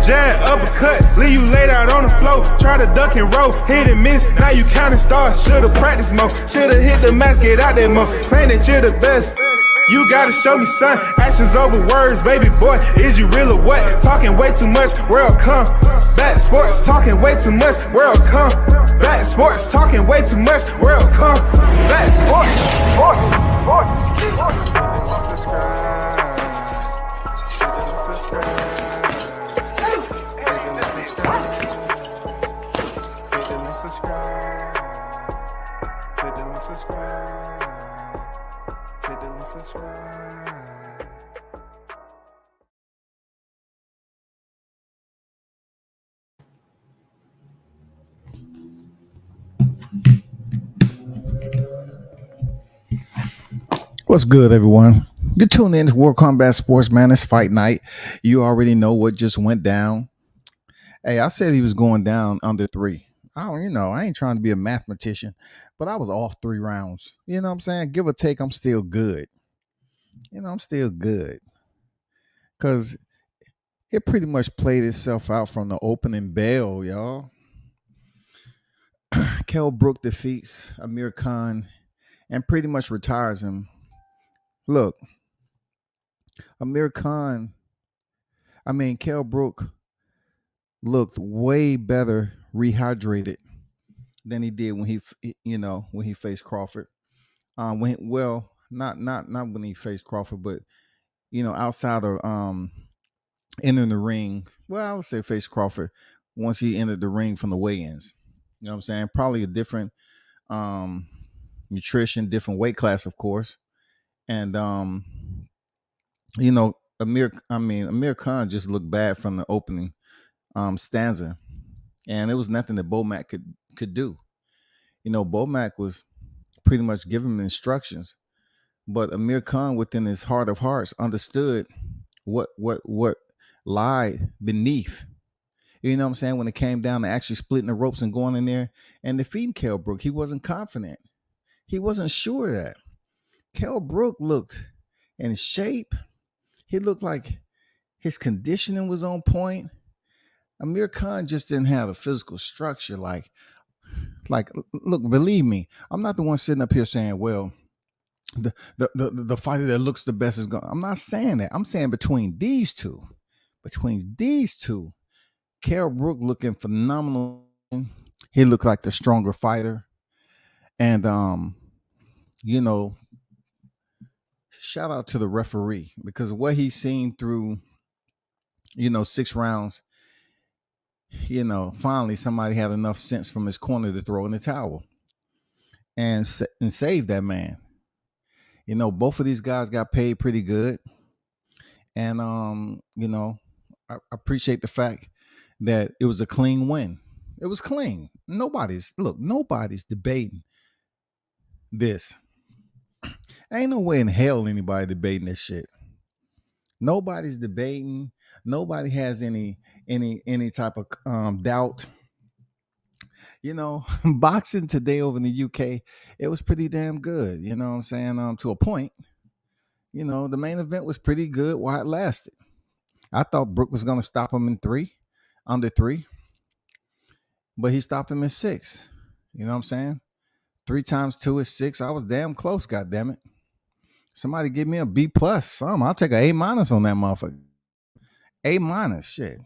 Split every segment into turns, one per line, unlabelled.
jab, uppercut, leave you laid out on the floor. Try to duck and roll, hit and miss, now you counting stars. Should've practiced more, should've hit the mask, get out there more. Claim that you're the best. You gotta show me, son. Actions over words, baby boy. Is you real or what? Talking way too much, world come. Back sports, talking way too much, world come. Back sports, talking way too much, world come. Back sports,
What's good, everyone? You're tuning in to World Combat Sports, man. It's fight night. You already know what just went down. Hey, I said he was going down under 3. I ain't trying to be a mathematician, but I was off 3 rounds. You know what I'm saying? Give or take, I'm still good. I'm still good. Because it pretty much played itself out from the opening bell, y'all. Kell Brook defeats Amir Khan and pretty much retires him. Look, Kell Brook looked way better rehydrated than he did when he faced Crawford. Not when he faced Crawford, but outside of entering the ring. Well, I would say face Crawford once he entered the ring from the weigh-ins. You know what I'm saying? Probably a different nutrition, different weight class, of course. And Amir Khan just looked bad from the opening stanza, and it was nothing that Bomac could do. Bomac was pretty much giving him instructions, but Amir Khan, within his heart of hearts, understood what lied beneath. You know what I'm saying? When it came down to actually splitting the ropes and going in there and defeating Kell Brook, he wasn't confident. He wasn't sure that Kell Brook looked in shape. He looked like his conditioning was on point. Amir Khan just didn't have a physical structure. Like, look, believe me, I'm not the one sitting up here saying, well, the fighter that looks the best is going. I'm not saying that. I'm saying between these two, Kell Brook looking phenomenal. He looked like the stronger fighter. And, shout out to the referee, because what he's seen through, 6 rounds, finally somebody had enough sense from his corner to throw in the towel and save that man. Both of these guys got paid pretty good. And, I appreciate the fact that it was a clean win. It was clean. Nobody's debating this. Ain't no way in hell anybody debating this shit. Nobody's debating. Nobody has any type of doubt. Boxing today over in the UK, it was pretty damn good. You know what I'm saying? To a point. The main event was pretty good while it lasted. I thought Brook was going to stop him in under 3. But he stopped him in 6. You know what I'm saying? 3 times 2 is 6. I was damn close, goddammit. Somebody give me a B+. I'll take an A- on that motherfucker. A-, shit.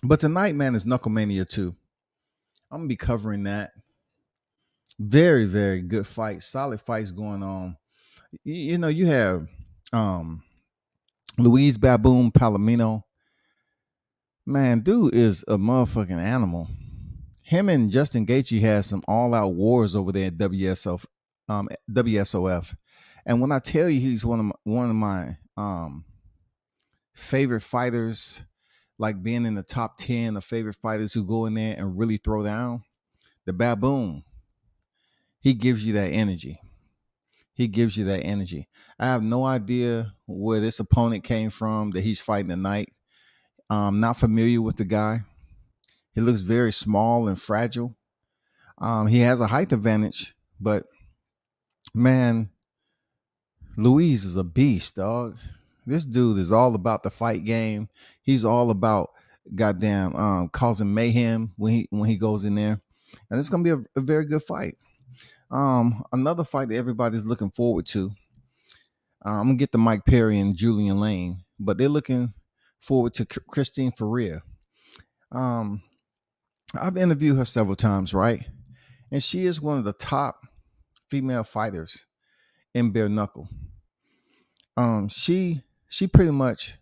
But tonight, man, is Knuckle Mania 2. I'm going to be covering that. Very, very good fight. Solid fights going on. You have Luis Baboon Palomino. Man, dude is a motherfucking animal. Him and Justin Gaethje has some all-out wars over there at WSOF. And when I tell you he's one of my favorite fighters, like being in the top 10 of favorite fighters who go in there and really throw down, the Baboon, he gives you that energy. I have no idea where this opponent came from that he's fighting tonight. Not familiar with the guy. He looks very small and fragile. He has a height advantage, but man, Luis is a beast, dog. This dude is all about the fight game. He's all about goddamn causing mayhem when he goes in there, and it's gonna be a very good fight. Another fight that everybody's looking forward to. I'm gonna get the Mike Perry and Julian Lane, but they're looking forward to Christine Ferreira. Um, I've interviewed her several times, right? And she is one of the top female fighters in bare knuckle. She pretty much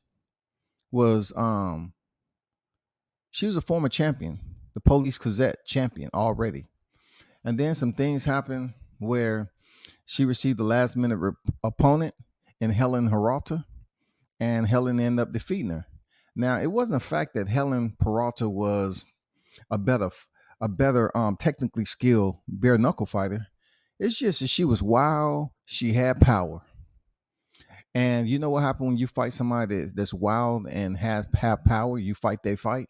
was she was a former champion, the Police Gazette champion already, and then some things happened where she received the last minute opponent in Helen Peralta, and Helen ended up defeating her. Now it wasn't the fact that Helen Peralta was a better technically skilled bare knuckle fighter. It's just that she was wild. She had power. And you know what happened when you fight somebody that's wild and have power, you fight they fight,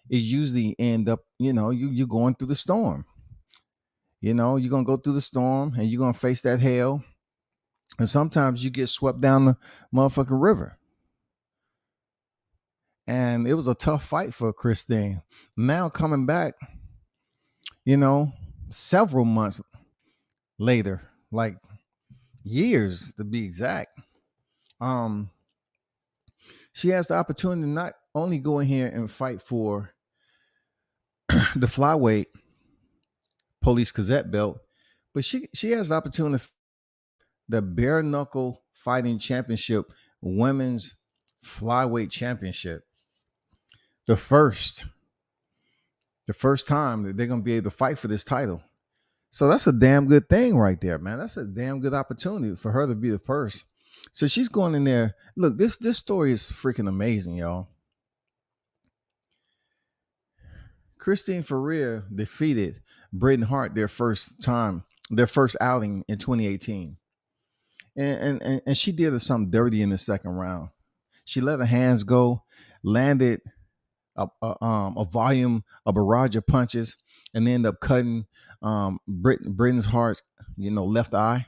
it usually end up, you're going through the storm. You're gonna go through the storm and you're gonna face that hell. And sometimes you get swept down the motherfucking river. And it was a tough fight for Christine. Now coming back, several months later, like years to be exact, she has the opportunity to not only go in here and fight for the flyweight Police Gazette belt, but she has the opportunity for the bare knuckle fighting championship, women's flyweight championship. The first time that they're gonna be able to fight for this title. So that's a damn good thing right there, man. That's a damn good opportunity for her to be the first. So she's going in there. Look, this story is freaking amazing, y'all. Christine Ferreira defeated Britain Hart their first outing in 2018. And she did something dirty in the second round. She let her hands go, landed a barrage of punches, and ended up cutting Britain's Hart's left eye.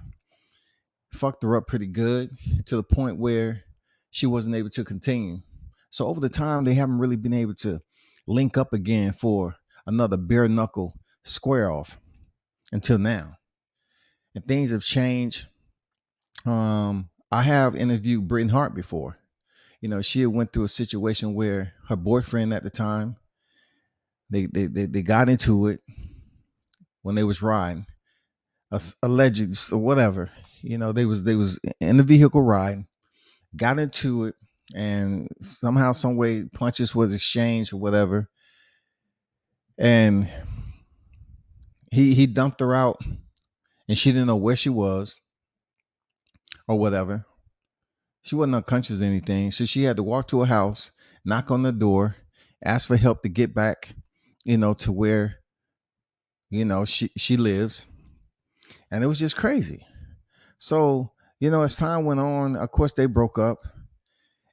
Fucked her up pretty good to the point where she wasn't able to continue. So over the time, they haven't really been able to link up again for another bare knuckle square off until now. And things have changed. I have interviewed Britain Hart before. She had went through a situation where her boyfriend at the time, they got into it when they was riding, alleged or whatever. They was in the vehicle riding, got into it, and somehow, some way, punches was exchanged or whatever. And he dumped her out, and she didn't know where she was or whatever. She wasn't unconscious or anything, so she had to walk to a house, knock on the door, ask for help to get back, to where, she lives. And it was just crazy. So, as time went on, of course, they broke up.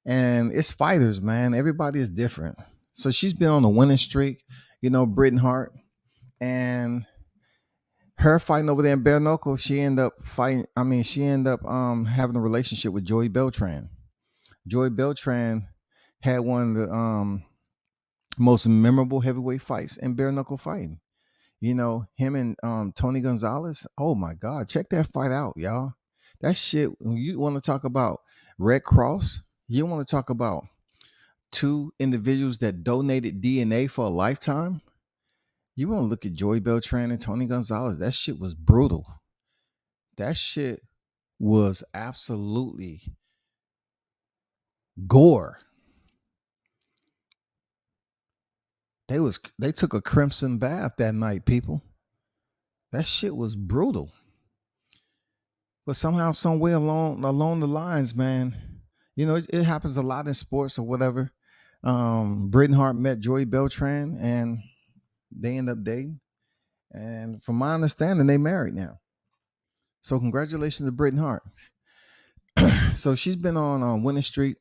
And it's fighters, man. Everybody is different. So she's been on a winning streak, Britain Hart. And her fighting over there in bare knuckle, she ended up having a relationship with Joey Beltran. Joey Beltran had one of the most memorable heavyweight fights in bare knuckle fighting. Him and Tony Gonzalez. Oh my God, check that fight out, y'all. That shit, when you want to talk about Red Cross, you want to talk about two individuals that donated DNA for a lifetime. You want to look at Joey Beltran and Tony Gonzalez. That shit was brutal. That shit was absolutely gore. They took a crimson bath that night, people. That shit was brutal. But somehow, some way along the lines, man, it happens a lot in sports or whatever. Britain Hart met Joey Beltran and they end up dating. And from my understanding, they married now. So congratulations to Britain Hart. So she's been on winning streak.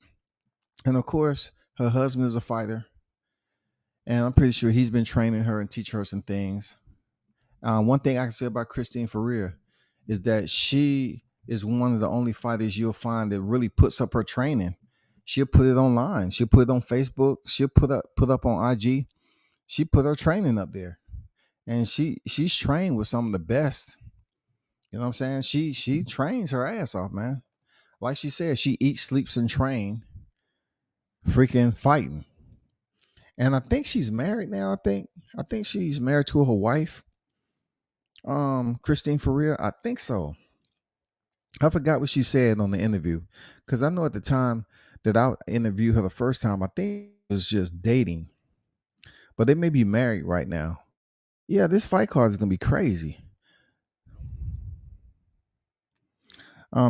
And of course, her husband is a fighter. And I'm pretty sure he's been training her and teaching her some things. One thing I can say about Christine Ferreira is that she is one of the only fighters you'll find that really puts up her training. She'll put it online. She'll put it on Facebook. She'll put up on IG. She put her training up there, and she's trained with some of the best. You know what I'm saying? She trains her ass off, man. Like she said, she eats, sleeps, and train freaking fighting. And I think she's married now. I think she's married to her wife, Christine Ferreira. I think so. I forgot what she said on the interview, because I know at the time that I interviewed her the first time, I think it was just dating, but they may be married right now. Yeah, this fight card is gonna be crazy.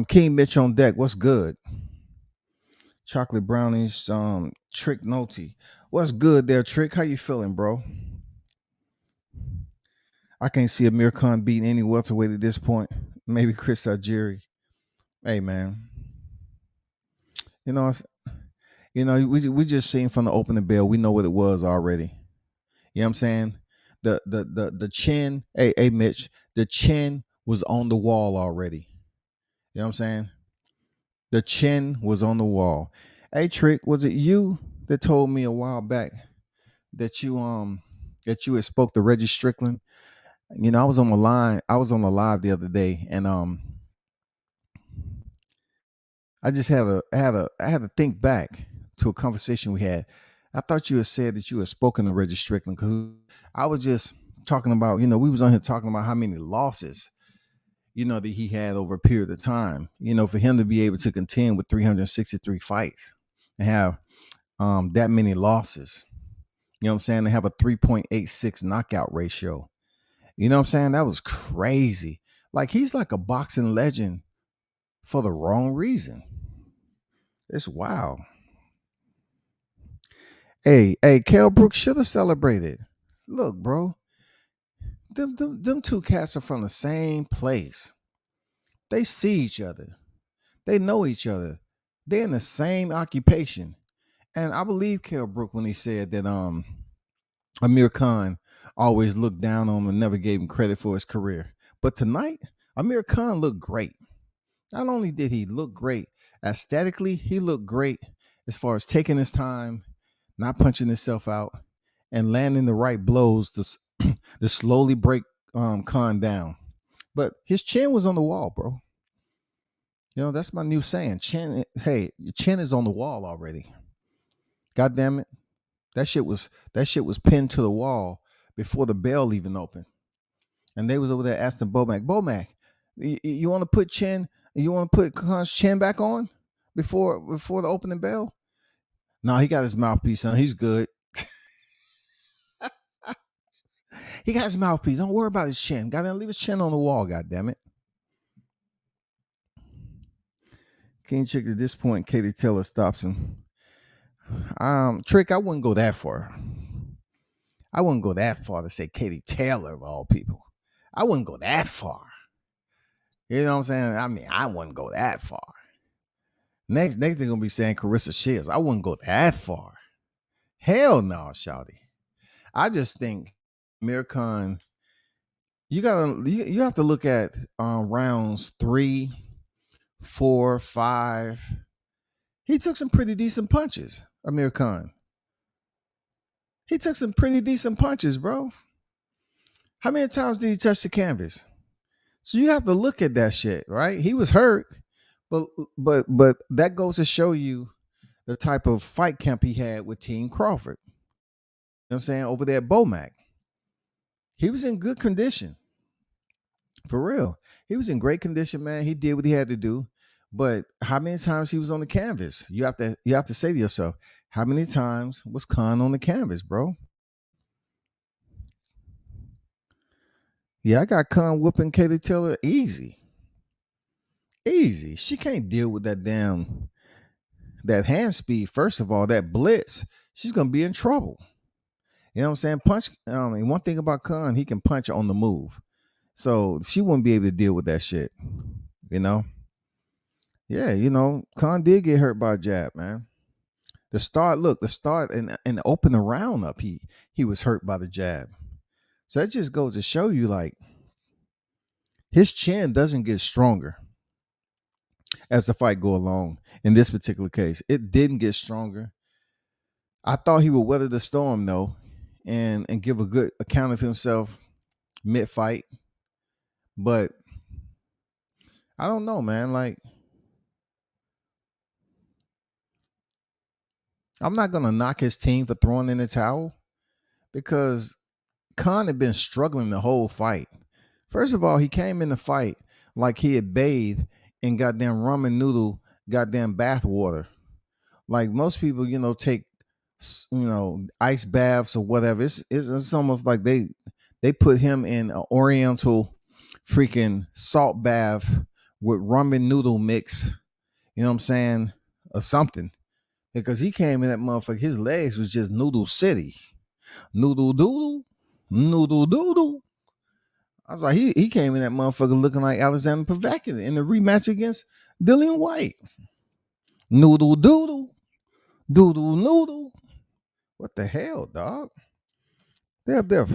King Mitch on deck. What's good? Chocolate brownies. Trick Noti. What's good there, Trick? How you feeling, bro? I can't see Amir Khan beating any welterweight at this point. Maybe Chris Algieri. Hey, man. You know, we just seen from the opening bell. We know what it was already. You know what I'm saying? The chin. Hey, Mitch. The chin was on the wall already. You know what I'm saying? The chin was on the wall. Hey, Trick, was it you that told me a while back that you had spoke to Reggie Strickland? You know, I was on the line. I was on the live the other day, and I just had to think back to a conversation we had. I thought you had said that you had spoken to Reggie Strickland, because I was just talking about, we was on here talking about how many losses, that he had over a period of time. For him to be able to contend with 363 fights and have that many losses, you know what I'm saying? They have a 3.86 knockout ratio. You know what I'm saying? That was crazy. Like, he's like a boxing legend for the wrong reason. It's wild. Hey, Kell Brook should have celebrated. Look, bro, them two cats are from the same place. They see each other. They know each other. They're in the same occupation. And I believe Kell Brook when he said that Amir Khan always looked down on him and never gave him credit for his career. But tonight, Amir Khan looked great. Not only did he look great aesthetically, he looked great as far as taking his time, not punching himself out, and landing the right blows to slowly break Khan down. But his chin was on the wall, bro. That's my new saying. Your chin is on the wall already. God damn it. That shit was pinned to the wall before the bell even opened. And they was over there asking Bomac, you want to put Khan's chin back on before the opening bell? No, he got his mouthpiece on. He's good. He got his mouthpiece. Don't worry about his chin. Gotta leave his chin on the wall, god damn it. King Chick at this point, Katie Taylor stops him. Trick, I wouldn't go that far. I wouldn't go that far to say Katie Taylor of all people. I wouldn't go that far. You know what I'm saying? I mean, I wouldn't go that far. Next they're gonna be saying Carissa Shields. I wouldn't go that far. Hell no, shawty. I just think Amir Khan, you have to look at rounds 3, 4, 5. He took some pretty decent punches, Amir Khan. He took some pretty decent punches, bro. How many times did he touch the canvas? So you have to look at that shit, right? He was hurt, but that goes to show you the type of fight camp he had with Team Crawford. You know what I'm saying? Over there at Bomac. He was in good condition. For real. He was in great condition, man. He did what he had to do. But how many times he was on the canvas? You have to say to yourself, how many times was Khan on the canvas, bro? Yeah, I got Khan whooping Katie Taylor easy. Easy. She can't deal with that hand speed. First of all, that blitz, she's gonna be in trouble. You know what I'm saying? Punch. One thing about Khan, he can punch on the move. So she wouldn't be able to deal with that shit. Yeah, Khan did get hurt by a jab, man. The start and open the round up, he was hurt by the jab. So that just goes to show you, like, his chin doesn't get stronger. as the fight go along. In this particular case, it didn't get stronger. I thought he would weather the storm though, and give a good account of himself mid fight, but I don't know, man. Like, I'm not gonna knock his team for throwing in the towel because Khan had been struggling the whole fight. First of all, he came in the fight like he had bathed in goddamn ramen noodle, goddamn bath water. Like most people, take ice baths or whatever. It's almost like they put him in an oriental freaking salt bath with ramen noodle mix. You know what I'm saying? Or something. Because he came in that motherfucker, his legs was just noodle city. Noodle doodle, noodle doodle. I was like, he came in that motherfucker looking like Alexander Povetkin in the rematch against Dillian White. Noodle doodle, doodle noodle. What the hell, dog? They're up there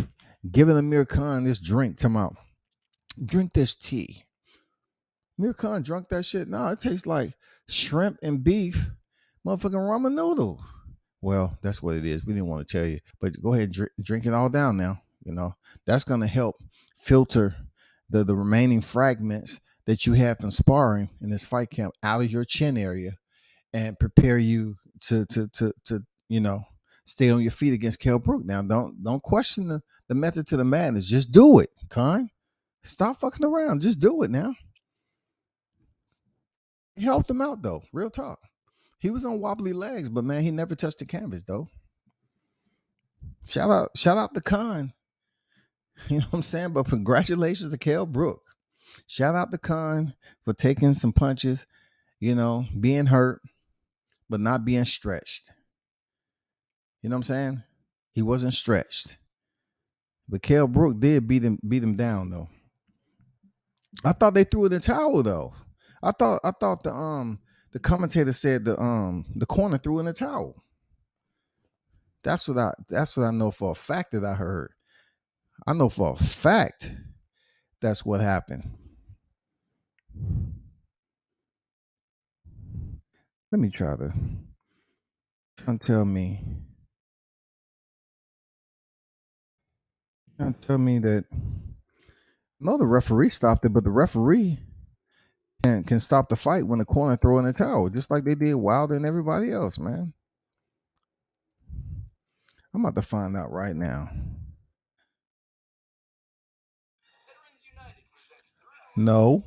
giving Amir Khan this drink. Come out, drink this tea. Amir Khan drunk that shit. No, it tastes like shrimp and beef, motherfucking ramen noodle. Well, that's what it is. We didn't want to tell you, but go ahead and drink it all down now. That's going to help filter the remaining fragments that you have from sparring in this fight camp out of your chin area and prepare you to stay on your feet against Kell Brook. Now, don't question the method to the madness. Just do it, Khan. Stop fucking around. Just do it now. He helped him out though. Real talk. He was on wobbly legs, but man, he never touched the canvas though. Shout out to Khan. You know what I'm saying? But congratulations to Kell Brook. Shout out to Khan for taking some punches, being hurt, but not being stretched. You know what I'm saying? He wasn't stretched. But Kell Brook did beat him down though. I thought they threw in the towel though. I thought the commentator said the corner threw in the towel. That's what I know for a fact that I heard. I know for a fact that's what happened. Let me try to tell me. Trying to tell me that no, the referee stopped it, but the referee can stop the fight when the corner throw in the towel, just like they did Wilder and everybody else, man. I'm about to find out right now. No.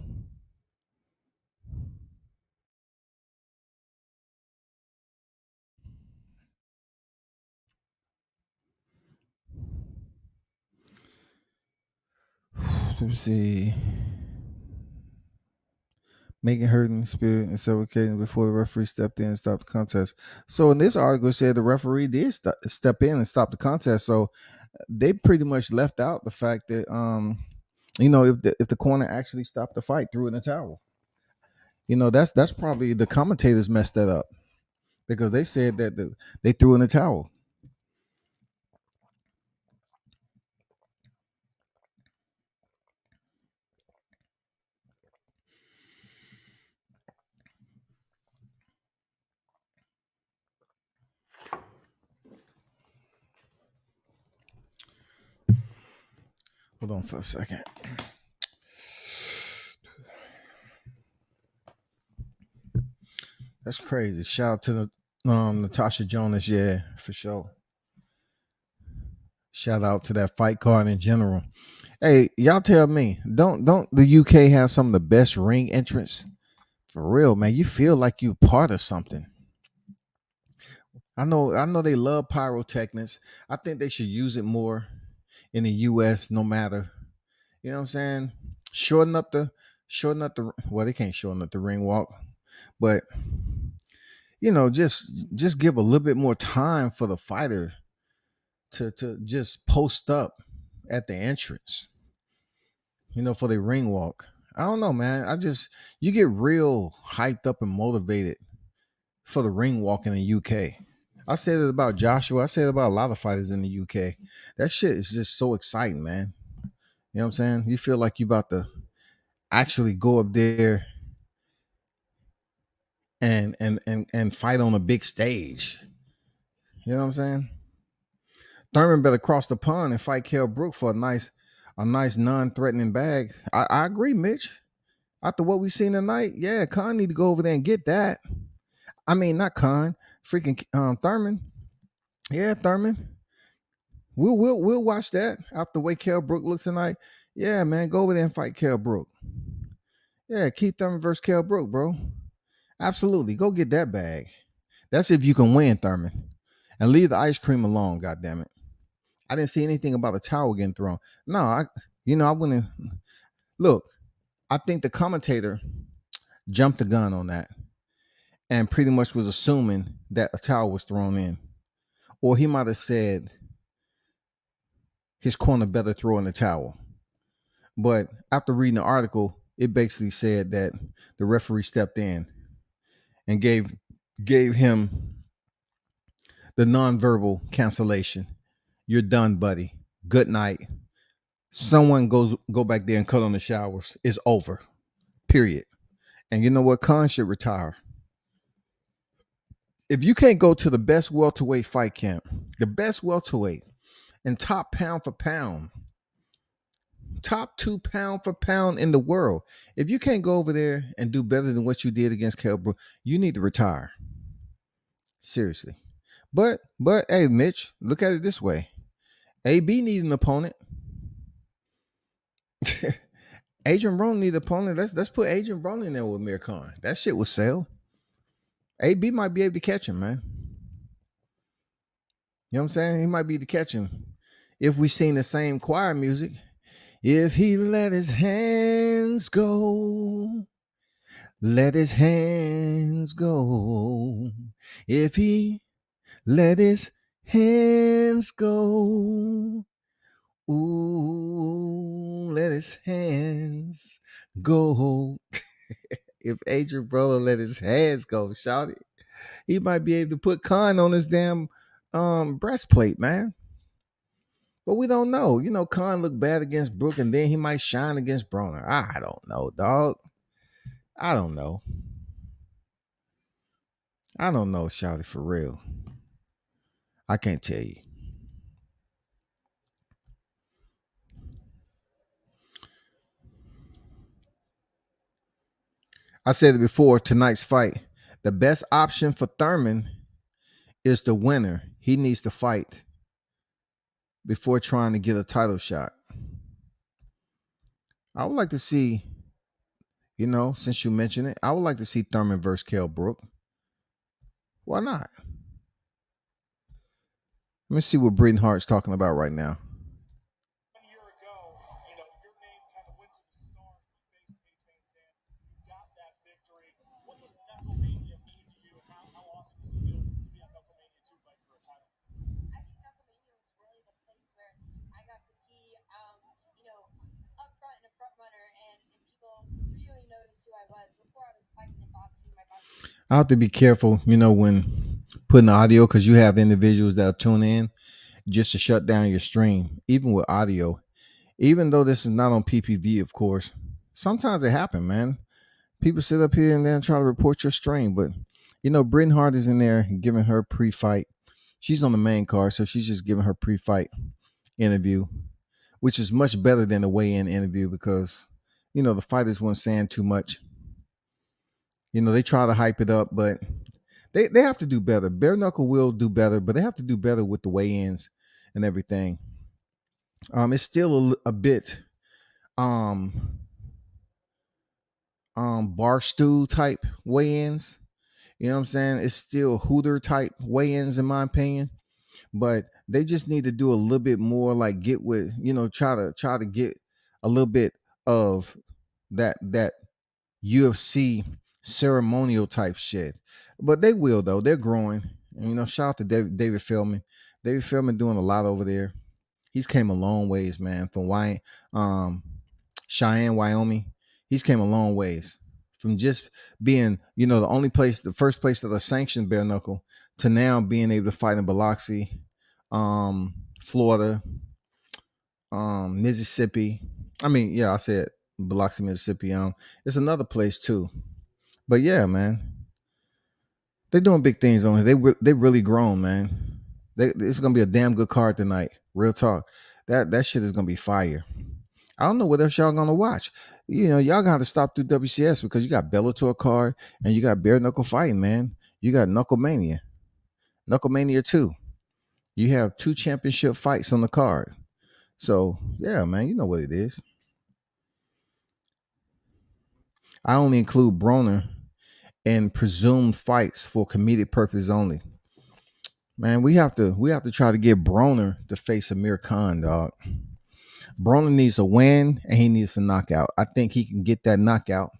Let's see. Making hurt in spirit and several occasions before the referee stepped in and stopped the contest. So in this article, it said the referee did step in and stop the contest. So they pretty much left out the fact that if the corner actually stopped the fight, threw in the towel. That's probably the commentators messed that up because they said that they threw in the towel. Hold on for a second. That's crazy. Shout out to the Natasha Jonas, yeah, for sure. Shout out to that fight card in general. Hey, y'all tell me, don't the UK have some of the best ring entrance? For real, man. You feel like you part of something. I know they love pyrotechnics. I think they should use it more in the US, no matter. You know what I'm saying? Shorten up the well, they can't shorten up the ring walk, but just give a little bit more time for the fighter to just post up at the entrance, for the ring walk. I don't know, man. You get real hyped up and motivated for the ring walk in the UK. I said it about Joshua. I said it about a lot of fighters in the UK. That shit is just so exciting, man. You know what I'm saying? You feel like you about to actually go up there and fight on a big stage. You know what I'm saying? Thurman better cross the pond and fight Kell Brook for a nice non-threatening bag. I agree, Mitch. After what we seen tonight, yeah, Khan need to go over there and get that. I mean, not Khan, freaking Thurman. Yeah, Thurman. We'll watch that after the way Kell Brook looks tonight. Yeah, man, go over there and fight Kell Brook. Yeah, Keith Thurman versus Kell Brook, bro. Absolutely, go get that bag. That's if you can win, Thurman, and leave the ice cream alone. God damn it! I didn't see anything about a towel getting thrown. No, I wouldn't look. I think the commentator jumped the gun on that and pretty much was assuming that a towel was thrown in, or he might have said his corner better throw in the towel. But after reading the article, it basically said that the referee stepped in and gave him the nonverbal cancellation. You're done, buddy. Good night. Someone go back there and cut on the showers. It's over. Period. And you know what? Khan should retire. If you can't go to the best welterweight fight camp, the best welterweight, and top pound for pound, top 2 pound for pound in the world, if you can't go over there and do better than what you did against Kell Brook, you need to retire. Seriously. But hey, Mitch, look at it this way. AB need an opponent. Adrian Broner need an opponent. Let's put Adrian Broner in there with Amir Khan. That shit will sell. AB might be able to catch him, man. You know what I'm saying? He might be able to catch him. If we sing the same choir music. If he let his hands go, let his hands go. If he let his hands go, ooh, let his hands go. If Adrian Broner let his hands go, shout it, he might be able to put Khan on his damn breastplate, man. But we don't know. You know, Khan looked bad against Brook, and then he might shine against Broner. I don't know, dog. I don't know. Shouty, for real. I can't tell you. I said it before, tonight's fight. The best option for Thurman is the winner. He needs to fight before trying to get a title shot. I would like to see, since you mentioned it, I would like to see Thurman versus Kell Brook. Why not? Let me see what Breeden Hart's talking about right now. I have to be careful, when putting audio, because you have individuals that tune in just to shut down your stream, even with audio. Even though this is not on PPV, of course, sometimes it happens, man. People sit up here and then try to report your stream, but Britain Hart is in there giving her pre-fight. She's on the main card, so she's just giving her pre-fight interview, which is much better than the weigh-in interview because, the fighters weren't saying too much. They try to hype it up, but they have to do better. Bare Knuckle will do better, but they have to do better with the weigh-ins and everything. It's still a bit barstool type weigh-ins. You know what I'm saying? It's still Hooter type weigh-ins in my opinion, but they just need to do a little bit more, like get with, try to get a little bit of that UFC ceremonial type shit. But they will though. They're growing. And, shout out to David Feldman. David Feldman doing a lot over there. He's came a long ways, man. From Cheyenne, Wyoming. He's came a long ways. From just being, the first place that are sanctioned bare knuckle to now being able to fight in Biloxi, Florida, Mississippi. I said Biloxi, Mississippi. It's another place too. But yeah, man. They're doing big things on it. They really grown, man. It's gonna be a damn good card tonight. Real talk. That shit is gonna be fire. I don't know what else y'all gonna watch. Y'all got to stop through WCS because you got Bellator card and you got bare knuckle fighting, man. You got Knuckle Mania, Knuckle Mania 2. You have 2 championship fights on the card. So yeah, man, you know what it is. I only include Broner in presumed fights for comedic purpose only. Man, we have to try to get Broner to face Amir Khan, dog. Broner needs a win and he needs a knockout. I think he can get that knockout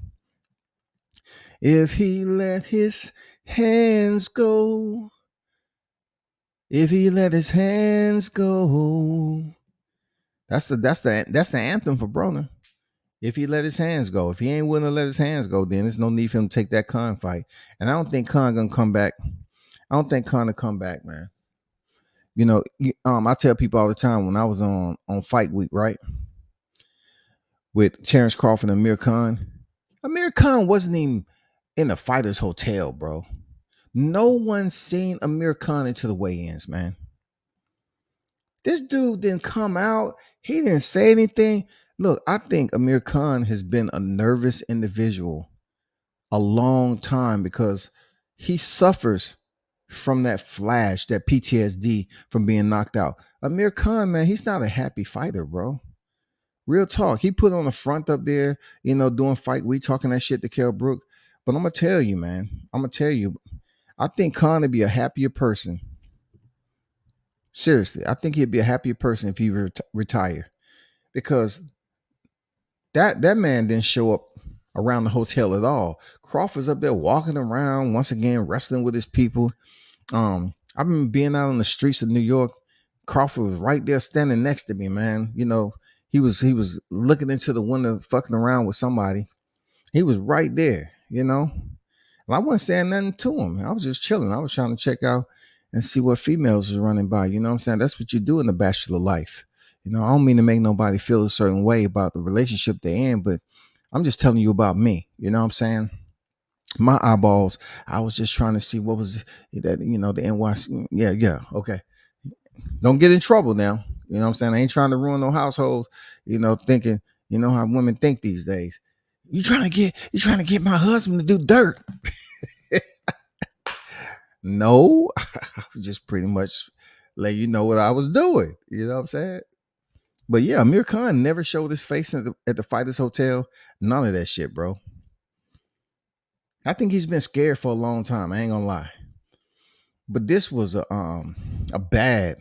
if he let his hands go. If he let his hands go. That's the anthem for Broner. If he let his hands go. If he ain't willing to let his hands go, then there's no need for him to take that Khan fight. And I don't think Khan gonna come back. I don't think Khan will come back, man. I tell people all the time when I was on Fight Week, right? With Terrence Crawford and Amir Khan. Amir Khan wasn't even in the fighter's hotel, bro. No one seen Amir Khan into the weigh-ins, man. This dude didn't come out. He didn't say anything. Look, I think Amir Khan has been a nervous individual a long time because he suffers from that flash, that PTSD from being knocked out. Amir Khan, man, he's not a happy fighter, bro. Real talk. He put on the front up there, doing Fight Week, talking that shit to Kell Brook. But I'm going to tell you, man. I think Khan would be a happier person. Seriously, I think he'd be a happier person if he retire. Because that man didn't show up around the hotel at all. Crawford's up there walking around, once again, wrestling with his people. I remember being out on the streets of New York. Crawford was right there standing next to me, man. He was looking into the window, fucking around with somebody. He was right there, And I wasn't saying nothing to him. I was just chilling. I was trying to check out and see what females was running by. You know what I'm saying? That's what you do in the bachelor life. I don't mean to make nobody feel a certain way about the relationship they're in, but I'm just telling you about me. You know what I'm saying? My eyeballs, I was just trying to see what was that, the NYC. Yeah. Okay. Don't get in trouble now. You know what I'm saying? I ain't trying to ruin no households, thinking, how women think these days. You trying to get my husband to do dirt. No, I was just pretty much let you know what I was doing. You know what I'm saying? But yeah, Amir Khan never showed his face at the Fighters Hotel. None of that shit, bro. I think he's been scared for a long time. I ain't gonna lie. But this was a bad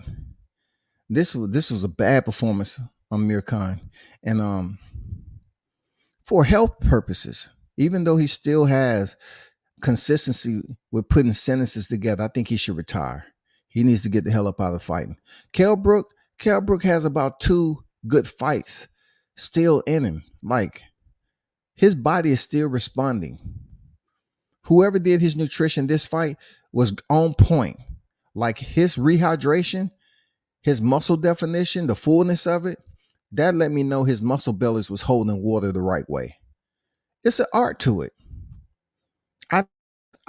performance on Amir Khan. And for health purposes, even though he still has consistency with putting sentences together, I think he should retire. He needs to get the hell up out of fighting. Kell Brook has about 2 good fights still in him. Like, his body is still responding. Whoever did his nutrition this fight was on point. Like, his rehydration, his muscle definition, the fullness of it, that let me know his muscle bellies was holding water the right way. It's an art to it.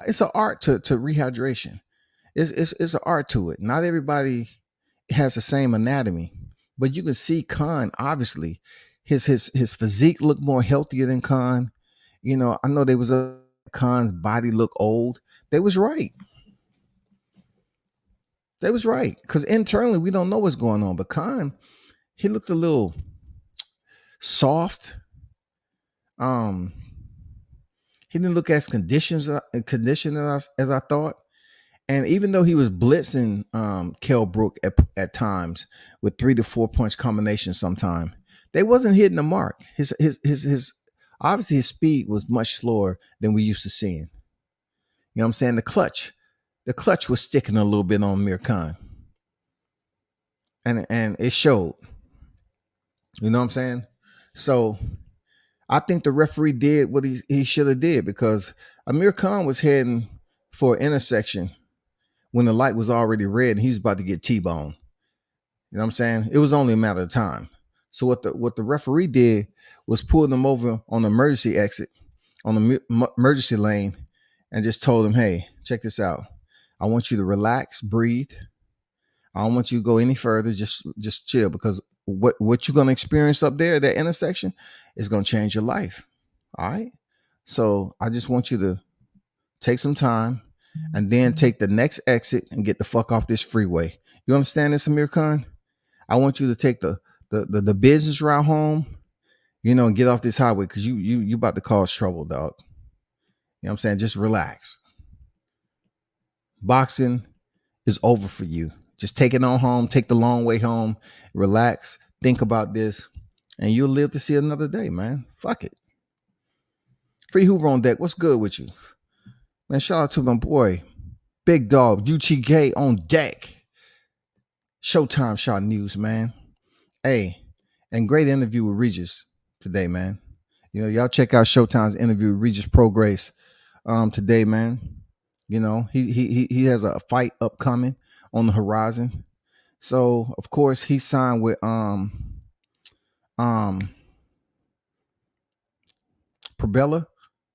It's an art to rehydration. It's an art to it. Not everybody has the same anatomy, but you can see Khan, obviously, his physique looked more healthier than Khan. I know they was Khan's body look old. They was right. Because internally we don't know what's going on. But Khan, he looked a little soft. He didn't look as conditioned as I thought. And even though he was blitzing Kell Brook at times with 3 to 4 punch combinations sometime, they wasn't hitting the mark. His obviously his speed was much slower than we used to seeing. You know what I'm saying? The clutch was sticking a little bit on Amir Khan. And it showed. You know what I'm saying? So I think the referee did what he should have did, because Amir Khan was heading for an intersection when the light was already red and he was about to get T-boned. You know what I'm saying? It was only a matter of time. So what the referee did was pull them over on the emergency exit, on the emergency lane, and just told him, hey, check this out. I want you to relax, breathe. I don't want you to go any further. Just chill, because what you're gonna experience up there at that intersection is gonna change your life. All right. So I just want you to take some time and then take the next exit and get the fuck off this freeway. You understand this, Amir Khan? I want you to take the business route home, and get off this highway, because you about to cause trouble, dog. You know what I'm saying? Just relax. Boxing is over for you. Just take it on home, take the long way home, relax, think about this, and you'll live to see another day, man. Fuck it. Free Hoover on deck. What's good with you? Man, shout out to my boy, Big Dog, UGK on deck. Showtime Shot News, man. Hey, and great interview with Regis today, man. Y'all check out Showtime's interview with Regis Prograis today, man. He has a fight upcoming on the horizon. So of course he signed with Probella.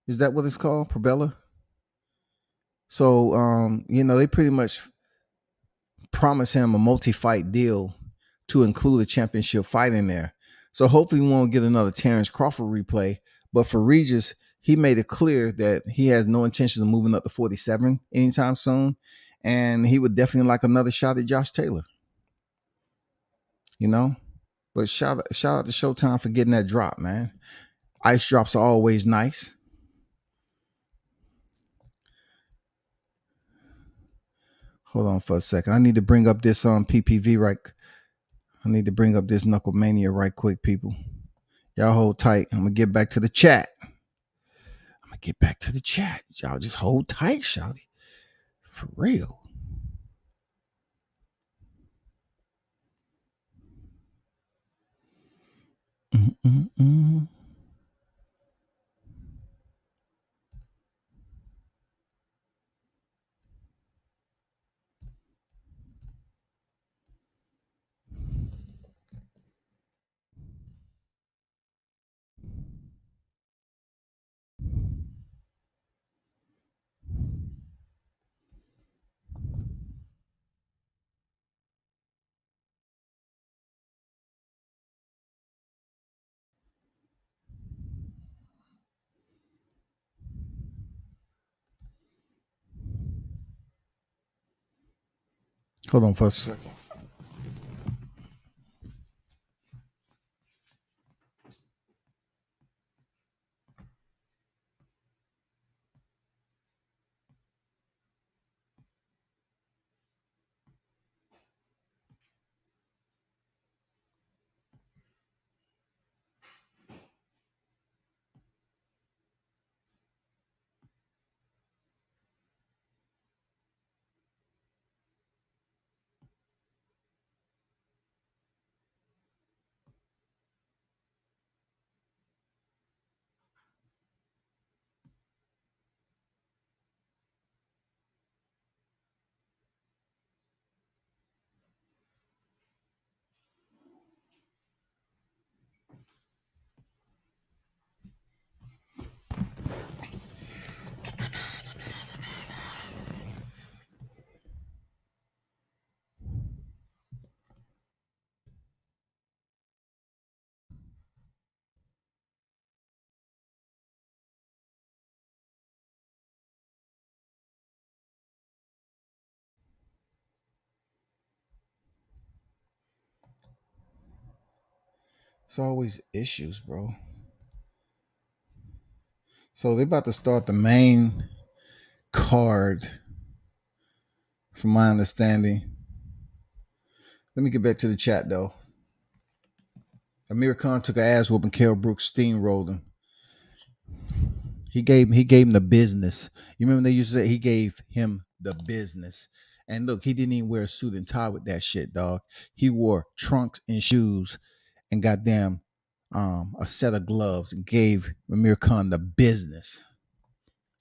Is that what it's called? Probella? So they pretty much promised him a multi-fight deal to include a championship fight in there. So hopefully we won't get another Terrence Crawford replay. But for Regis, he made it clear that he has no intention of moving up to 47 anytime soon. And he would definitely like another shot at Josh Taylor. But shout out to Showtime for getting that drop, man. Ice drops are always nice. Hold on for a second. I need to bring up this PPV right. I need to bring up this Knuckle Mania right quick, people. Y'all hold tight. I'm gonna get back to the chat. Y'all just hold tight, shawty. For real. Hold on for a second. It's always issues, bro. So they're about to start the main card, from my understanding. Let me get back to the chat, though. Amir Khan took an ass whooping. Kell Brook steamrolled him. He gave him the business. You remember they used to say he gave him the business. And look, he didn't even wear a suit and tie with that shit, dog. He wore trunks and shoes and goddamn a set of gloves, and gave Amir Khan the business.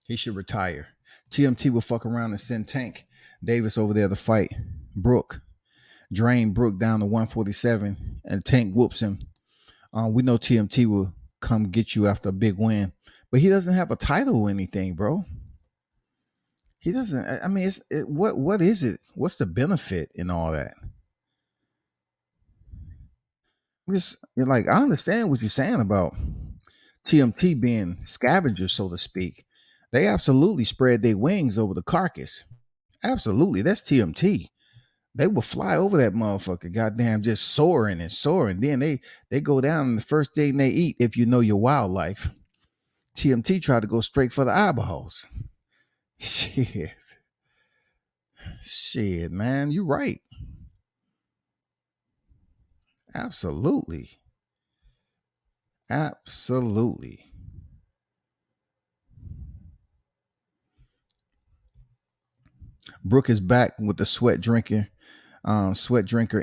He should retire. TMT will fuck around and send Tank Davis over there to fight Brook. Drain Brook down to 147, and Tank whoops him. We know TMT will come get you after a big win, but he doesn't have a title or anything, bro. He doesn't. I mean, what is it? What's the benefit in all that? Just like I understand what you're saying about TMT being scavengers, so to speak. They absolutely spread their wings over the carcass. Absolutely, that's TMT. They will fly over that motherfucker, goddamn, just soaring and soaring. Then they go down, and the first thing they eat, if you know your wildlife, TMT try to go straight for the eyeballs. Shit, shit, man, you right. Absolutely, absolutely. Brook is back with the sweat drinker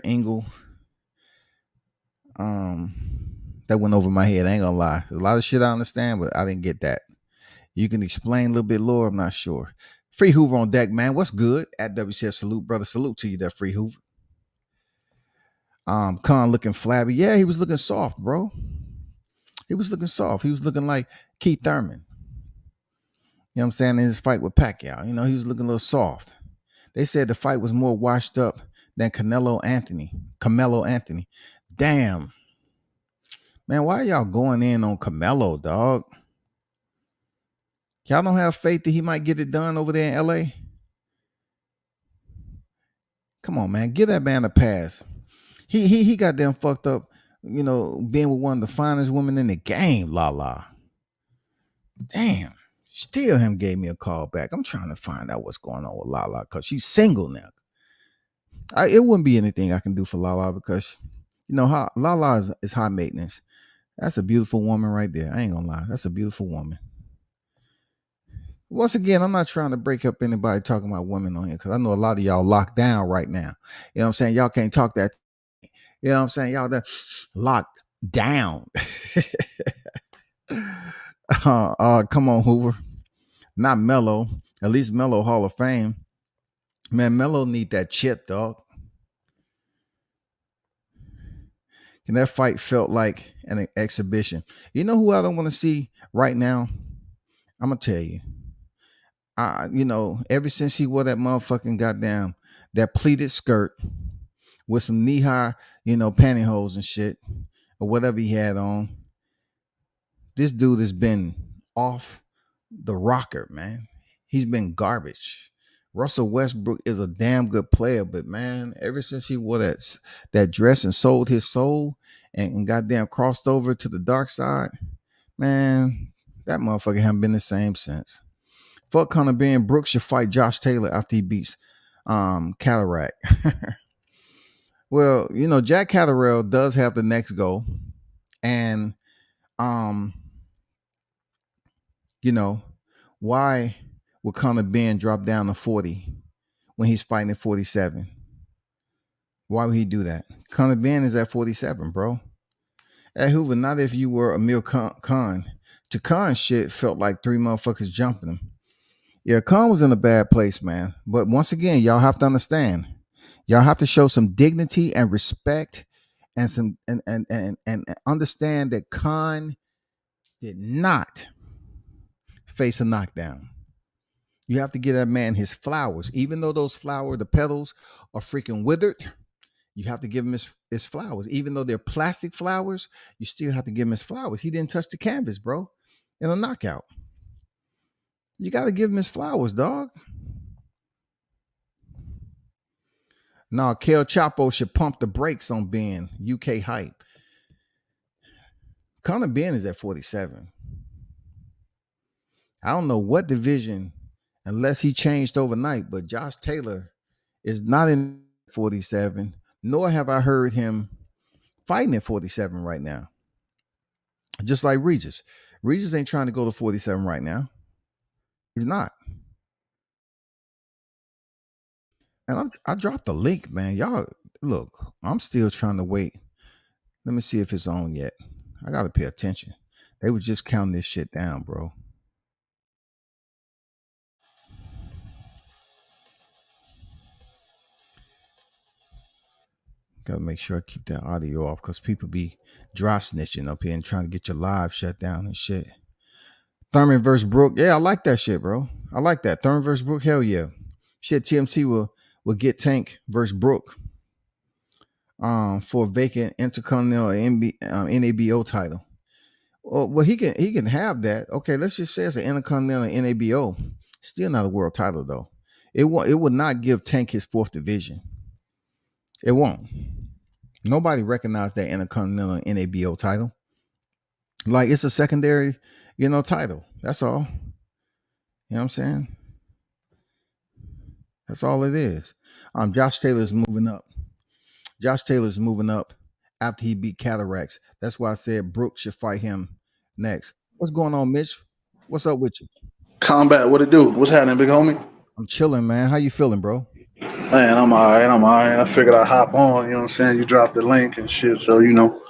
Engel. That went over my head. I ain't gonna lie. There's a lot of shit I understand, but I didn't get that. You can explain a little bit more. I'm not sure. Free Hoover on deck, man. What's good? At WCS salute, brother. Salute to you, there, Free Hoover. Khan looking flabby. Yeah, he was looking soft, bro. He was looking soft. He was looking like Keith Thurman. You know what I'm saying? In his fight with Pacquiao, he was looking a little soft. They said the fight was more washed up than Carmelo Anthony. Damn. Man, why y'all going in on Canelo, dog? Y'all don't have faith that he might get it done over there in LA? Come on, man. Give that man a pass. He got them fucked up, being with one of the finest women in the game, La. Damn. Still him gave me a call back. I'm trying to find out what's going on with La because she's single now. It wouldn't be anything I can do for La because how La is high maintenance. That's a beautiful woman right there. I ain't gonna lie. That's a beautiful woman. Once again, I'm not trying to break up anybody talking about women on here because I know a lot of y'all locked down right now. You know what I'm saying? Y'all can't talk that. You know what I'm saying? Y'all that locked down. Come on, Hoover. Not Mello. At least Mello Hall of Fame. Man, Mello need that chip, dog. And that fight felt like an exhibition. You know who I don't want to see right now? I'm gonna tell you. Ever since he wore that motherfucking goddamn that pleated skirt with some knee high, pantyhose and shit, or whatever he had on, this dude has been off the rocker, man. He's been garbage. Russell Westbrook is a damn good player, but man, ever since he wore that dress and sold his soul and goddamn crossed over to the dark side, man, that motherfucker haven't been the same since. Fuck Conor Ben. Brook should fight Josh Taylor after he beats Cataract. Well, Jack Catterall does have the next goal. And why would Conor Ben drop down to 40 when he's fighting at 47? Why would he do that? Conor Ben is at 47, bro. At Hoover, not if you were Amir Khan. To Khan shit felt like three motherfuckers jumping him. Yeah, Khan was in a bad place, man. But once again, y'all have to understand. Y'all have to show some dignity and respect and some and understand that Khan did not face a knockdown. You have to give that man his flowers. Even though those the petals are freaking withered, you have to give him his flowers. Even though they're plastic flowers, you still have to give him his flowers. He didn't touch the canvas, bro, in a knockout. You got to give him his flowers, dog. No, Kell Chapo should pump the brakes on Ben. UK hype. Conor Ben is at 47. I don't know what division, unless he changed overnight, but Josh Taylor is not in 47, nor have I heard him fighting at 47 right now. Just like Regis. Regis ain't trying to go to 47 right now. He's not. And I dropped the link, man. Y'all, look, I'm still trying to wait. Let me see if it's on yet. I got to pay attention. They were just counting this shit down, bro. Got to make sure I keep that audio off because people be dry snitching up here and trying to get your live shut down and shit. Thurman versus Brook. Yeah, I like that shit, bro. I like that. Thurman versus Brook. Hell yeah. Shit, TMT will get Tank versus Brook for a vacant Intercontinental NABO title. Well, he can have that. Okay, let's just say it's an Intercontinental NABO. Still not a world title though. It would not give Tank his fourth division. It won't. Nobody recognized that Intercontinental NABO title. Like it's a secondary, title. That's all. You know what I'm saying? That's all it is. Josh Taylor's moving up. Josh Taylor's moving up after he beat Cataracts. That's why I said Brook should fight him next. What's going on, Mitch? What's up with you?
Combat, what it do? What's happening, big homie?
I'm chilling, man. How you feeling, bro?
Man, I'm all right. I'm all right. I figured I'd hop on. You know what I'm saying? You dropped the link and shit, so you know.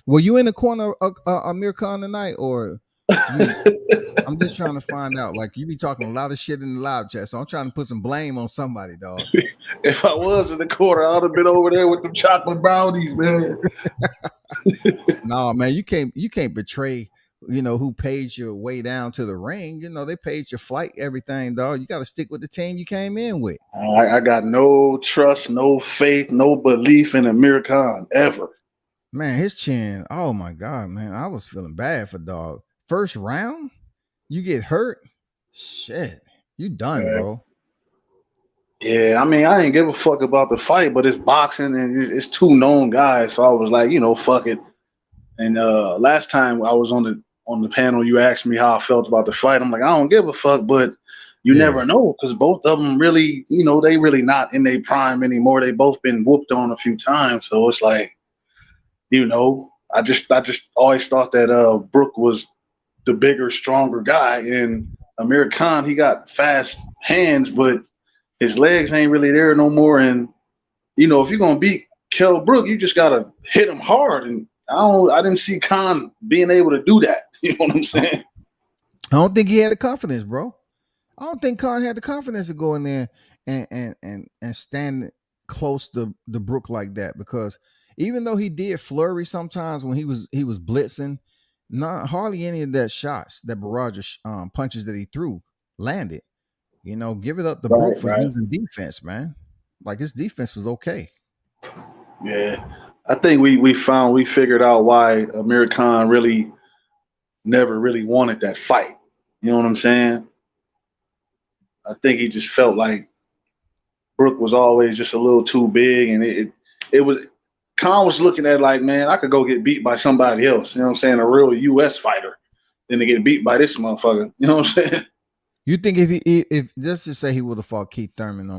Were you in the corner of Amir Khan tonight, or I'm just trying to find out. Like you be talking a lot of shit in the live chat, so I'm trying to put some blame on somebody, dog.
If I was in the corner, I'd have been over there with them chocolate brownies, man.
No, man, you can't betray. Who paid your way down to the ring? They paid your flight, everything, dog. You got to stick with the team you came in with.
I got no trust, no faith, no belief in Amir Khan ever.
Man, his chin. Oh my God, man, I was feeling bad for dog. First round, you get hurt. Shit, you done, bro.
Yeah, I mean, I ain't give a fuck about the fight, but it's boxing and it's two known guys, so I was like, fuck it. And last time I was on the panel, you asked me how I felt about the fight. I'm like, I don't give a fuck, but you never know because both of them really, they really not in their prime anymore. They both been whooped on a few times, so it's like, I just always thought that Brook was the bigger, stronger guy, and Amir Khan, he got fast hands, but his legs ain't really there no more. And if you're gonna beat Kell Brook, you just gotta hit him hard. And I didn't see Khan being able to do that. You know what I'm saying?
I don't think he had the confidence, bro. I don't think Khan had the confidence to go in there and stand close to the Brook like that, because even though he did flurry sometimes when he was blitzing, not hardly any of that shots, that barrage of punches that he threw landed. Give it up to Brook for using defense, man. Like his defense was okay.
Yeah, I think we figured out why Amir Khan really never really wanted that fight. You know what I'm saying? I think he just felt like Brook was always just a little too big, and it was Khan was looking at it like, man, I could go get beat by somebody else. You know what I'm saying? A real U.S. fighter, than to get beat by this motherfucker. You know what I'm saying?
You think if let's just say he would have fought Keith Thurman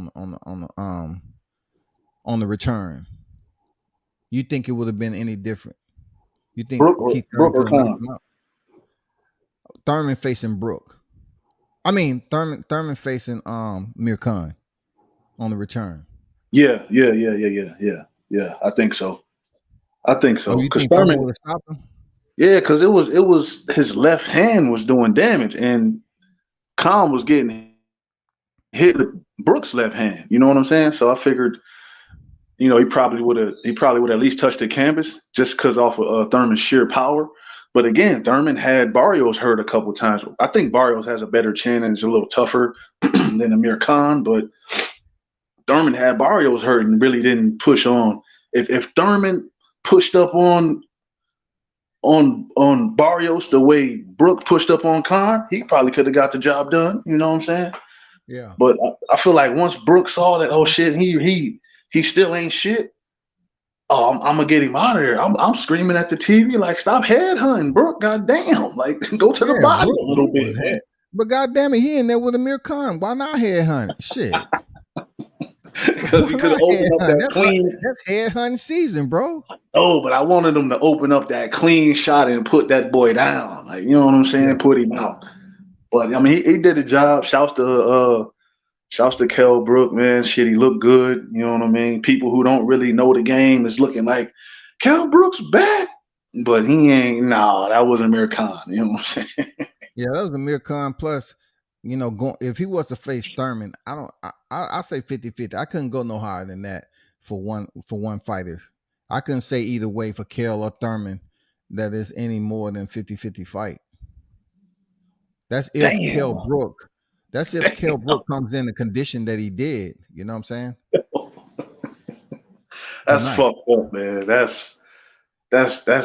on the return, you think it would have been any different? You think Keith Thurman could have knocked him out? Thurman facing Brook. I mean Thurman facing Amir Khan on the return.
Yeah. I think so.
Oh, you think Thurman would have stopped him?
Yeah, because it was his left hand was doing damage, and Khan was getting hit with Brook's left hand. You know what I'm saying? So I figured, he probably would have at least touched the canvas just because off of Thurman's sheer power. But again, Thurman had Barrios hurt a couple times. I think Barrios has a better chin and is a little tougher than Amir Khan, but Thurman had Barrios hurt and really didn't push on. If Thurman pushed up on Barrios the way Brook pushed up on Khan, he probably could have got the job done. You know what I'm saying?
Yeah.
But I feel like once Brook saw that, oh shit, he still ain't shit. Oh, I'm gonna get him out of here. I'm screaming at the TV like, stop headhunting Brook. Goddamn, like go to the body a little bit, man.
But goddamn it, he in there with Amir Khan. Why not headhunt? Shit.
Because he could have opened up that clean.
That's headhunting season, bro.
Oh, but I wanted him to open up that clean shot and put that boy down. Like, you know what I'm saying? Yeah. Put him out. But I mean, he did the job. Shouts to Kell Brook, man. Shit, he looked good. You know what I mean? People who don't really know the game is looking like Kell Brook's back, but he ain't. No, that wasn't Amir Khan. You know what I'm saying?
Yeah, that was Amir Khan. Plus, if he was to face Thurman, I say 50-50. I couldn't go no higher than that for one fighter. I couldn't say either way for Kell or Thurman that is any more than 50-50 fight. That's if Kell Brook. That's if Kell Brook comes in the condition that he did. You know what I'm saying?
That's
Tonight.
fucked up, man. That's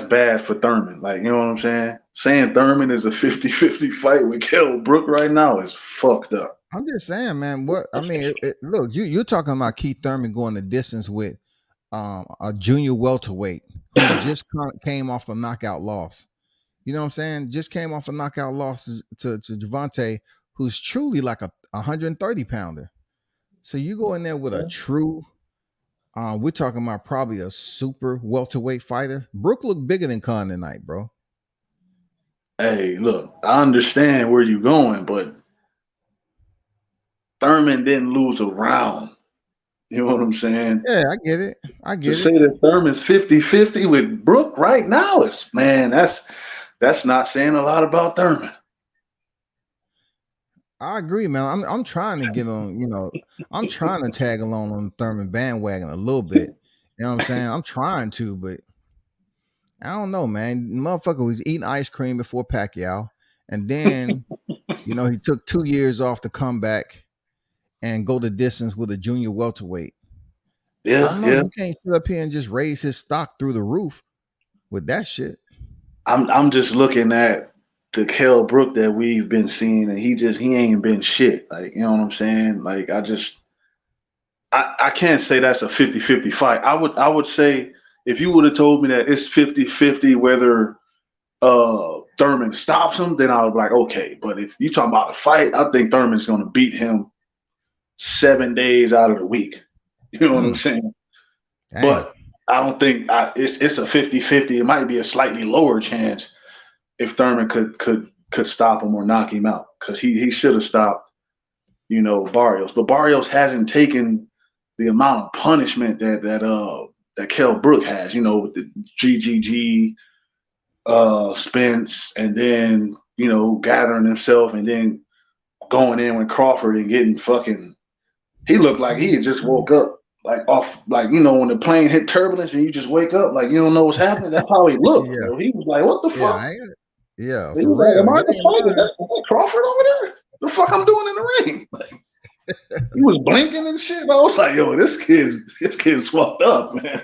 bad for Thurman. Like, you know what I'm saying? Saying Thurman is a 50-50 fight with Kell Brook right now is fucked up.
I'm just saying, man. What I mean, look, you're talking about Keith Thurman going the distance with a junior welterweight who just came off a knockout loss. You know what I'm saying? Just came off a knockout loss to Javante, who's truly like a 130 pounder. So you go in there with a true, we're talking about probably a super welterweight fighter. Brook looked bigger than Khan tonight, bro.
Hey, look, I understand where you're going, but Thurman didn't lose a round. You know what I'm saying?
Yeah, I get it.
To say that Thurman's 50-50 with Brook right now is, man, that's not saying a lot about Thurman.
I agree, man. I'm trying to get on, I'm trying to tag along on the Thurman bandwagon a little bit. You know what I'm saying? I'm trying to, but I don't know, man. Motherfucker was eating ice cream before Pacquiao. And then, he took 2 years off to come back and go the distance with a junior welterweight.
Yeah,
I don't know. You can't sit up here and just raise his stock through the roof with that shit.
I'm just looking at the Kell Brook that we've been seeing, and he ain't been shit. Like, you know what I'm saying? Like, I can't say that's a 50-50 fight. I would say if you would have told me that it's 50-50 whether Thurman stops him, then I would be like, okay. But if you talking about a fight, I think Thurman's gonna beat him 7 days out of the week. You know what I'm saying? Dang. But I don't think it's a 50-50. It might be a slightly lower chance if Thurman could stop him or knock him out, because he should have stopped, Barrios. But Barrios hasn't taken the amount of punishment that Kell Brook has, with the GGG, Spence, and then gathering himself and then going in with Crawford and getting fucking. He looked like he had just woke up. Like off, like when the plane hit turbulence and you just wake up, like you don't know what's happening. That's how he looked. Yeah. Bro. He was like, "What the fuck?"
Yeah,
he was like, "Am I the fight? Is that Crawford over there? The fuck I'm doing in the ring?" Like, he was blinking and shit. I was like, "Yo, this kid's fucked up, man."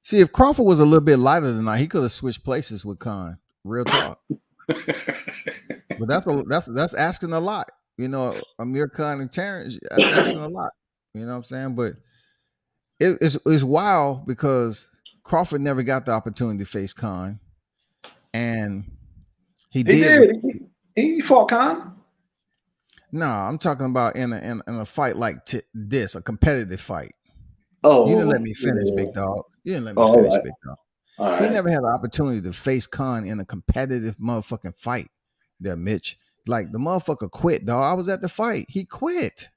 See, if Crawford was a little bit lighter than that, he could have switched places with Khan. Real talk. But that's asking a lot. Amir Khan and Terrence, that's asking a lot. You know what I'm saying? But it's wild because Crawford never got the opportunity to face Khan, and he did.
He fought Khan.
No, I'm talking about in a fight like this, a competitive fight.
Oh,
you didn't let me finish, big dog. You didn't let me finish, big dog.
All
he never had the opportunity to face Khan in a competitive motherfucking fight. There, Mitch. Like the motherfucker quit, dog. I was at the fight. He quit.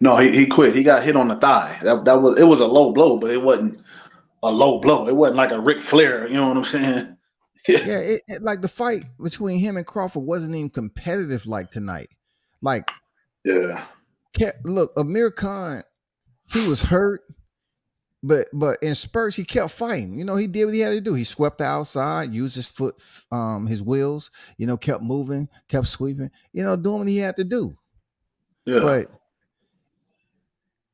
No, he quit. He got hit on the thigh. It was a low blow, but it wasn't a low blow. It wasn't like a Ric Flair. You know what I'm saying?
Yeah, like the fight between him and Crawford wasn't even competitive like tonight. Like,
yeah.
Look, Amir Khan, he was hurt, but in spurts he kept fighting. He did what he had to do. He swept the outside, used his foot, his wheels. Kept moving, kept sweeping. Doing what he had to do.
Yeah.
But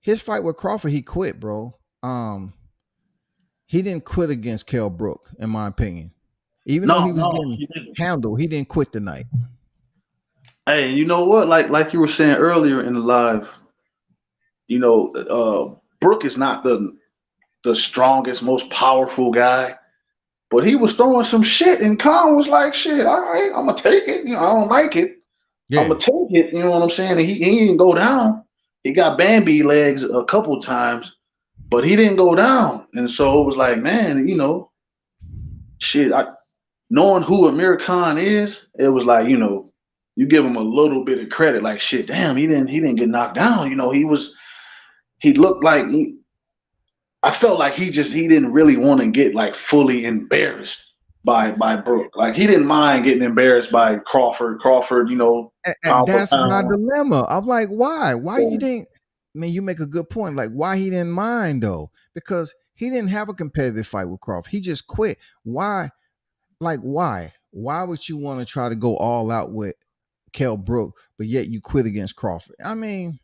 his fight with Crawford, he quit, bro. He didn't quit against Kell Brook, in my opinion. Even though he was getting handled, he didn't quit tonight.
Hey, you know what? Like you were saying earlier in the live, Brook is not the strongest, most powerful guy, but he was throwing some shit, and Khan was like, "Shit, all right, I'm gonna take it. I don't like it. Yeah. I'm gonna take it." You know what I'm saying? And he didn't go down. He got Bambi legs a couple times, but he didn't go down. And so it was like, man, shit. Knowing who Amir Khan is, it was like, you give him a little bit of credit. Like, shit, damn, he didn't get knocked down. He looked like I felt like he didn't really want to get like fully embarrassed by Brook. Like he didn't mind getting embarrassed by Crawford,
and that's my dilemma. I'm like, why you didn't? I mean, you make a good point. Like, why he didn't mind though? Because he didn't have a competitive fight with Crawford. He just quit. Why? Like, why would you want to try to go all out with Kell Brook, but yet you quit against Crawford. I mean,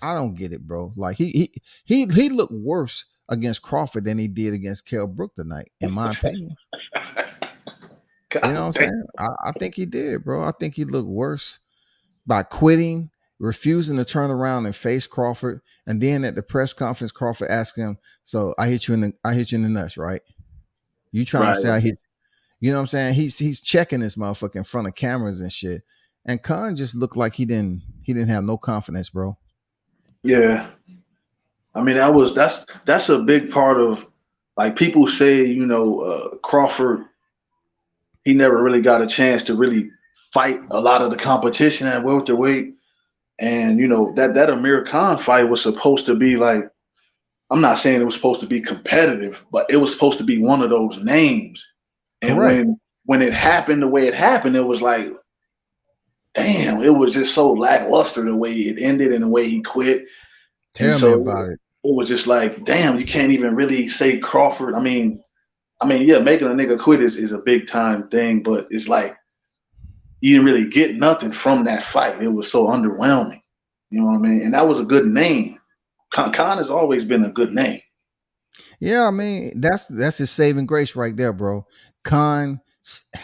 I don't get it, bro. Like he looked worse against Crawford than he did against Kell Brook tonight, in my opinion. You know what I'm saying? I think he did, bro. I think he looked worse by quitting, refusing to turn around and face Crawford, and then at the press conference, Crawford asked him, "So I hit you in the nuts, right? You trying to say I hit?" You know what I'm saying? He's checking this motherfucker in front of cameras and shit. And Khan just looked like he didn't have no confidence, bro.
Yeah. I mean, that's a big part of, like, people say, you know, Crawford, he never really got a chance to really fight a lot of the competition at welterweight. And, you know, that Amir Khan fight was supposed to be like, I'm not saying it was supposed to be competitive, but it was supposed to be one of those names. And
Correct.
when it happened the way it happened, it was like, damn, it was just so lackluster the way it ended and the way he quit.
Tell me about it.
It was just like, damn, you can't even really say Crawford. I mean, yeah, making a nigga quit is a big time thing, but it's like you didn't really get nothing from that fight. It was so underwhelming. You know what I mean? And that was a good name. Khan has always been a good name.
Yeah, I mean, that's his saving grace right there, bro. Khan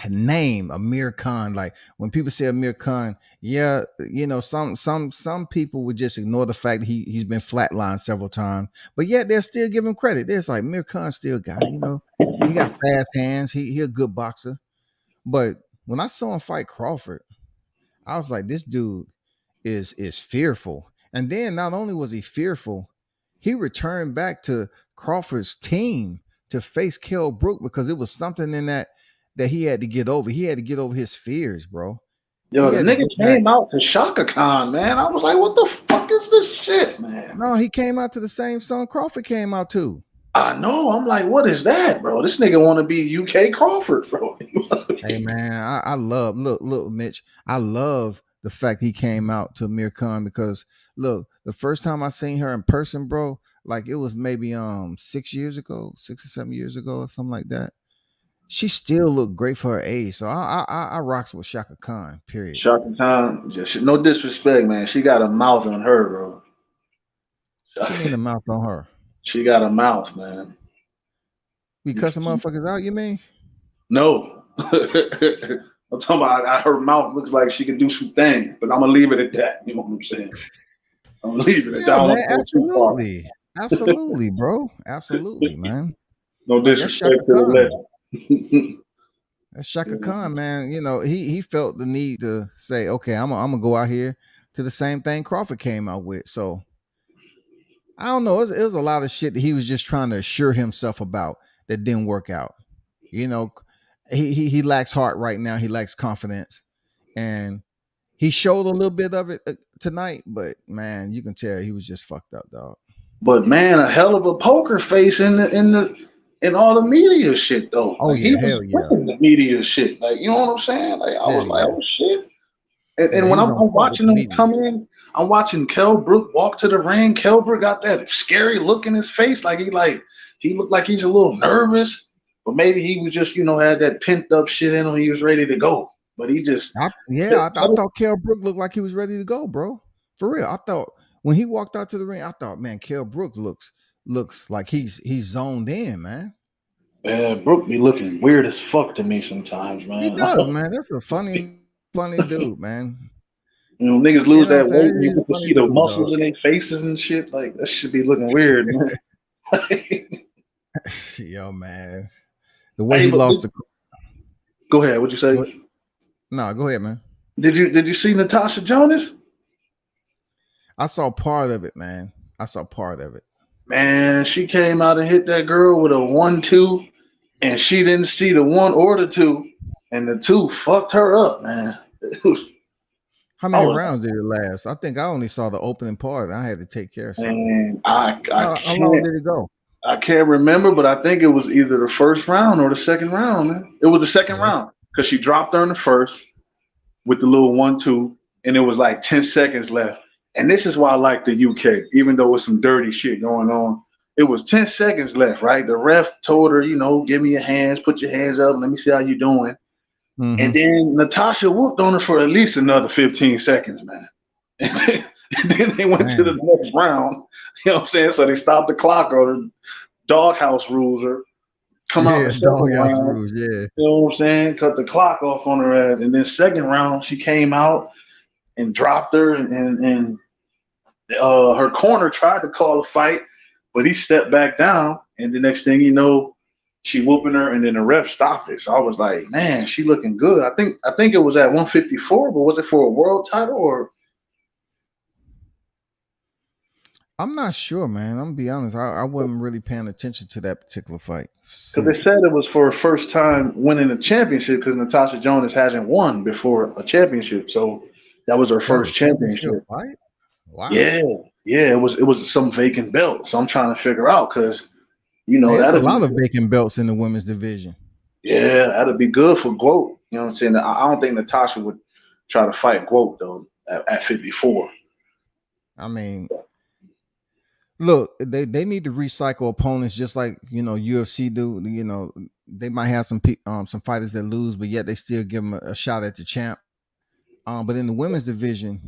name, Amir Khan. Like when people say Amir Khan, yeah, you know, some people would just ignore the fact that he's been flatlined several times, but yet they'll still give him credit. There's like Amir Khan still got it, you know, he got fast hands, he a good boxer. But when I saw him fight Crawford, I was like, this dude is fearful. And then not only was he fearful, he returned back to Crawford's team to face Kell Brook because it was something in that he had to get over. He had to get over his fears, bro.
Yo, the nigga came out to Shaka Khan, man. I was like, what the fuck is this shit, man?
No, he came out to the same song Crawford came out to.
I know. I'm like, what is that, bro? This nigga want to be UK Crawford, bro.
Hey, man, I love, look, Mitch, I love the fact he came out to Amir Khan because, look, the first time I seen her in person, bro, like it was maybe 6 years ago, 6 or 7 years ago or something like that. She still looked great for her age. So I rocks with Shaka Khan, period.
Shaka Khan, no disrespect, man. She got a mouth on her, bro.
She mean a mouth on her.
She got a mouth, man.
We cut some motherfuckers out, you mean?
No. I'm talking about her mouth looks like she could do some things, but I'm gonna leave it at that. You know what I'm saying? I'm gonna leave it at that.
Man, absolutely. Absolutely, bro. Absolutely, man.
No disrespect to the legend.
That's Shaka Khan, man. You know, he felt the need to say, okay, I'm gonna go out here to the same thing Crawford came out with. So I don't know. It was a lot of shit that he was just trying to assure himself about that didn't work out. You know, he lacks heart right now. He lacks confidence, and he showed a little bit of it tonight. But man, you can tell he was just fucked up, dog.
But man, a hell of a poker face in all the media shit though.
Oh
like,
yeah, hell yeah.
The media shit, like, you know what I'm saying? Like I was like, oh shit. And when I'm watching him come in, I'm watching Kell Brook walk to the ring. Kell Brook got that scary look in his face, like he looked like he's a little nervous, but maybe he was just, you know, had that pent up shit in him. He was ready to go, but he just
I thought Kell Brook looked like he was ready to go, bro. For real, I thought when he walked out to the ring, I thought, man, Kell Brook looks like he's zoned in, man.
Yeah, Brook be looking weird as fuck to me sometimes, man.
He does, man. That's a funny dude, man.
You know, niggas lose that weight and you get to see the muscles in their faces and shit. Like, that should be looking weird, man.
Yo, man. The way he lost the.
Go ahead. What'd you say?
No, go ahead, man.
Did you see Natasha Jonas?
I saw part of it, man. I saw part of it.
Man, she came out and hit that girl with a 1-2, and she didn't see the 1 or the 2, and the 2 fucked her up, man.
How many rounds did it last? I think I only saw the opening part. I had to take care of something.
How
long did it go?
I can't remember, but I think it was either the first round or the second round, man. It was the second round because she dropped her in the first with the little 1-2, and it was like 10 seconds left. And this is why I like the UK, even though it's some dirty shit going on. It was 10 seconds left, right? The ref told her, you know, give me your hands, put your hands up, let me see how you're doing. And then Natasha whooped on her for at least another 15 seconds, man. And then they went to the next round. You know what I'm saying? So they stopped the clock or doghouse rules her. Come out
Yeah,
the second
doghouse
round.
rules. Yeah.
You know what I'm saying? Cut the clock off on her ass. And then second round, she came out and dropped her. And her corner tried to call a fight, but he stepped back down. And the next thing you know, she whooping her, and then the ref stopped it. So I was like, man, she looking good. I think it was at 154, but was it for a world title or?
I'm not sure, man. I'm gonna be honest. I wasn't really paying attention to that particular fight.
Because they said it was for her first time winning a championship because Natasha Jonas hasn't won before a championship. So that was her first championship.
Fight? Wow.
Yeah. It was some vacant belt. So I'm trying to figure out because, you know,
there's a lot of vacant belts in the women's division.
Yeah, that'd be good for Guo. You know what I'm saying? I don't think Natasha would try to fight Guo though at 54.
I mean, look, they need to recycle opponents just like, you know, UFC do. You know, they might have some fighters that lose, but yet they still give them a shot at the champ. But in the women's division,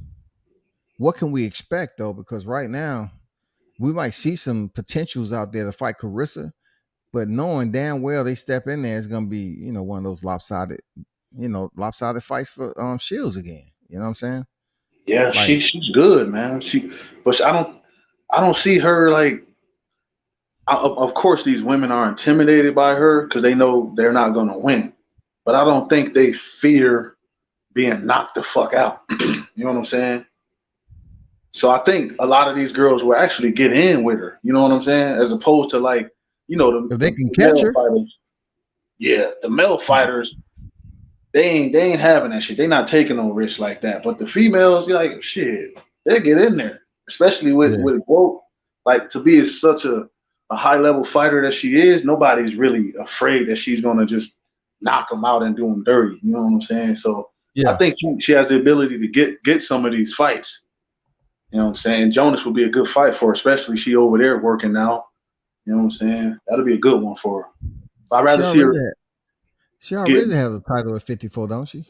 what can we expect though? Because right now, we might see some potentials out there to fight Carissa, but knowing damn well they step in there, it's gonna be, you know, one of those lopsided fights for Shields again. You know what I'm saying?
Yeah, like, she's good, man. But I don't see her like. Of course, these women are intimidated by her because they know they're not going to win. But I don't think they fear being knocked the fuck out. You know what I'm saying? So I think a lot of these girls will actually get in with her. You know what I'm saying? As opposed to like, you know,
if they can catch her.
Fighters. Yeah, the male fighters, they ain't having that shit. They not taking no risk like that. But the females, you're like, shit, they get in there, especially with Brook. Like to be such a high level fighter that she is, nobody's really afraid that she's gonna just knock them out and do them dirty. You know what I'm saying? So I think she has the ability to get some of these fights. You know what I'm saying? Jonas would be a good fight for her, especially she over there working now. You know what I'm saying? That'll be a good one for her. I'd rather see her.
She already has a title at 54, don't she?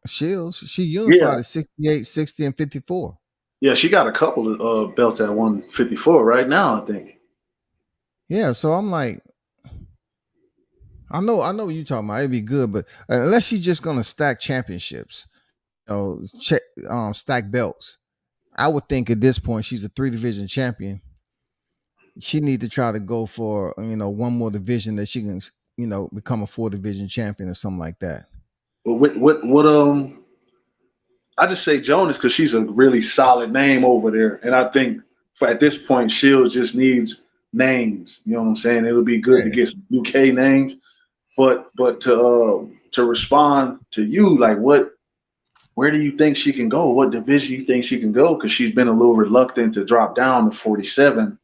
Shields. She unified at 68, 60, and 54.
Yeah, she got a couple of belts at 154 right now, I think.
Yeah, so I'm like, I know what you're talking about. It'd be good, but unless she's just gonna stack championships, you know, stack belts, I would think at this point she's a 3-division champion. She need to try to go for, you know, one more division that she can, you know, become a 4-division champion or something like that.
But what I just say Jonas because she's a really solid name over there, and I think at this point Shields just needs names. You know what I'm saying? It'll be good to get some UK names, but to respond to you, like where do you think she can go? What division you think she can go? Because she's been a little reluctant to drop down to 47.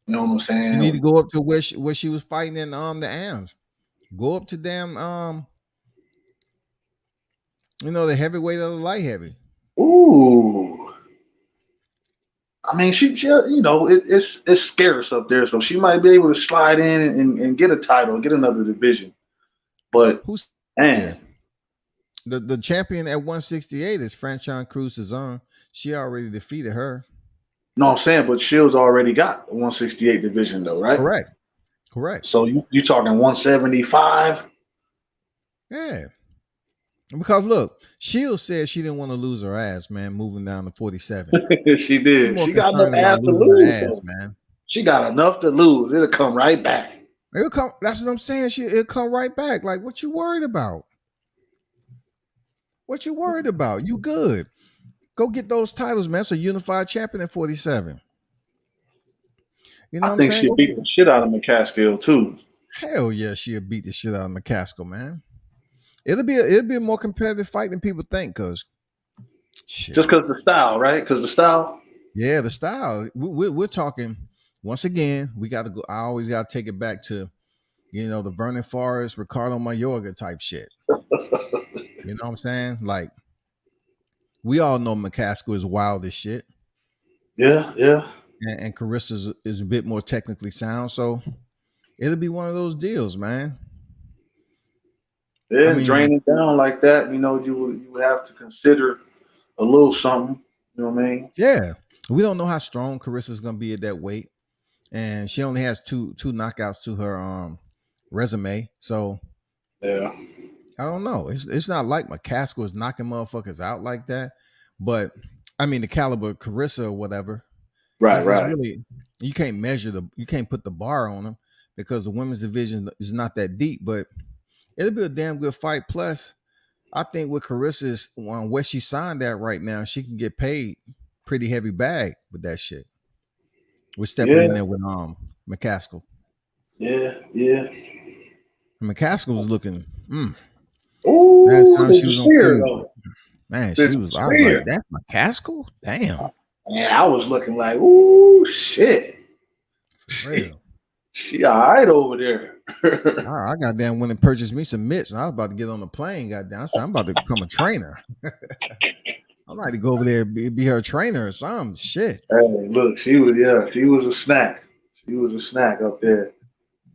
You know what I'm saying?
She need to go up to where she was fighting in the AMs. Go up to damn you know, the heavyweight of the light heavy.
Ooh. I mean, she you know, it's scarce up there, so she might be able to slide in and get a title, get another division. But
the champion at 168 is Franchon Cruz's own. She already defeated her.
No, I'm saying, but Shields already got the 168 division though, right?
Correct.
So you talking 175?
Yeah. Because look, Shields said she didn't want to lose her ass, man, moving down to 47.
She did. She got enough ass to lose, man. She got enough to lose. It'll come right back.
It'll come. That's what I'm saying. It'll come right back. Like, what you worried about? What you worried about? You good. Go get those titles, man. So unified champion at 47. You know
I think she'll beat the shit out of McCaskill too.
Hell yeah, she'll beat the shit out of McCaskill, man. It'll be a more competitive fight than people think, cause
just because the style, right? Because the style.
Yeah, the style. We're talking once again. We got to go. I always got to take it back to, you know, the Vernon Forrest, Ricardo Mayorga type shit. You know what I'm saying? Like, we all know McCaskill is wild as shit.
Yeah.
And Carissa is a bit more technically sound, so it'll be one of those deals, man.
Yeah,
I
and
mean,
drain it down like that, you would have to consider a little something. You know what I mean?
yeah, we don't know how strong Carissa's gonna be at that weight, and she only has two knockouts to her resume. So
Yeah.
I don't know. It's not like McCaskill is knocking motherfuckers out like that, but I mean the caliber of Carissa or whatever
Right,
is
right.
really, you can't put the bar on them because the women's division is not that deep, but it'll be a damn good fight. Plus, I think with Carissa's where she signed at right now, she can get paid pretty heavy bag with that shit. We're stepping in
Yeah,
there with McCaskill.
yeah, yeah.
And McCaskill was looking. Last
Ooh,
time
did
she
you
was on
see her
cue,
though?
man,
Did
she
you
was. I was
see
like,
her?
that's McCaskill. Damn,
Man, I was looking like, ooh, shit.
for
She,
real.
she all right over there.
I goddamn went and purchased me some mitts, and I was about to get on the plane. Goddamn, I said I'm about to become a trainer. I'm about to go over there and be her trainer or something. Shit.
Hey, look, she was a snack. She was a snack up there.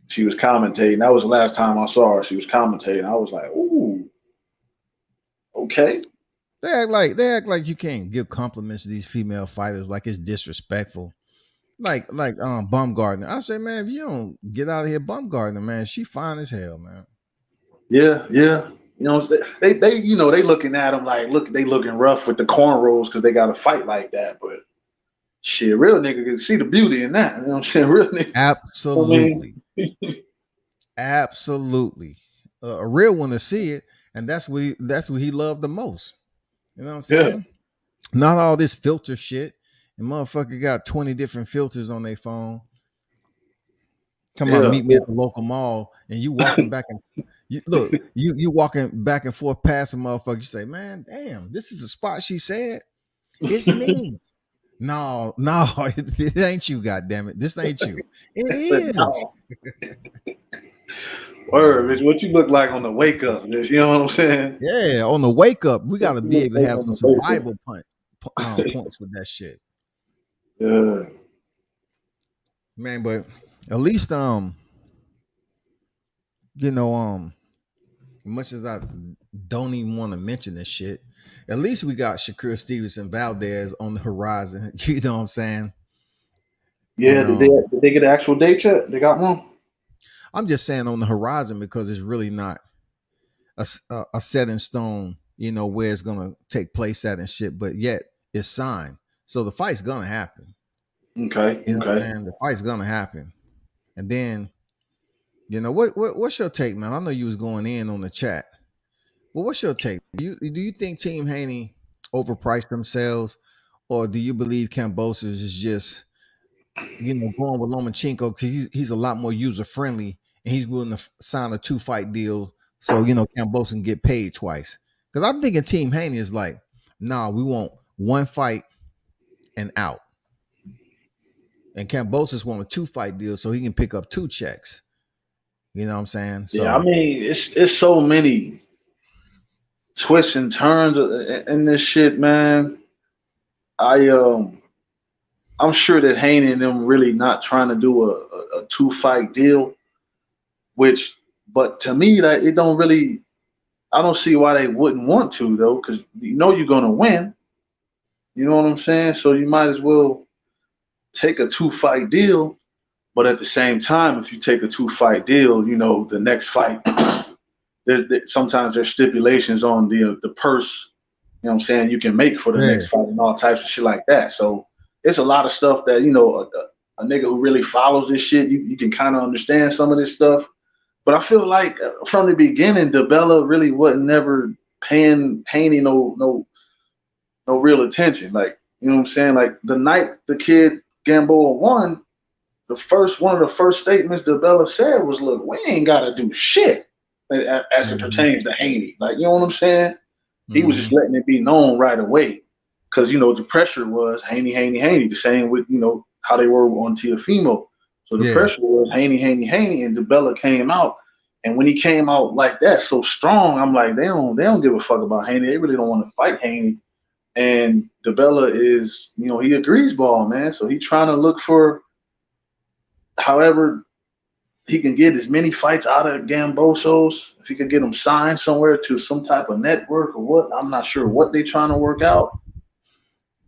She was commentating. That was the last time I saw her. She was commentating. I was like, ooh, okay.
They act like you can't give compliments to these female fighters like it's disrespectful. Like Bumgardner. I say, man, if you don't get out of here, Bumgardner, man, she fine as hell, man.
Yeah, yeah. They looking at him like, look, they looking rough with the cornrows because they got to fight like that. But shit, real nigga can see the beauty in that. You know what I'm saying? Real nigga. I mean,
Absolutely. Absolutely. A real one to see it, and that's what he loved the most. You know what I'm
yeah,
saying? Not all this filter shit. And motherfucker got 20 different filters on their phone. Come on,
yeah,
meet me at the local mall, and you walking back and you walking back and forth past a motherfucker. You say, man, damn, this is a spot she said. It's me. No, it ain't you, goddamn it. This ain't you. It is.
no. Word,
Man.
bitch, what you look like on the wake up, bitch. You know what I'm saying?
Yeah, on the wake up, we
What
gotta
you
be
look
able to
like
have
on
some
the wake
survival points with that shit.
up? Yeah.
Man, but at least you know, much as I don't even want to mention this shit, at least we got Shakur Stevenson Valdez on the horizon. You know what I'm saying?
Yeah,
And
did they get an actual date yet? They got one?
I'm just saying on the horizon because it's really not a set in stone, you know, where it's gonna take place at and shit, but yet it's signed. So the fight's gonna happen.
Okay,
You know what
okay.
I'm saying? The fight's gonna happen. And then, you know, what's your take, man? I know you was going in on the chat. Well, what's your take? Do you think Team Haney overpriced themselves, or do you believe Cambosis is just, you know, going with Lomachenko because he's a lot more user friendly and he's willing to sign a 2-fight deal so you know Cambosis can get paid twice? Because I'm thinking Team Haney is like, nah, we want one fight and out, and Cambosis want a 2-fight deal so he can pick up 2 checks. You know what I'm saying?
Yeah, I
So
mean, it's so many twists and turns in this shit, man. I I'm sure that Haney and them really not trying to do a 2-fight deal, which, but to me, that it don't really. I don't see why they wouldn't want to though, because you're gonna win. You know what I'm saying? So you might as well take a 2-fight deal. But at the same time, if you take a 2-fight deal, the next fight, sometimes there's stipulations on the purse. You know what I'm saying? You can make for the
yeah,
next fight and all types of shit like that. So it's a lot of stuff that a nigga who really follows this shit, you can kind of understand some of this stuff. But I feel like from the beginning, DeBella really wasn't never paying Haney no real attention. Like, you know what I'm saying? Like the night the kid Gamboa won, one of the first statements DeBella said was, "Look, we ain't got to do shit as it
mm-hmm,
pertains to Haney." Like, you know what I'm saying? He was
mm-hmm,
just letting it be known right away, because the pressure was Haney, Haney, Haney. The same with how they were on Tiafimo. So the
yeah,
pressure was Haney, Haney, Haney, and DeBella came out. And when he came out like that, so strong, I'm like, they don't give a fuck about Haney. They really don't want to fight Haney. And DeBella is, he agrees ball, man. So he trying to look for however he can get as many fights out of Gambosos, if he could get him signed somewhere to some type of network or what, I'm not sure what they're trying to work out.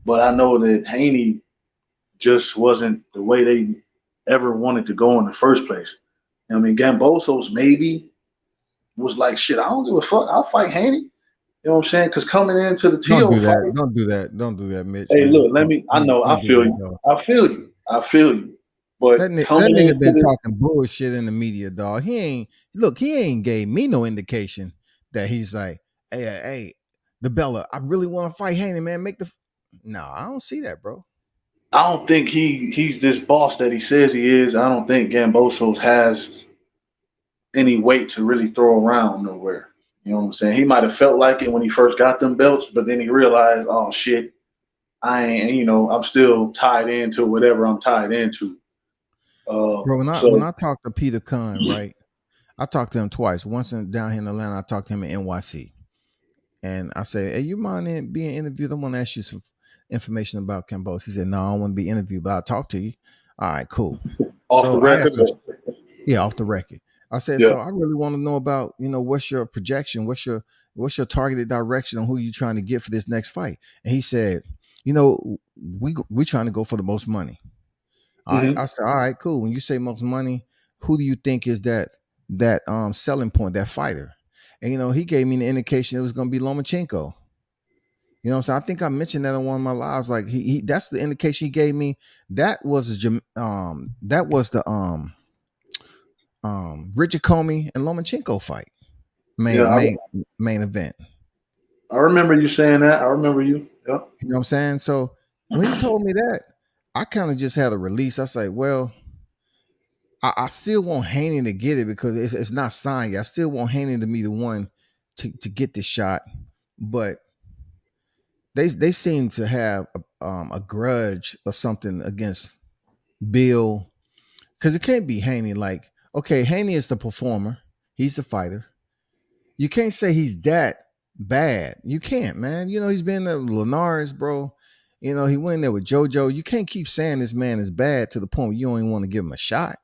But I know that Haney just wasn't the way they ever wanted to go in the first place. I mean, Gambosos maybe was like, shit, I don't give a fuck. I'll fight Haney. You know what I'm saying? Because coming into the
Don't
Tio
do
fight,
that. Don't do that. Don't do that, Mitch,
hey,
man.
look, let me, I know,
Don't
I
do
feel
that,
you.
dog.
I feel you. I feel you. But
That
coming
nigga
into
been
the,
talking bullshit in the media, dog. He ain't gave me no indication that he's like, hey, the Bella, I really want to fight Haney, man. No, I don't see that, bro.
I don't think he's this boss that he says he is. I don't think Gambosos has any weight to really throw around nowhere. You know what I'm saying? He might have felt like it when he first got them belts, but then he realized, oh shit, I ain't, I'm still tied into whatever I'm tied into.
Bro, when
So
I talked to Peter Khan, right? I talked to him twice. Once down here in Atlanta, I talked to him in NYC. And I said, hey, you mind being interviewed? I want to ask you some information about Cambos. He said, no, I don't want to be interviewed, but I'll talk to you. All right, cool.
off the
So I
record,
asked him, yeah, off the record. I said,
yeah.
so I really want to know about, what's your projection? What's your targeted direction on who you trying to get for this next fight? And he said, we trying to go for the most money. All right.
Mm-hmm.
I said, all right, cool. When you say most money, who do you think is that selling point, that fighter? And he gave me the indication it was gonna be Lomachenko. You know what I'm saying? I think I mentioned that on one of my lives. Like he that's the indication he gave me. That was the Richard Comey and Lomachenko fight.
Yeah,
Main event.
I remember you saying that. I remember you. Yeah.
You know what I'm saying? So when he told me that, I kind of just had a release. I was like, well, I still want Haney to get it because it's not signed yet. I still want Haney to be the one to get the shot, but they seem to have a grudge or something against Bill, because it can't be Haney. Like, okay, Haney is the performer, he's the fighter. You can't say he's that bad. You can't, man. He's been to Linares, bro. He went in there with JoJo. You can't keep saying this man is bad to the point where you don't even want to give him a shot.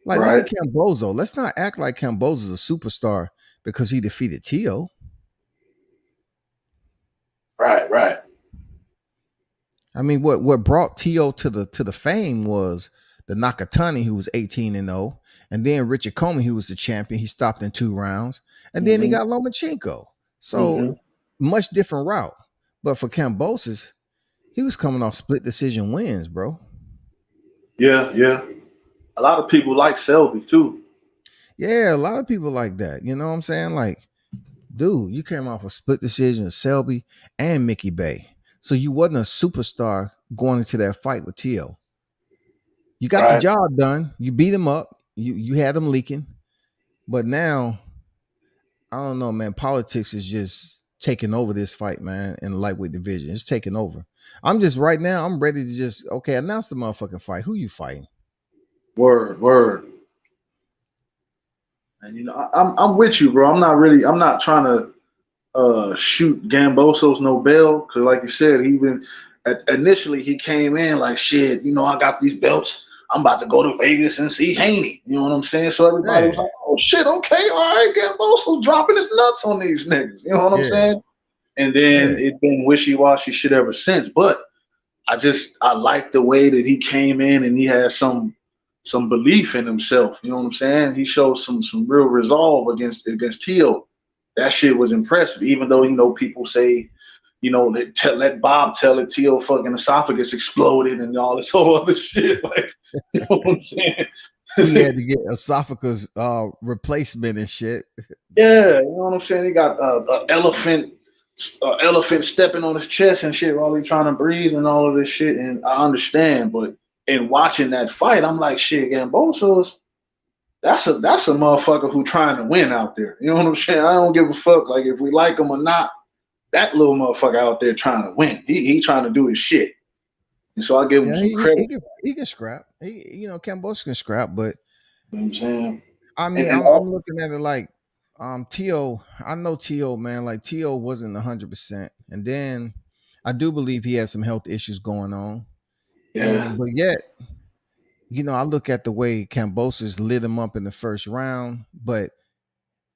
Like, look
Right.
at Cambozo. Let's not act like Cambozo's a superstar because he defeated Tio.
Right. Right.
I mean, what brought Tio to the fame was the Nakatani, who was 18-0, and then Richard Comey, who was the champion. He stopped in 2 rounds, and then he
Mm-hmm.
got Lomachenko. So
Mm-hmm.
much different route. But for Cambosis, he was coming off split decision wins, bro.
Yeah. Yeah. A lot of people like Selby too.
Yeah, a lot of people like that. You know what I'm saying? Like, dude, you came off a split decision with Selby and Mickey Bay. So you wasn't a superstar going into that fight with Tio. You got the
Right.
job done. You beat him up. You had him leaking. But now, I don't know, man. Politics is just taking over this fight, man, in the lightweight division. It's taking over. I'm just right now, I'm ready to just, okay, announce the motherfucking fight. Who you fighting?
Word. Word. And I'm with you, bro. I'm not trying to shoot Gambosos no bail, because like you said, initially he came in like, shit, I got these belts, I'm about to go to Vegas and see Haney, you know what I'm saying? So everybody was
Yeah.
like, oh shit, okay, all right, Gambosos dropping his nuts on these niggas, you know what I'm
Yeah.
saying? And then
Yeah.
it's been wishy-washy shit ever since. But I like the way that he came in and he had some belief in himself. You know what I'm saying? He showed some real resolve against Tio. That shit was impressive. Even though people say, let Bob tell it, Tio fucking esophagus exploded and all this whole other shit. Like, you know what I'm saying?
He had to get esophagus replacement and shit.
Yeah, you know what I'm saying? He got an elephant stepping on his chest and shit while he's trying to breathe and all of this shit. And I understand, but in watching that fight, I'm like, shit, Gambosos, that's a motherfucker who trying to win out there. You know what I'm saying? I don't give a fuck like if we like him or not. That little motherfucker out there trying to win. He trying to do his shit. And so I give him
Yeah,
some credit.
he can scrap. Cambosis can scrap, but
You know what I'm saying?
I mean,
And
I'm looking at it like Tio. I know Tio, man. Like Tio wasn't 100%, and then I do believe he had some health issues going on,
yeah,
but yet I look at the way Kambosos lit him up in the first round, but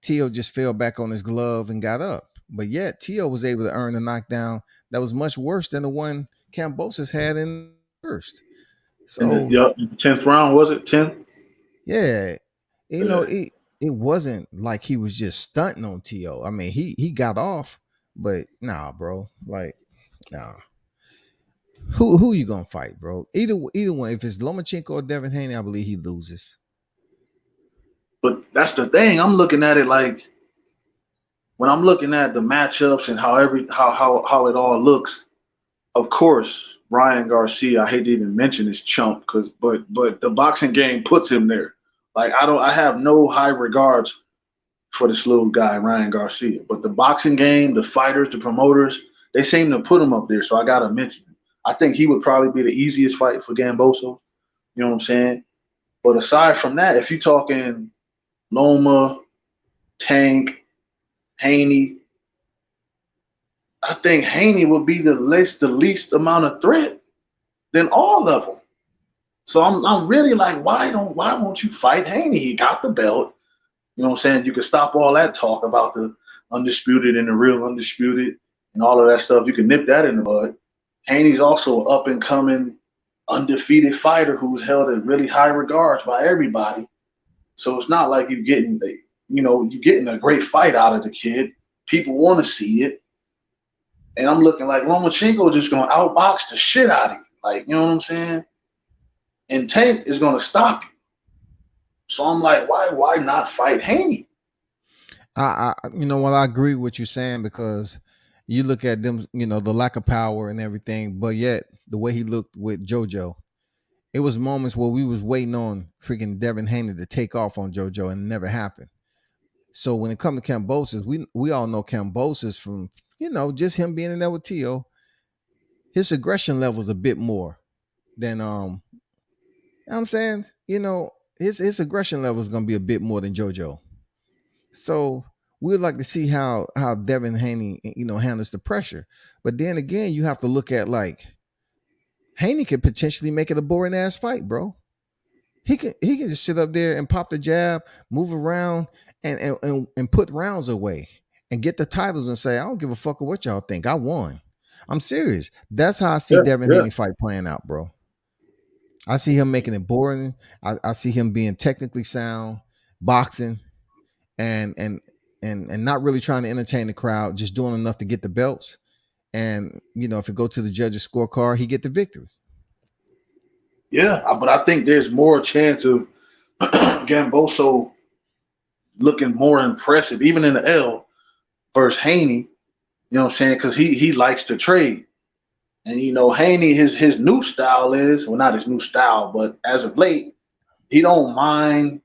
Tio just fell back on his glove and got up. But yet Tio was able to earn a knockdown that was much worse than the one Kambosos had in the first.
In the
So
10th round, was it 10?
yeah,
Yeah.
it wasn't like he was just stunting on Tio. I mean, he got off, but nah, bro. Like, nah. Who you gonna fight, bro? Either one. If it's Lomachenko or Devin Haney, I believe he loses.
But that's the thing. I'm looking at it like when I'm looking at the matchups and how it all looks. Of course, Ryan Garcia. I hate to even mention his chump but the boxing game puts him there. Like I have no high regards for this little guy Ryan Garcia, but the boxing game, the fighters, the promoters, they seem to put him up there. So I gotta mention him. I think he would probably be the easiest fight for Gamboso. You know what I'm saying? But aside from that, if you're talking Loma, Tank, Haney, I think Haney would be the least amount of threat than all of them. So I'm really like, why won't you fight Haney? He got the belt. You know what I'm saying? You can stop all that talk about the undisputed and the real undisputed and all of that stuff. You can nip that in the bud. Haney's also an up and coming undefeated fighter who's held in really high regards by everybody. So it's not like you're getting a great fight out of the kid. People want to see it. And I'm looking like Lomachenko just gonna outbox the shit out of you. Like, you know what I'm saying? And Tank is gonna stop you. So I'm like, why not fight Haney?
I I agree with what you're saying, because you look at them, the lack of power and everything, but yet the way he looked with JoJo, it was moments where we was waiting on freaking Devin Haney to take off on JoJo, and it never happened. So when it comes to Kambosos, we all know Kambosos from, just him being in there with Tio. His aggression level is a bit more than I'm saying, his aggression level is gonna be a bit more than JoJo. So we'd like to see how Devin Haney, handles the pressure. But then again, you have to look at, like, Haney could potentially make it a boring ass fight, bro. He can just sit up there and pop the jab, move around, and put rounds away and get the titles and say, I don't give a fuck what y'all think. I won. I'm serious. That's how I see Devin Haney fight playing out, bro. I see him making it boring. I see him being technically sound, boxing, and not really trying to entertain the crowd, just doing enough to get the belts. And if it go to the judges' scorecard, he get the victory.
Yeah, but I think there's more chance of Gamboso looking more impressive, even in the L, versus Haney. You know what I'm saying? Because he likes to trade. And Haney, his new style is, well, not his new style, but as of late, he don't mind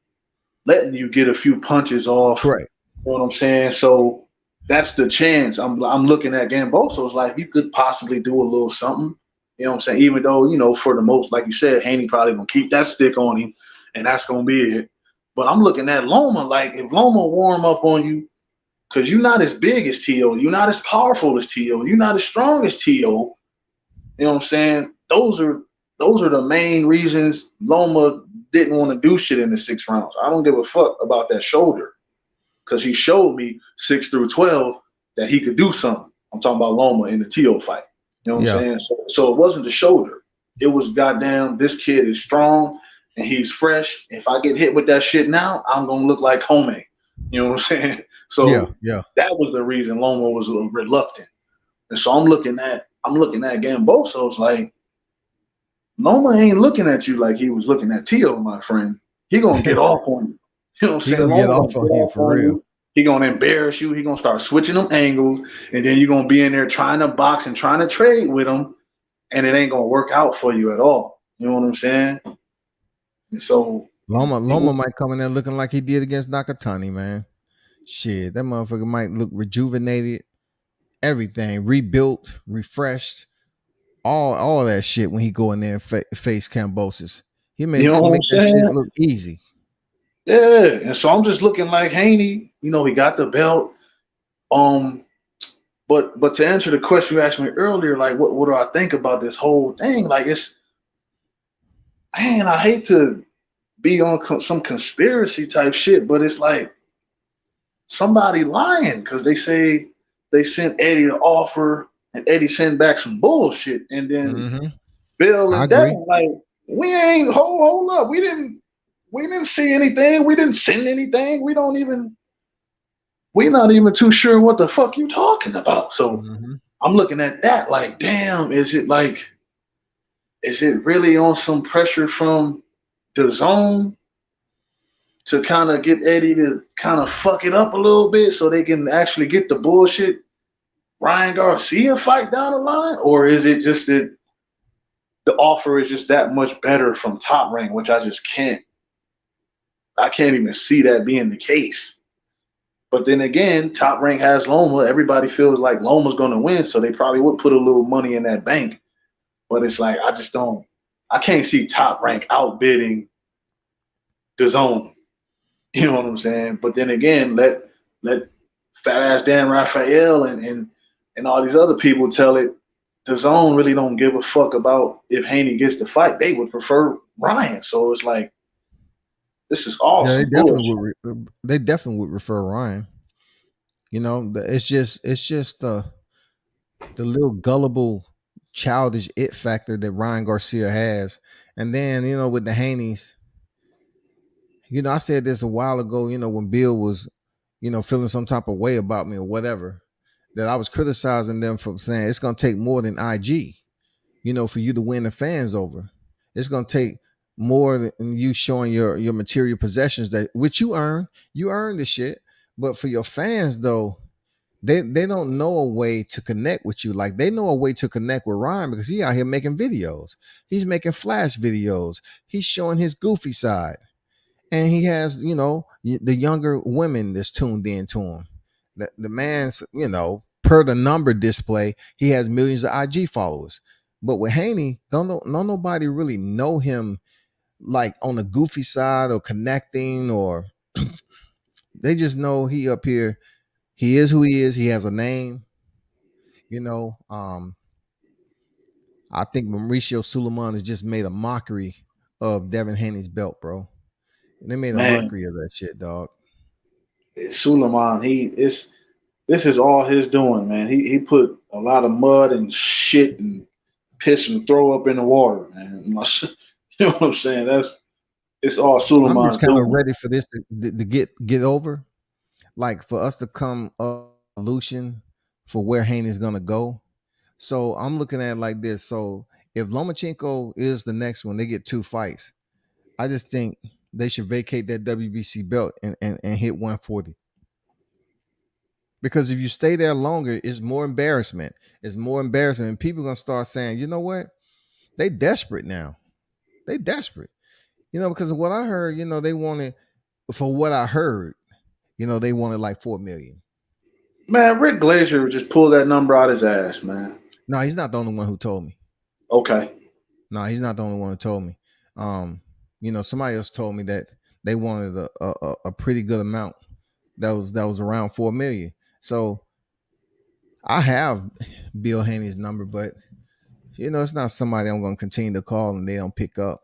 letting you get a few punches off.
Right.
You know what I'm saying? So that's the chance. I'm looking at Gamboso. It's like you could possibly do a little something. You know what I'm saying? Even though, for the most, like you said, Haney probably gonna keep that stick on him, and that's gonna be it. But I'm looking at Loma, like, if Loma warm up on you, because you're not as big as T.O., you're not as powerful as T.O., you're not as strong as T.O., you know what I'm saying? Those are the main reasons Loma didn't want to do shit in the 6 rounds. I don't give a fuck about that shoulder, because he showed me 6 through 12 that he could do something. I'm talking about Loma in the T.O. fight. You know what I'm saying? So it wasn't the shoulder. It was, goddamn, this kid is strong and he's fresh. If I get hit with that shit now, I'm gonna look like Homie. You know what I'm saying? So that was the reason Loma was reluctant. And so I'm looking at Gamboso's like, Loma ain't looking at you like he was looking at Tio, my friend. He gonna get off on you. You know what I'm saying?
Gonna get off on you for real.
He gonna embarrass you. He gonna start switching them angles, and then you're gonna be in there trying to box and trying to trade with him, and it ain't gonna work out for you at all. You know what I'm saying? And so
Loma might come in there looking like he did against Nakatani, man. Shit, that motherfucker might look rejuvenated, everything rebuilt, refreshed, all that shit when he go in there and face Kambosos. He make that shit look easy.
Yeah, and so I'm just looking like Haney. He got the belt. But to answer the question you asked me earlier, like, what do I think about this whole thing? Like, man, I hate to be on some conspiracy type shit, but it's like somebody lying because they say they sent Eddie the offer and Eddie sent back some bullshit, and then
Mm-hmm.
Bill
I
and
agree.
Devin like we ain't hold up, we didn't see anything, we didn't send anything, we're not even too sure what the fuck you talking about. So
Mm-hmm.
I'm looking at that like, damn, is it really on some pressure from the zone to kind of get Eddie to kind of fuck it up a little bit so they can actually get the bullshit Ryan Garcia fight down the line? Or is it just that the offer is just that much better from Top Rank, which I can't even see that being the case. But then again, Top Rank has Loma. Everybody feels like Loma's going to win, so they probably would put a little money in that bank. But it's like I can't see Top Rank outbidding the zone. You know what I'm saying? But then again, let fat ass Dan Raphael and all these other people tell it. The zone really don't give a fuck about if Haney gets the fight. They would prefer Ryan. So it's like this is
Yeah,
awesome bullshit.
they definitely would refer Ryan. You know, it's just the little gullible, childish it factor that Ryan Garcia has, and then with the Haneys, I said this a while ago. When Bill was, feeling some type of way about me or whatever, that I was criticizing them for saying it's gonna take more than IG. For you to win the fans over. It's gonna take more than you showing your material possessions that which you earn. You earn the shit. But for your fans though, they don't know a way to connect with you. Like they know a way to connect with Ryan because he out here making videos. He's making flash videos. He's showing his goofy side. And he has, the younger women that's tuned in to him. The man's, per the number display, he has millions of IG followers. But with Haney, don't nobody really know him like on the goofy side or connecting, or they just know he up here. He is who he is. He has a name. You know, um, I think Mauricio Suleiman has just made a mockery of Devin Haney's belt, bro. And they made a
Man,
mockery of that shit, dog.
Suleiman, this is all his doing, man. He put a lot of mud and shit and piss and throw up in the water, man. You know what I'm saying? It's all
I'm just
Suleiman's
kind of
doing.
ready for this to get over. Like for us to come up with a solution for where Haney's gonna go. So I'm looking at it like this. So if Lomachenko is the next one, they get 2 fights. I just think they should vacate that WBC belt and hit 140. Because if you stay there longer, it's more embarrassment. It's more embarrassment. And people are gonna start saying, you know what? They desperate now. They desperate. Because of what I heard, they wanted, for what I heard, they wanted like 4 million.
Man, Rick Glazier just pulled that number out his ass, man.
No, he's not the only one who told me.
Okay.
No, he's not the only one who told me. Somebody else told me that they wanted a pretty good amount. That was around 4 million. So I have Bill Haney's number, but it's not somebody I'm going to continue to call and they don't pick up.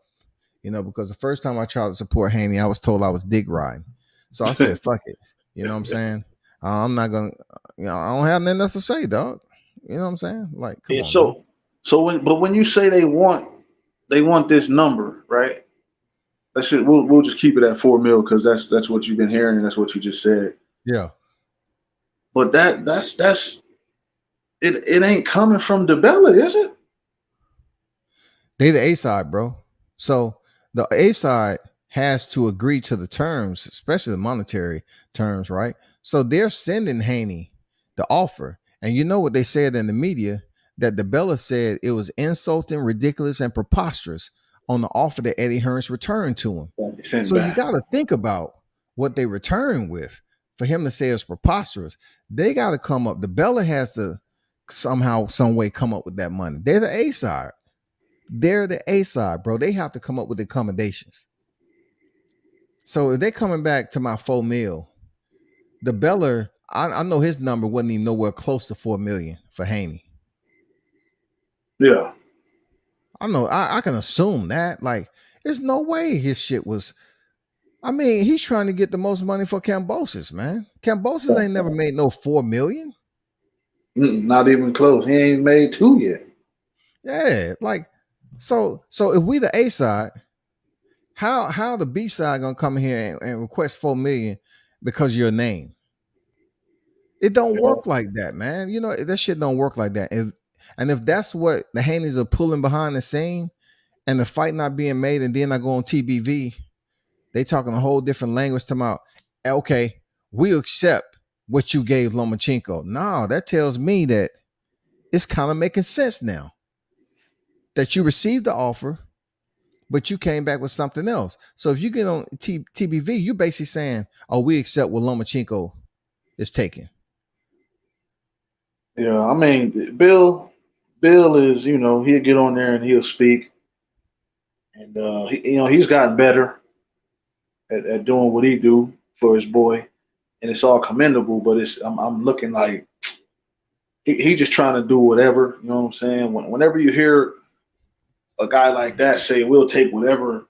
Because the first time I tried to support Haney, I was told I was dick riding. So I said, fuck it. You know what I'm saying? I'm not gonna. I don't have nothing else to say, dog. You know what I'm saying? Like, come
Yeah,
on, bro.
when you say they want this number, right? That's it. We'll just keep it at 4 mil because that's what you've been hearing and that's what you just said.
Yeah,
But that's it. It ain't coming from DeBella, is it?
they the A side, bro. So the A side has to agree to the terms, especially the monetary terms, right? So they're sending Haney the offer, and you know what they said in the media, that DeBella said it was insulting, ridiculous, and preposterous on the offer that Eddie Hearns returned to him.
That they sent
So you
back.
got to think about what they return with for him to say it's preposterous. They got to come up. DeBella has to somehow, some way come up with that money. They're the A side. They're the A side, bro. They have to come up with accommodations. So if they're coming back to my 4 mil, DeBella, I know his number wasn't even nowhere close to 4 million for Haney.
Yeah.
I know I can assume that. Like There's no way his shit was. I mean, he's trying to get the most money for Cambosis, man. Cambosis ain't never made no 4 million.
Not even close. He ain't made 2 yet.
Yeah, like so if we the A side, how the B side gonna come here and request 4 million because of your name? It don't work like that, man. You know, that shit don't work like that. And if that's what the Haneys are pulling behind the scene and the fight not being made, and then I go on TBV, they talking a whole different language to my, okay, we accept what you gave Lomachenko. No, that tells me that it's kind of making sense now that you received the offer, but you came back with something else. So if you get on TBV, you're basically saying, oh, we accept what Lomachenko is taking.
Yeah, I mean, Bill is, he'll get on there and he'll speak, and he's gotten better at doing what he do for his boy, and it's all commendable. But I'm looking like he just trying to do whatever. You know what I'm saying? Whenever you hear a guy like that say, "We'll take whatever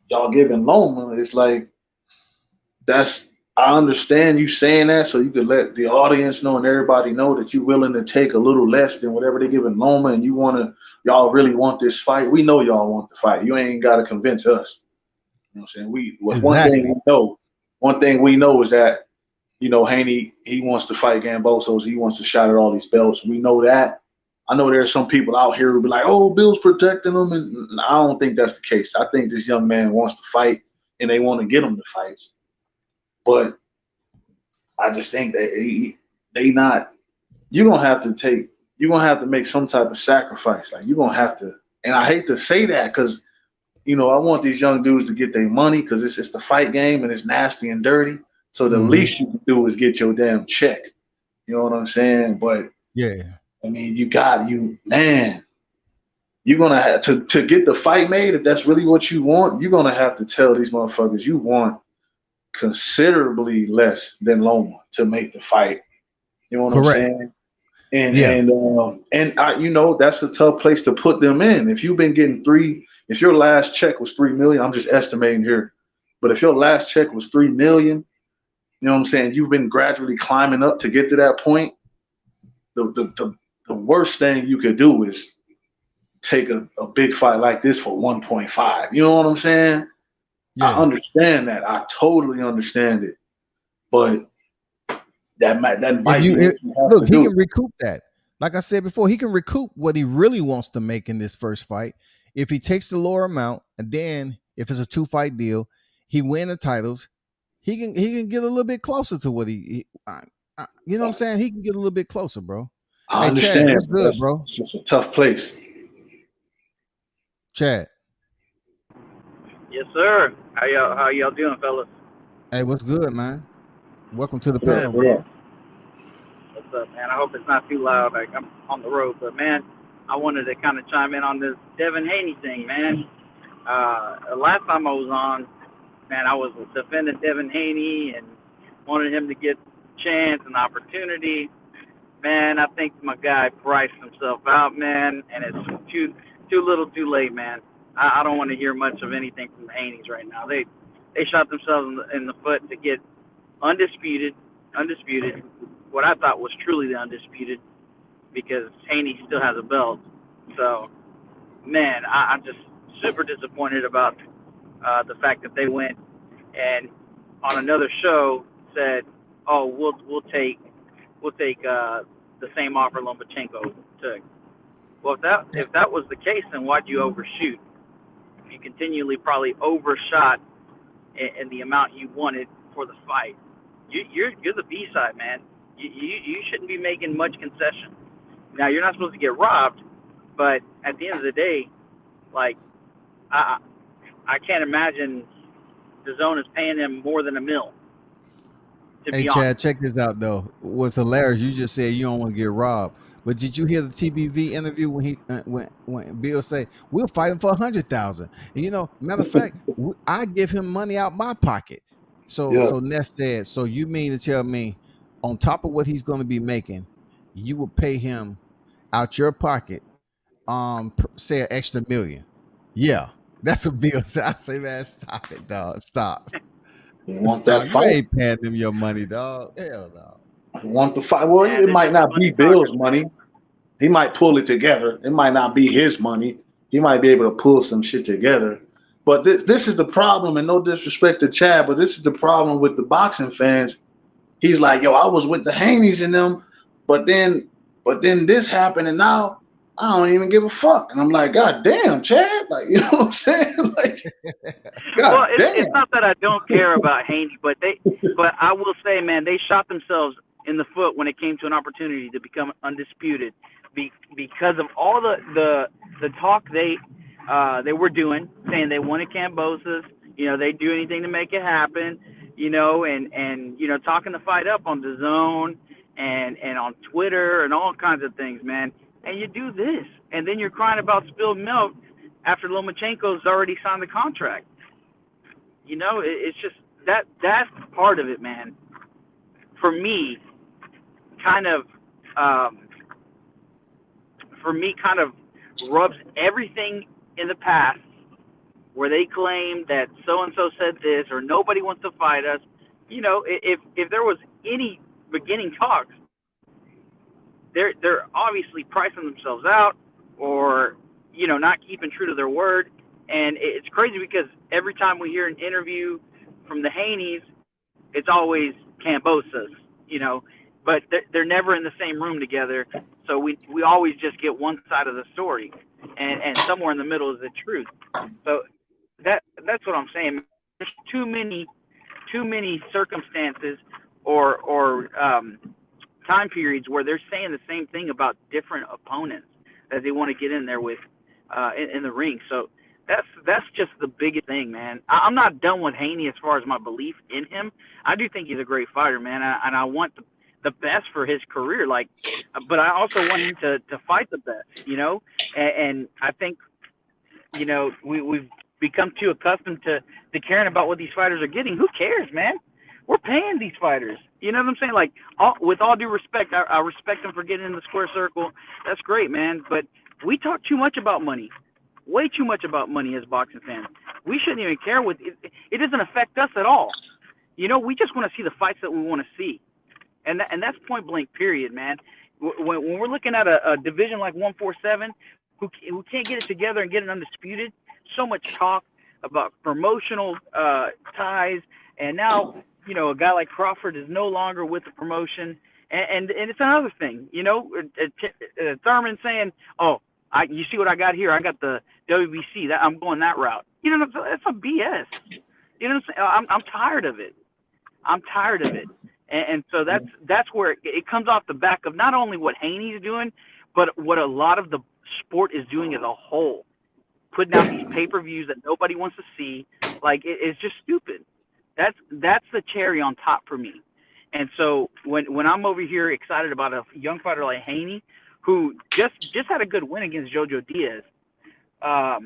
y'all giving Loma," it's like I understand you saying that so you could let the audience know and everybody know that you're willing to take a little less than whatever they're giving Loma, and y'all really want this fight. We know y'all want the fight. You ain't got to convince us. You know what I'm saying?
Exactly.
One thing we know is that, Haney, he wants to fight Gambosos. He wants to shot at all these belts. We know that. I know there's some people out here who be like, oh, Bill's protecting him. And I don't think that's the case. I think this young man wants to fight and they want to get him to fights. But I just think that you're going to have to make some type of sacrifice. Like, you're going to have to, and I hate to say that because, I want these young dudes to get their money because it's the fight game and it's nasty and dirty. So the least you can do is get your damn check. You know what I'm saying? But
yeah,
I mean, you're gonna have to get the fight made. If that's really what you want, you're gonna have to tell these motherfuckers you want considerably less than Loma to make the fight. You know what I'm saying? And that's a tough place to put them in. If you've been getting if your last check was 3 million, I'm just estimating here, but if your last check was 3 million, you know what I'm saying? You've been gradually climbing up to get to that point. The worst thing you could do is take a big fight like this for 1.5. You know what I'm saying? Yeah. I understand that. I totally understand it. But that might
look, he can recoup that. Like I said before, he can recoup what he really wants to make in this first fight if he takes the lower amount, and then if it's a 2-fight deal, he win the titles. He can get a little bit closer to what you know what I'm saying? He can get a little bit closer, bro.
I understand.
Chad, what's good, bro?
It's just a tough place.
Chad.
Yes, sir. How y'all doing, fellas?
Hey, what's good, man? Welcome to the panel, bro.
What's up, man? I hope it's not too loud. Like, I'm on the road, but man, I wanted to kind of chime in on this Devin Haney thing, man. Last time I was on, man, I was defending Devin Haney and wanted him to get a chance and opportunity. Man, I think my guy priced himself out, man, and it's too little, too late, man. I don't want to hear much of anything from the Haneys right now. They shot themselves in the foot to get undisputed, what I thought was truly the undisputed, because Haney still has a belt. So, man, I'm just super disappointed about the fact that they went and on another show said, "Oh, we'll take the same offer Lomachenko took." Well, if that was the case, then why'd you overshoot? If you continually probably overshot in the amount you wanted for the fight, you're the B side, man. You shouldn't be making much concession. Now, you're not supposed to get robbed, but at the end of the day, like, I can't imagine the zone is paying him more than $1 million.
Hey, Chad, check this out, though. What's hilarious, you just said you don't want to get robbed. But did you hear the TBV interview when he when Bill say we'll fight him for 100,000? And matter of fact, I give him money out my pocket. So Ness said, so you mean to tell me, on top of what he's going to be making, you will pay him out your pocket, say an extra $1 million? Yeah, That's what Bill said. I say, man, stop it, dog. Stop.
You want
Stop.
that
You
fight?
ain't paying them your money, dog. Hell no.
You want the fight? Well,
Man,
it
there's
might
just a
not
bunch
be
of talkers,
Bill's money. He might pull it together. It might not be his money. He might be able to pull some shit together. But this is the problem, and no disrespect to Chad, but this is the problem with the boxing fans. He's like, yo, I was with the Haneys and them, but then this happened, and now I don't even give a fuck. And I'm like, God damn, Chad, like, you know what I'm saying? Like, God
Well, it's
damn.
not that I don't care about Haney, but I will say, man, they shot themselves in the foot when it came to an opportunity to become undisputed, because of all the talk they were doing, saying they wanted Cambosos, they'd do anything to make it happen, and talking the fight up on the Zone and on Twitter and all kinds of things, man. And you do this, and then you're crying about spilled milk after Lomachenko's already signed the contract. It's just that's part of it, man. For me, kind of, um, rubs everything in the past where they claim that so and so said this or nobody wants to fight us. If there was any beginning talks, they're obviously pricing themselves out, or not keeping true to their word. And it's crazy because every time we hear an interview from the Haneys, it's always Cambosos, but they're never in the same room together. So we always just get one side of the story, and somewhere in the middle is the truth. So that's what I'm saying. There's too many circumstances or time periods where they're saying the same thing about different opponents that they want to get in there with in the ring. So that's just the biggest thing, man. I'm not done with Haney as far as my belief in him. I do think he's a great fighter, man, and I want the best for his career. But I also want him to fight the best, And I think we've become too accustomed to caring about what these fighters are getting. Who cares, man? We're paying these fighters. You know what I'm saying? Like, with all due respect, I respect them for getting in the square circle. That's great, man. But we talk too much about money. Way too much about money as boxing fans. We shouldn't even care with it. It doesn't affect us at all. We just want to see the fights that we want to see, and that's point blank. Period, man. When we're looking at a division like 147, who can't get it together and get it undisputed, so much talk about promotional ties, and now a guy like Crawford is no longer with the promotion, and it's another thing. Thurman saying, "Oh, you see what I got here? I got the WBC. I'm going that route." That's a BS. You know what I'm saying? I'm tired of it. I'm tired of it. And so that's where it comes off the back of not only what Haney's doing, but what a lot of the sport is doing as a whole. Putting out these pay-per-views that nobody wants to see. Like, it's just stupid. That's the cherry on top for me. And so when I'm over here excited about a young fighter like Haney, who just had a good win against Jojo Diaz, I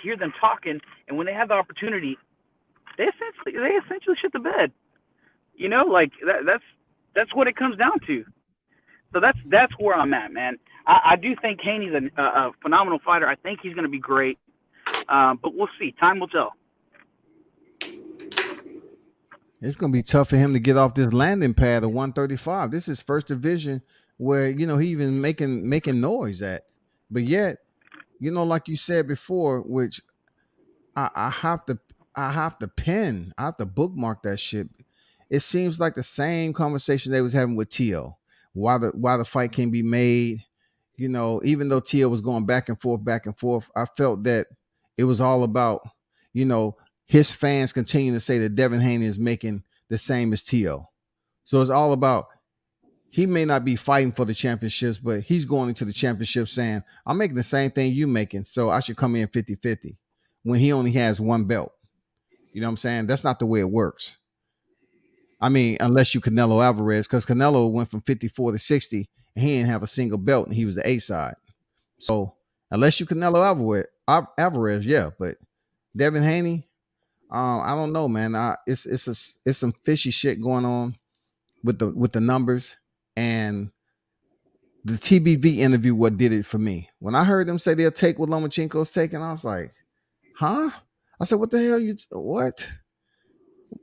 hear them talking, and when they have the opportunity, they essentially shit the bed. Like that's what it comes down to. So that's where I'm at, man. I do think Haney's a phenomenal fighter. I think he's going to be great, but we'll see. Time will tell.
It's going to be tough for him to get off this landing pad of 135. This is first division where, he even making noise at. But yet, like you said before, which I have to bookmark that shit. It seems like the same conversation they was having with Tio. Why the fight can be made, even though Tio was going back and forth, I felt that it was all about, his fans continue to say that Devin Haney is making the same as Tio. So it's all about, he may not be fighting for the championships, but he's going into the championship saying, I'm making the same thing you making, so I should come in 50-50 when he only has one belt. You know what I'm saying? That's not the way it works. I mean, unless you Canelo Alvarez, because Canelo went from 54 to 60 and he didn't have a single belt and he was the A side. So unless you Canelo Alvarez, yeah, but Devin Haney, I don't know, man. It's some fishy shit going on with the numbers, and the TBV interview what did it for me. When I heard them say they'll take what Lomachenko's taking, I was like, huh? I said, what the hell what?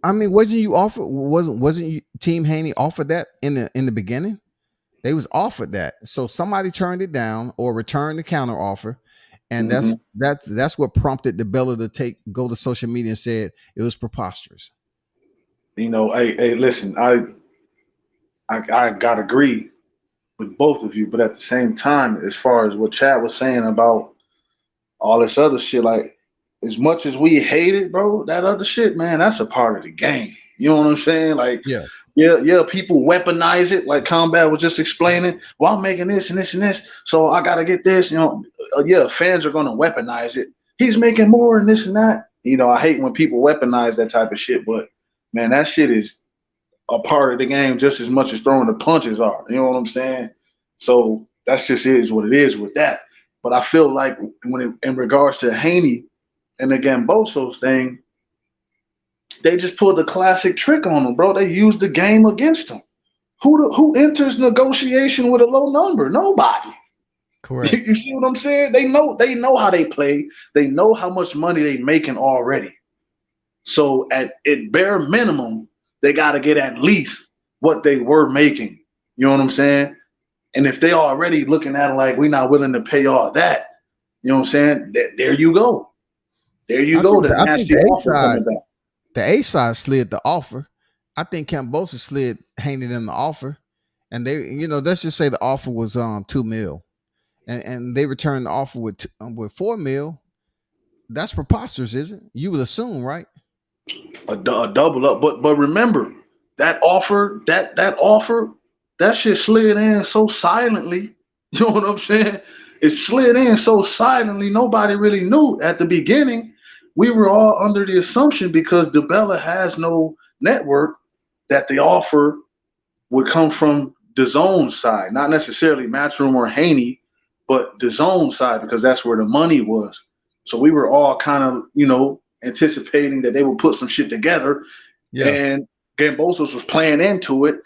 I mean, wasn't you Team Haney offered that in the beginning? They was offered that. So somebody turned it down or returned the counter offer. And that's what prompted DeBella to go to social media and said it was preposterous.
You know, hey, listen, I gotta agree with both of you, but at the same time, as far as what Chad was saying about all this other shit, like as much as we hate it, bro, that other shit, man, that's a part of the game. You know what I'm saying? Like, yeah, people weaponize it, like Combat was just explaining. Well, I'm making this and this and this, so I gotta get this. You know, fans are gonna weaponize it. He's making more and this and that. You know, I hate when people weaponize that type of shit, but man, that shit is a part of the game just as much as throwing the punches are. You know what I'm saying? So that's just is what it is with that. But I feel like in regards to Haney and the Gambosos thing, they just pulled the classic trick on them, bro. They used the game against them. Who enters negotiation with a low number? Nobody.
Correct.
You see what I'm saying? They know how they play. They know how much money they making already. So at bare minimum, they got to get at least what they were making. You know what I'm saying? And if they already looking at it like we're not willing to pay all that, you know what I'm saying? There you go. There you go.
I think the A side slid the offer. I think Cambosa slid Haney them the offer. And they, let's just say the offer was $2 million. And they returned the offer with $4 million. That's preposterous, isn't it? You would assume, right?
A double up, but remember that offer, that shit slid in so silently. You know what I'm saying? It slid in so silently. Nobody really knew at the beginning. We were all under the assumption because DeBella has no network that the offer would come from the zone side, not necessarily Matchroom or Haney, but the zone side because that's where the money was. So we were all kind of, anticipating that they would put some shit together. Yeah. And Gambosos was playing into it.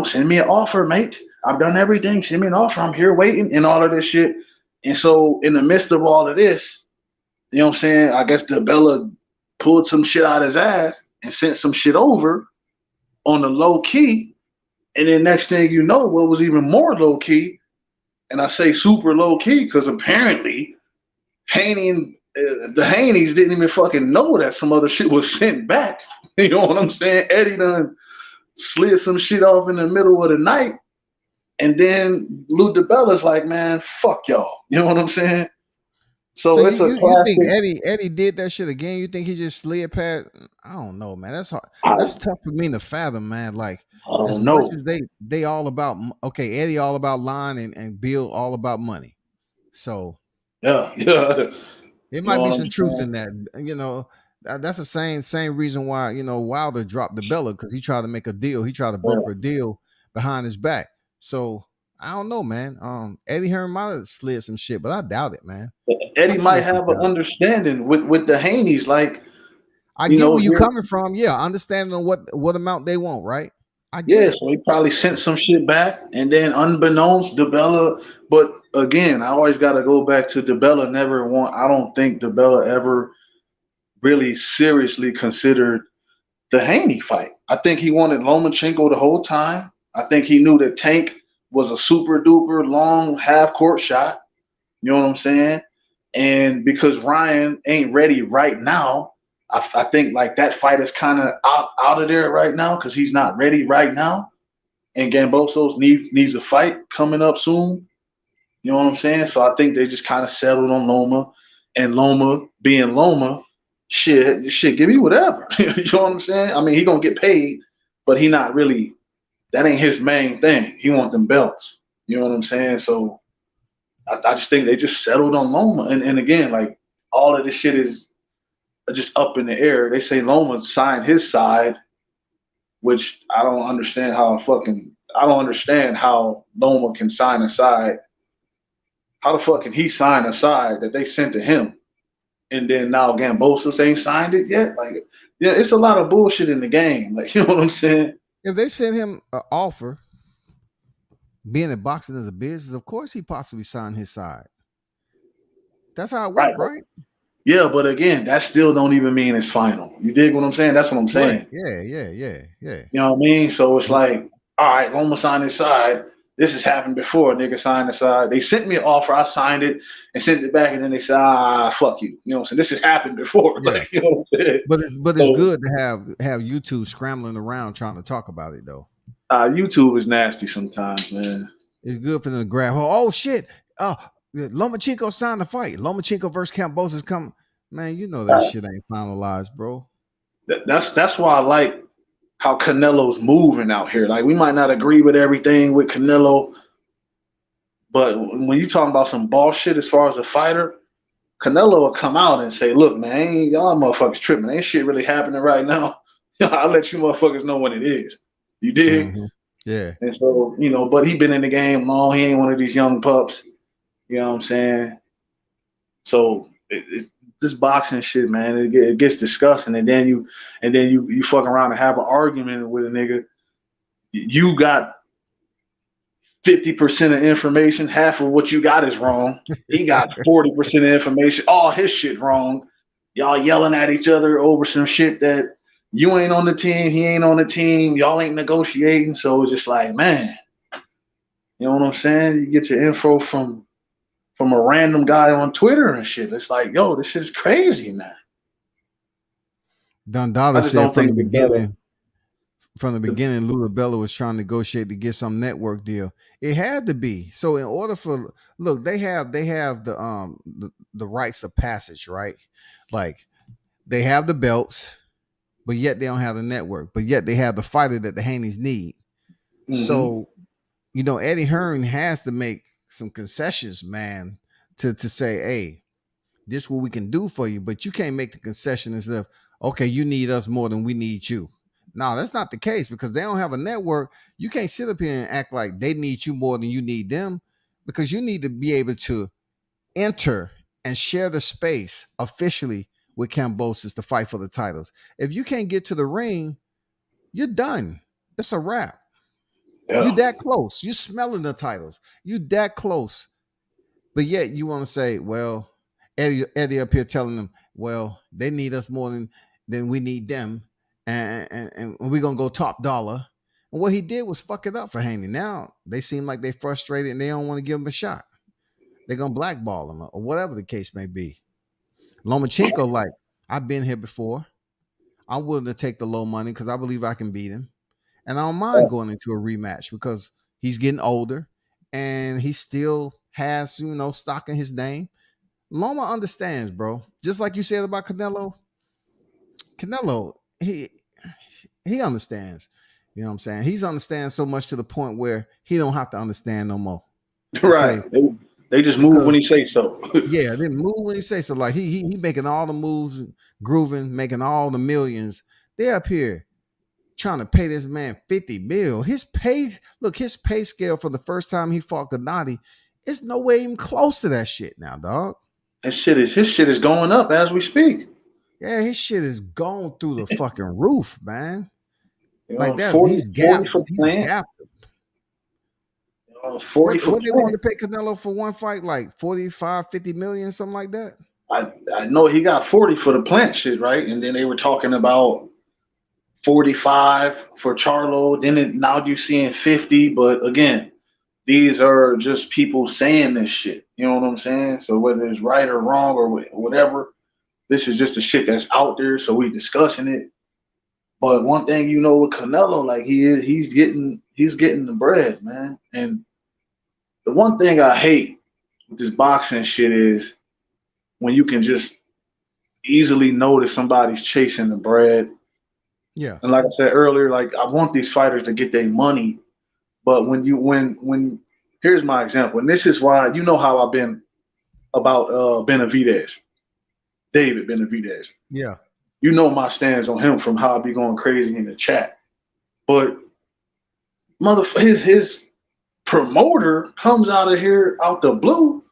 Send me an offer, mate. I've done everything. Send me an offer. I'm here waiting and all of this shit. And so in the midst of all of this, you know what I'm saying? I guess DeBella pulled some shit out of his ass and sent some shit over on the low key. And then next thing you know, what was even more low key, and I say super low key because apparently Haney and the Haneys didn't even fucking know that some other shit was sent back. You know what I'm saying? Eddie done slid some shit off in the middle of the night. And then Lou DeBella's like, man, fuck y'all. You know what I'm saying? So it's a classic.
You think Eddie did that shit again? You think he just slid past? I don't know, man. That's hard. That's tough for me to fathom, man. Like, as much as they all about, okay, Eddie all about line and Bill all about money. So
yeah.
It might be some truth in that. That's the same reason why, Wilder dropped DeBella because he tried to make a deal. He tried to broker a deal behind his back. So I don't know, man. Eddie Hearn might have slid some shit, but I doubt it, man.
Eddie might have an understanding with the Haneys. Like,
I get where you're coming from. Yeah, understanding on what amount they want, right?
So he probably sent some shit back, and then unbeknownst, DeBella. But again, I always got to go back to DeBella. I don't think DeBella ever really seriously considered the Haney fight. I think he wanted Lomachenko the whole time. I think he knew that Tank was a super duper long half court shot. You know what I'm saying? And because Ryan ain't ready right now, I think like that fight is kind of out of there right now because he's not ready right now. And Gambosos needs a fight coming up soon. You know what I'm saying? So I think they just kind of settled on Loma, and Loma being Loma, shit, give me whatever. You know what I'm saying? I mean, he gonna get paid, but he not really. That ain't his main thing. He want them belts. You know what I'm saying? So I just think they just settled on Loma. And again, like all of this shit is just up in the air. They say Loma signed his side, which I don't understand how Loma can sign a side. How the fuck can he sign a side that they sent to him? And then now Gambosos ain't signed it yet? Like, it's a lot of bullshit in the game. Like, you know what I'm saying?
If they send him an offer, being that boxing is a business, of course he possibly signed his side. That's how it
Right.
worked, right?
Yeah, but again, that still don't even mean it's final. You dig what I'm saying? That's what I'm saying.
Right. Yeah.
You know what I mean? So it's like, all right, Loma signed his side. This has happened before. A nigga signed the side. They sent me an offer. I signed it and sent it back, and then they said, fuck you. You know what I'm saying? This has happened before.
Yeah.
Like, you know what I'm saying?
But it's good to have YouTube scrambling around trying to talk about it though.
YouTube is nasty sometimes, man.
It's good for them to grab. Oh shit! Lomachenko signed the fight. Lomachenko versus Campos is coming. Man, you know that shit ain't finalized, bro.
That's why I like how Canelo's moving out here. Like, we might not agree with everything with Canelo, but when you talking about some bullshit as far as a fighter, Canelo will come out and say, look, man, y'all motherfuckers tripping. Ain't shit really happening right now. I'll let you motherfuckers know when it is. You dig?
Mm-hmm. Yeah.
And so, you know, but he been in the game long. He ain't one of these young pups. You know what I'm saying? So this boxing shit, man, it gets disgusting. And then you fuck around and have an argument with a nigga. You got 50% of information. Half of what you got is wrong. He got 40% of information. All his shit wrong. Y'all yelling at each other over some shit that you ain't on the team. He ain't on the team. Y'all ain't negotiating. So it's just like, man, you know what I'm saying? You get your info from a random guy on Twitter and shit. It's like, yo, this shit is crazy, man.
Dundada said from the beginning, Lula Bella was trying to negotiate to get some network deal. It had to be. So in order for they have the rights of passage, right? Like they have the belts, but yet they don't have the network, but yet they have the fighter that the Haney's need. Mm-hmm. So, you know, Eddie Hearn has to make some concessions, man, to say, hey, this is what we can do for you, but you can't make the concession and stuff. Okay, you need us more than we need you. No, that's not the case because they don't have a network. You can't sit up here and act like they need you more than you need them because you need to be able to enter and share the space officially with Kambosos to fight for the titles. If you can't get to the ring, you're done. It's a wrap. Yeah. You that close. You smelling the titles. You that close. But yet you want to say, well, Eddie up here telling them, well, they need us more than we need them. And we're going to go top dollar. And what he did was fuck it up for Haney. Now they seem like they're frustrated and they don't want to give him a shot. They're going to blackball him or whatever the case may be. Lomachenko, like, I've been here before. I'm willing to take the low money because I believe I can beat him. And I don't mind going into a rematch because he's getting older and he still has, you know, stock in his name. Loma understands, bro. Just like you said about Canelo. Canelo, he understands. You know what I'm saying? He's understands so much to the point where he don't have to understand no more.
Right. They just move when he say so.
Yeah, they move when he say so. Like he making all the moves, grooving, making all the millions. They up here trying to pay this man 50 mil. His pay scale for the first time he fought Gennady, it's nowhere even close to that shit now, dog.
His shit is going up as we speak.
Yeah, his shit is going through the fucking roof, man.
You
like
know,
that,
40,
he's gapped.
40
He's gapped.
40 for
what they want to pay Canelo for one fight, like 45, 50 million, something like that.
I know he got 40 for the plant shit, right? And then they were talking about 45 for Charlo. Then now you're seeing 50, but again, these are just people saying this shit. You know what I'm saying? So whether it's right or wrong or whatever, this is just the shit that's out there. So we discussing it. But one thing you know with Canelo, like he's getting the bread, man. And the one thing I hate with this boxing shit is when you can just easily notice somebody's chasing the bread.
Yeah.
And like I said earlier, like I want these fighters to get their money. But when here's my example, and this is why you know how I've been about Benavidez, David Benavidez.
Yeah.
You know my stance on him from how I be going crazy in the chat. But his promoter comes out of here out the blue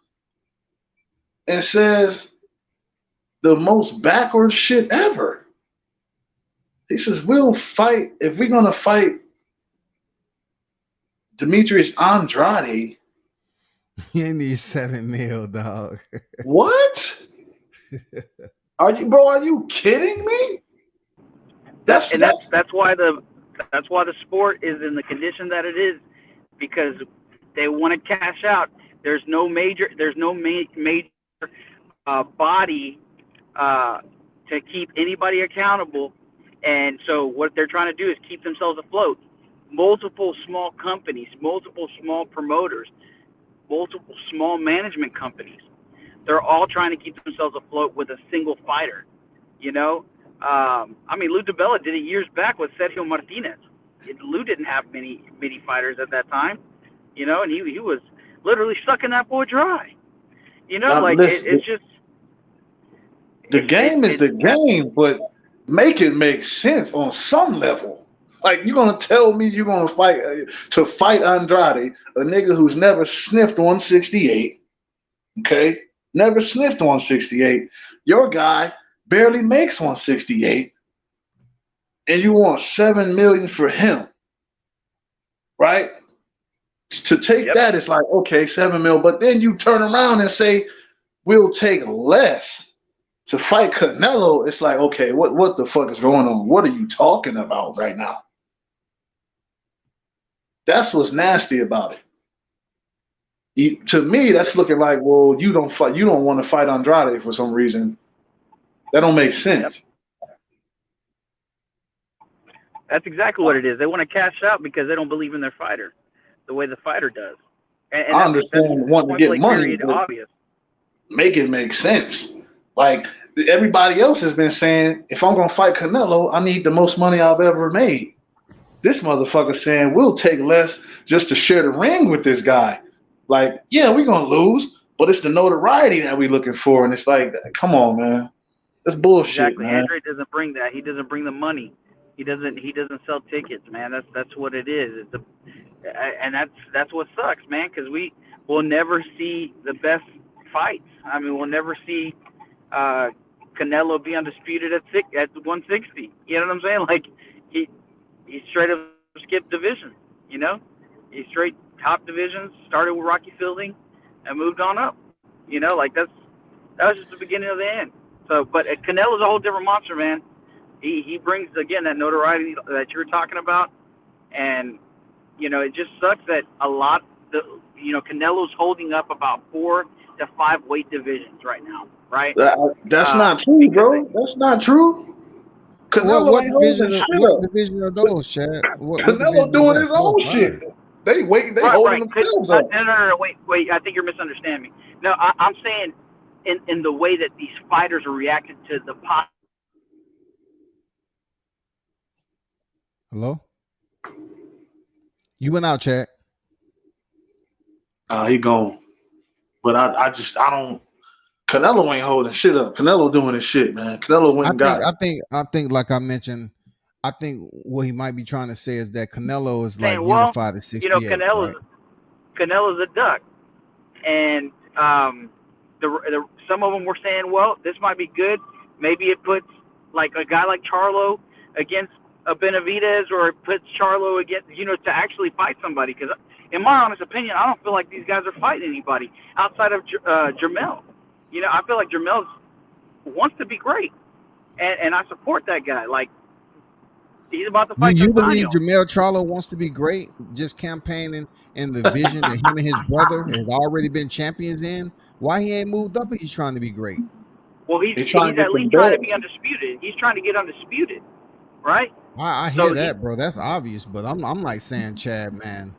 and says the most backward shit ever. He says, we'll fight if we're gonna fight Demetrius Andrade.
You need $7 million, dog.
What? Are you kidding me?
That's why the sport is in the condition that it is, because they want to cash out. There's no major body to keep anybody accountable, and so what they're trying to do is keep themselves afloat. Multiple small companies, multiple small promoters, multiple small management companies. They're all trying to keep themselves afloat with a single fighter. You know, I mean, Lou DiBella did it years back with Sergio Martinez. Lou didn't have many fighters at that time, you know, and he was literally sucking that boy dry. You know, now, like it's just
the game is the game, but make it make sense on some level. Like, you're gonna tell me you're gonna fight Andrade, a nigga who's never sniffed 168, okay? Never sniffed 168. Your guy barely makes 168, and you want $7 million for him, right? To take that, it's like, okay, $7 million, but then you turn around and say we'll take less to fight Canelo. It's like, okay, what the fuck is going on? What are you talking about right now? That's what's nasty about it. To me, that's looking like, well, you don't want to fight Andrade for some reason. That don't make sense.
That's exactly what it is. They want to cash out because they don't believe in their fighter, the way the fighter does. And
I understand wanting to get money, but
obvious.
Make it make sense. Like, everybody else has been saying, if I'm going to fight Canelo, I need the most money I've ever made. This motherfucker saying we'll take less just to share the ring with this guy. Like, yeah, we're going to lose, but it's the notoriety that we're looking for. And it's like, come on, man. That's bullshit,
exactly.
Man.
Andre doesn't bring that. He doesn't bring the money. He doesn't sell tickets, man. That's what it is. And that's what sucks, man, because we will never see the best fights. I mean, we'll never see Canelo be undisputed at 160. You know what I'm saying? Like, he straight up skipped division, you know? He straight top divisions, started with Rocky Fielding, and moved on up. You know, like, that was just the beginning of the end. So, but Canelo's a whole different monster, man. He brings, again, that notoriety that you were talking about. And, you know, it just sucks that Canelo's holding up about 4 to 5 weight divisions right now, right?
That's not true, bro. That's not true. Canelo
what
ain't holding shit up.
Division are those, Chad?
Canelo doing his own shit. They holding themselves up.
No, wait. I think you're misunderstanding me. No, I'm saying in the way that these fighters are reacting to the pot.
Hello? You went out, Chad.
He gone. But I don't. Canelo ain't holding shit up. Canelo doing his shit, man. Canelo went and got it.
I think, like I mentioned, I think what he might be trying to say is that Canelo is like unified at 68.
You know, Canelo's a duck, and some of them were saying, well, this might be good. Maybe it puts like a guy like Charlo against a Benavidez, or it puts Charlo against, to actually fight somebody. Because in my honest opinion, I don't feel like these guys are fighting anybody outside of Jermell. I feel like Jermell wants to be great, and I support that guy. Like, he's about to fight.
You believe Jermell Charlo wants to be great, just campaigning in the vision that him and his brother have already been champions in? Why he ain't moved up if he's trying to be great?
Well, he's at least trying to be undisputed. He's trying to get undisputed, right?
I hear that, bro. That's obvious, but I'm like saying, Chad, man,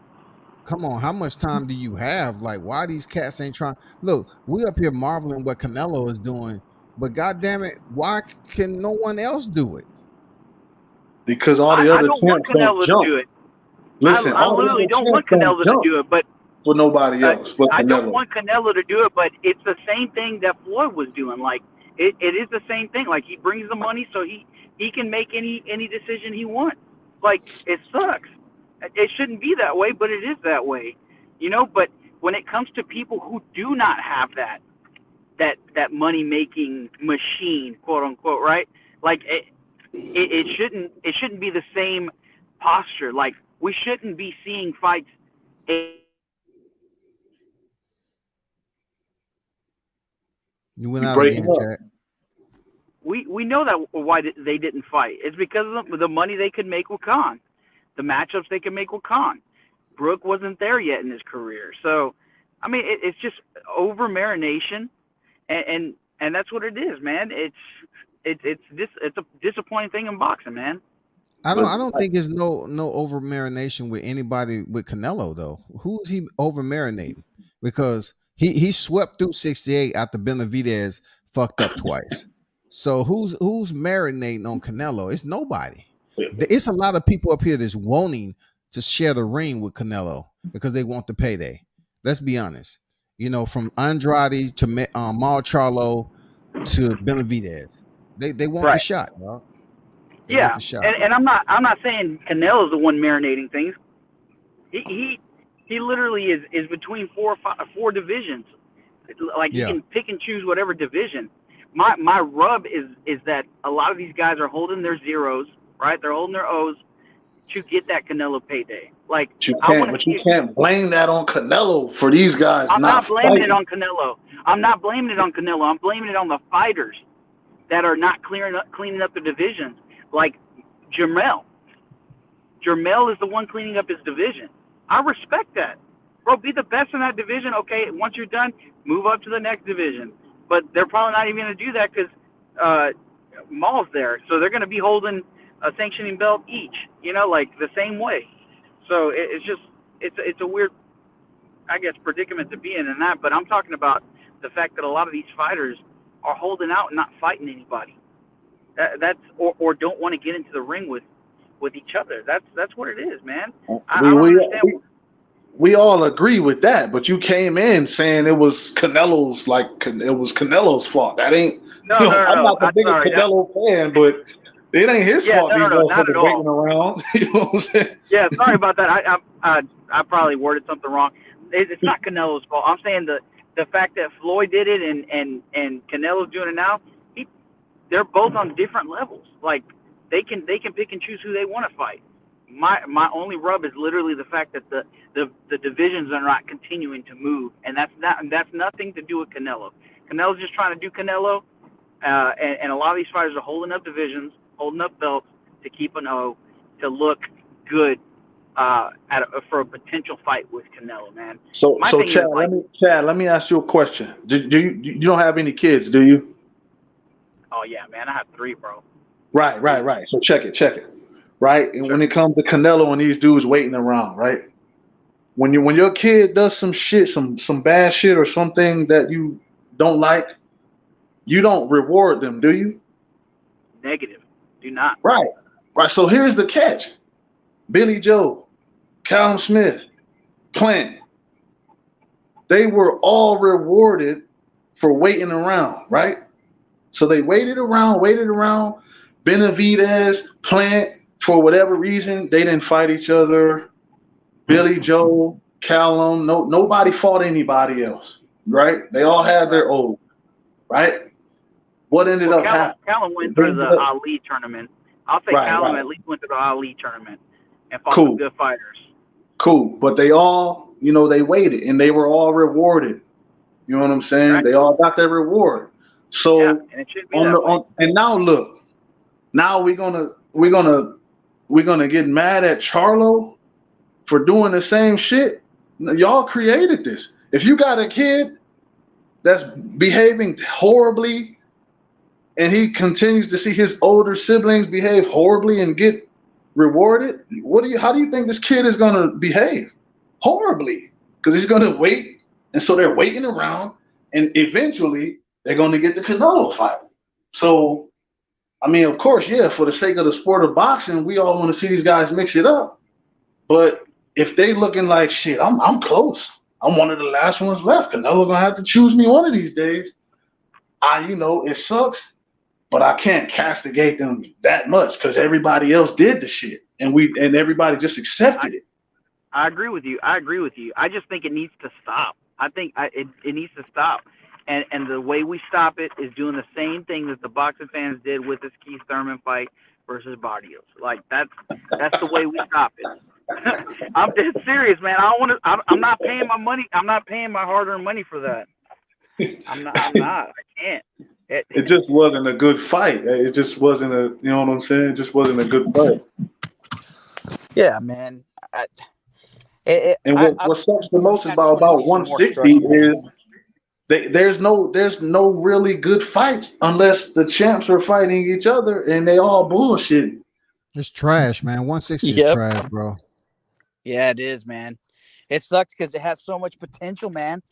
come on, how much time do you have? Like, why these cats ain't trying? Look, we up here marveling what Canelo is doing, but goddamn it, why can no one else do it?
Because all the other champs don't jump.
Do it.
Listen,
I literally don't want Canelo to do it, but
for nobody else. But
I don't want Canelo to do it, but it's the same thing that Floyd was doing. Like, it is the same thing. Like, he brings the money so he can make any decision he wants. Like, it sucks. It shouldn't be that way, but it is that way, But when it comes to people who do not have that money making machine, quote unquote, right? Like, it shouldn't be the same posture. Like, we shouldn't be seeing fights
You went
You
out
breaking
again,
up.
Chad.
We know that why they didn't fight. It's because of the money they could make with Khan, the matchups they could make with Khan. Brook wasn't there yet in his career, so I mean it's just over marination, and that's what it is, man. It's a disappointing thing in boxing, man.
I
But
don't think there's no over marination with anybody with Canelo though. Who is he over marinating? Because he swept through 68 after Benavidez fucked up twice. So who's marinating on Canelo? It's nobody. It's a lot of people up here that's wanting to share the ring with Canelo because they want the payday. Let's be honest. You know, from Andrade to Mal Charlo to Benavidez, they want the
Right.
shot, dog. They want
Yeah,
the shot.
and I'm not saying Canelo's the one marinating things. He literally is between four divisions. Like he
Yeah.
can pick and choose whatever division. My rub is that a lot of these guys are holding their zeros, right? They're holding their O's to get that Canelo payday. Like
But you can't blame that on Canelo for these guys.
I'm not blaming it
fighting.
on Canelo. I'm not blaming it on Canelo. I'm blaming it on the fighters that are not cleaning up the divisions. Like Jermell. Jermell is the one cleaning up his division. I respect that. Bro, be the best in that division. Okay, once you're done, move up to the next division. But they're probably not even going to do that because Maul's there. So they're going to be holding a sanctioning belt each, you know, like the same way. So it's a weird, I guess, predicament to be in that. But I'm talking about the fact that a lot of these fighters are holding out and not fighting anybody. Or don't want to get into the ring with each other. That's what it is, man. I don't understand.
We all agree with that, but you came in saying it was Canelo's fault. That ain't.
No.
I'm not the biggest Canelo fan, but it ain't his fault. These motherfuckers waiting around. You know what I'm saying?
Yeah, sorry about that. I probably worded something wrong. It's not Canelo's fault. I'm saying the fact that Floyd did it and Canelo's doing it now. They're both on different levels. Like they can pick and choose who they want to fight. My only rub is literally the fact that the divisions are not continuing to move, and that's nothing to do with Canelo. Canelo's just trying to do Canelo, and a lot of these fighters are holding up divisions, holding up belts to keep an O, to look good for a potential fight with Canelo, man.
So Chad, let me ask you a question. Do you don't have any kids, do you?
Oh yeah, man, I have 3, bro.
Right. So check it. Right? And when it comes to Canelo and these dudes waiting around, right? When your kid does some shit, some bad shit or something that you don't like, you don't reward them, do you?
Negative. Do not.
Right. So here's the catch. Billy Joe, Callum Smith, Plant, they were all rewarded for waiting around, right? So they waited around. Benavidez, Plant, for whatever reason, they didn't fight each other. Billy Joe, Callum, nobody fought anybody else, right? They all had their own, right? What ended up happening?
Callum went through the Ali tournament. I'll say Callum at least went to the Ali tournament and fought some good fighters.
Cool, but they all, they waited and they were all rewarded. You know what I'm saying? Right. They all got their reward. So
and it should be
and now look, now we're gonna get mad at Charlo for doing the same shit. Y'all created this. If you got a kid that's behaving horribly and he continues to see his older siblings behave horribly and get rewarded, how do you think this kid is gonna behave? Horribly. Because he's gonna wait, and so they're waiting around, and eventually they're gonna get the Canelo fight. So I mean, of course, yeah, for the sake of the sport of boxing, we all want to see these guys mix it up. But if they looking like shit, I'm close. I'm one of the last ones left. Canelo gonna have to choose me one of these days. It sucks, but I can't castigate them that much because everybody else did the shit, and everybody just accepted it.
I agree with you. I just think it needs to stop. I think it needs to stop. And the way we stop it is doing the same thing that the boxing fans did with this Keith Thurman fight versus Barrios. Like that's the way we stop it. I'm dead serious, man. I don't want to. I'm not paying my money. I'm not paying my hard-earned money for that. I'm not. I can't.
It just wasn't a good fight. It just wasn't a. You know what I'm saying? It just wasn't a good fight.
Yeah, man.
And what sucks the most about 160 is there's no really good fights unless the champs are fighting each other and they all bullshit.
It's trash, man. 160 is trash, bro.
Yeah, it is, man. It sucks because it has so much potential, man.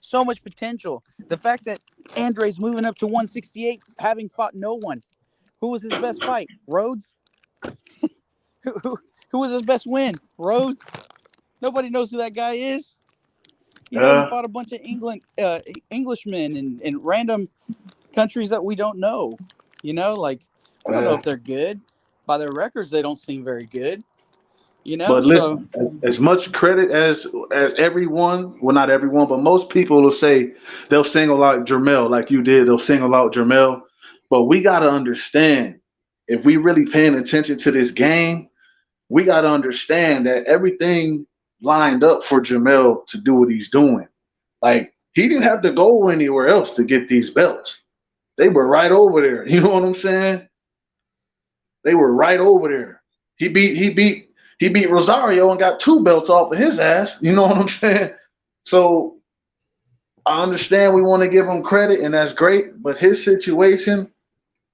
So much potential. The fact that Andre's moving up to 168, having fought no one. Who was his best fight? Rhodes? Who was his best win? Rhodes? Nobody knows who that guy is. He fought a bunch of Englishmen in random countries that we don't know. You know, like, I don't know if they're good. By their records, they don't seem very good. You know,
but listen, as much credit as everyone, well, not everyone, but most people will say they'll single out Jermell like you did. They'll single out Jermell. But we got to understand, if we really paying attention to this game, we got to understand that everything lined up for Jermell to do what he's doing. Like, he didn't have to go anywhere else to get these belts. They were right over there. You know what I'm saying? They were right over there. He beat Rosario and got 2 belts off of his ass. You know what I'm saying? So I understand we want to give him credit, and that's great. But his situation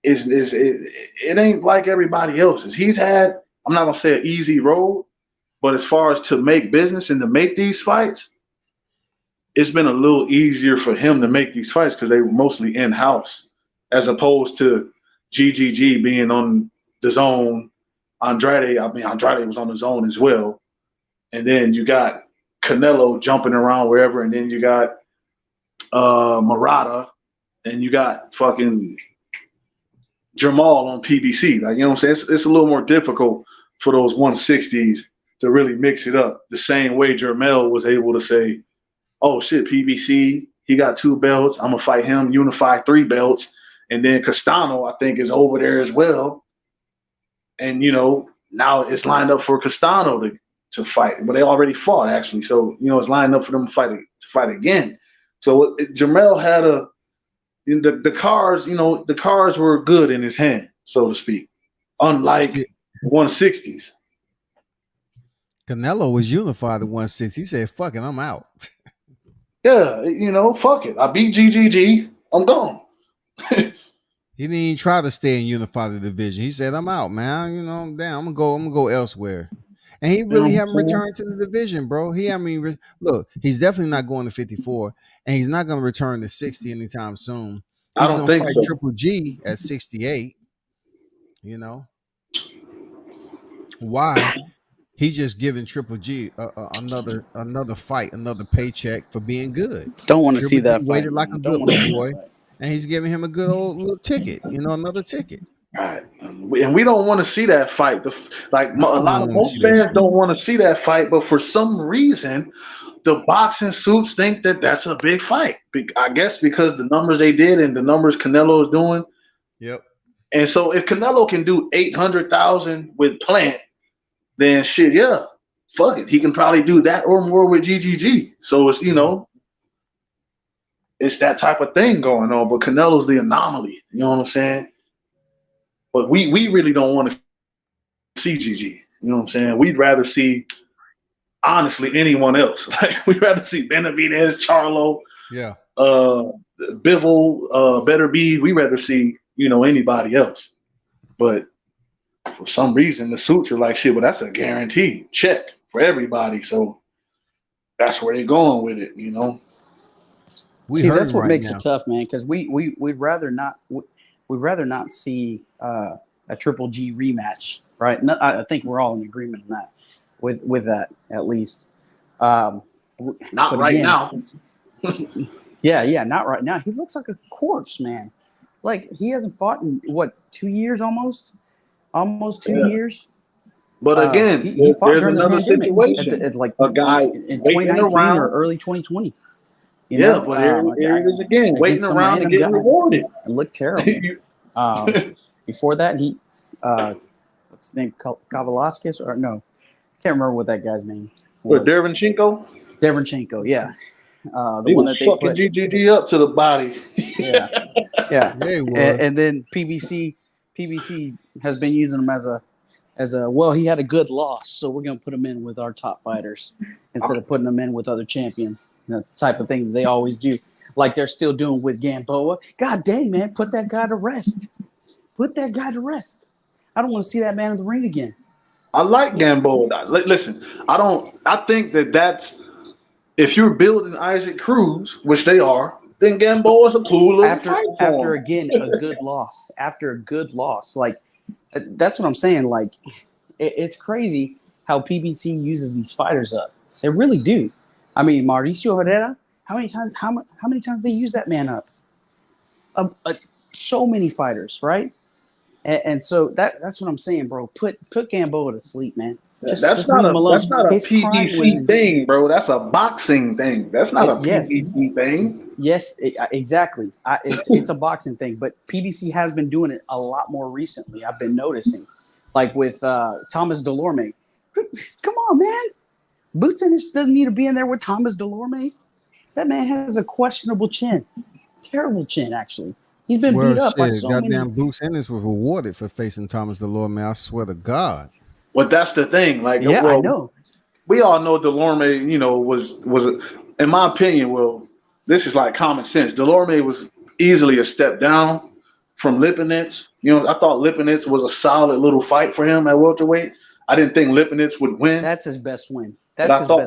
it ain't like everybody else's. He's had, I'm not gonna say an easy road, but as far as to make business and to make these fights, it's been a little easier for him to make these fights because they were mostly in-house, as opposed to GGG being on the zone. Andrade was on the zone as well. And then you got Canelo jumping around wherever, and then you got Murata, and you got fucking Jamal on PBC. Like, you know what I'm saying? It's a little more difficult for those 160s to really mix it up. The same way Jermell was able to say, oh shit, PBC, he got 2 belts. I'm gonna fight him, unify 3 belts. And then Castano, I think, is over there as well. And, you know, now it's lined up for Castano to fight. But they already fought, actually. So, you know, it's lined up for them to fight again. So Jermell had the cards, you know, the cards were good in his hand, so to speak, unlike 160s.
Canelo was unified at 160. He said, fuck it, I'm out.
Yeah, you know, fuck it. I beat GGG. I'm gone.
He didn't even try to stay and unify the division. He said, I'm out, man. You know, damn, I'm gonna go elsewhere. And he really haven't returned to the division, bro. He haven't even look, he's definitely not going to 54, and he's not gonna return to 60 anytime soon. He's
I don't think
fight
so.
Triple G at 68. You know. Why? He's just giving Triple G another fight, another paycheck for being good.
Don't want to see that fight.
Waited like a good little boy, and he's giving him a good old little ticket. You know, another ticket.
Right, and we don't want to see that fight. Most fans don't want to see that fight, but for some reason, the boxing suits think that that's a big fight. I guess because the numbers they did and the numbers Canelo is doing.
Yep.
And so if Canelo can do 800,000 with Plant, then shit, yeah, fuck it. He can probably do that or more with GGG. So it's, you know, it's that type of thing going on. But Canelo's the anomaly. You know what I'm saying? But we really don't want to see GG. You know what I'm saying? We'd rather see, honestly, anyone else. Like, we'd rather see Benavidez, Charlo, Bivol, Better Be. We'd rather see, you know, anybody else. But for some reason, the suits are like, shit, well, that's a guaranteed check for everybody. So that's where they're going with it, you know?
See, that's what makes it tough, man, because we'd rather not see a Triple G rematch, right? No, I think we're all in agreement on that, with that at least.
Not right now.
Yeah, not right now. He looks like a corpse, man. Like, he hasn't fought in, what, 2 years almost? Almost 2 years?
But again,
he fought
there's another situation.
It's like
a guy
in 2019 or early 2020.
But here it is again, waiting around and getting rewarded.
It looked terrible. Before that, he what's his name? Kavalaskis or no?
Can't remember what that guy's name
What,
was.
Derenchenko?
Yeah. The
He
one
was
that they
fucking
put.
GGG up to the body.
Yeah.
Yeah, he was.
And then PBC has been using him as a well, he had a good loss, so we're gonna put him in with our top fighters instead of putting him in with other champions. Type of thing that they always do, like they're still doing with Gamboa. God dang, man, put that guy to rest. Put that guy to rest. I don't want to see that man in the ring again.
I like Gamboa. Listen, I think that's if you're building Isaac Cruz, which they are, then Gamboa's a cool little fight for
after
him.
again a good loss. After a good loss, like that's what I'm saying. Like it's crazy how PBC uses these fighters up. They really do. I mean, Mauricio Herrera. How many times they use that man up? So many fighters, right? And so that's what I'm saying, bro. Put Gamboa to sleep, man.
That's not a PBC thing, bro. That's a boxing thing. That's not a PBC thing.
Yes, exactly. It's a boxing thing, but PBC has been doing it a lot more recently. I've been noticing, like with Thomas Delorme. Come on, man. Boots Ennis doesn't need to be in there with Thomas Delorme. That man has a questionable chin, terrible chin, actually. He's been beat up by so many.
Goddamn Bruce Ennis was rewarded for facing Thomas Delorme. I swear to God.
But that's the thing. Like,
yeah, I know.
We all know Delorme, was in my opinion, this is like common sense. Delorme was easily a step down from Lipinets. I thought Lipinets was a solid little fight for him at welterweight. I didn't think Lipinets would win.
That's his best win.
I thought I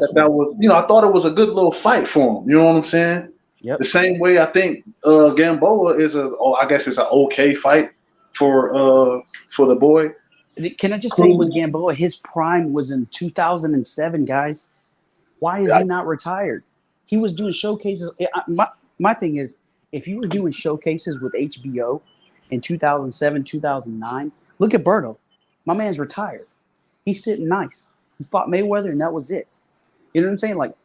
thought it was a good little fight for him. You know what I'm saying?
Yep.
The same way I think Gamboa is I guess it's an okay fight for the boy.
Can I just say with Gamboa, his prime was in 2007, guys. Why is he not retired? He was doing showcases. My thing is, if you were doing showcases with HBO in 2007, 2009, look at Berto. My man's retired. He's sitting nice. He fought Mayweather, and that was it. You know what I'm saying? Like,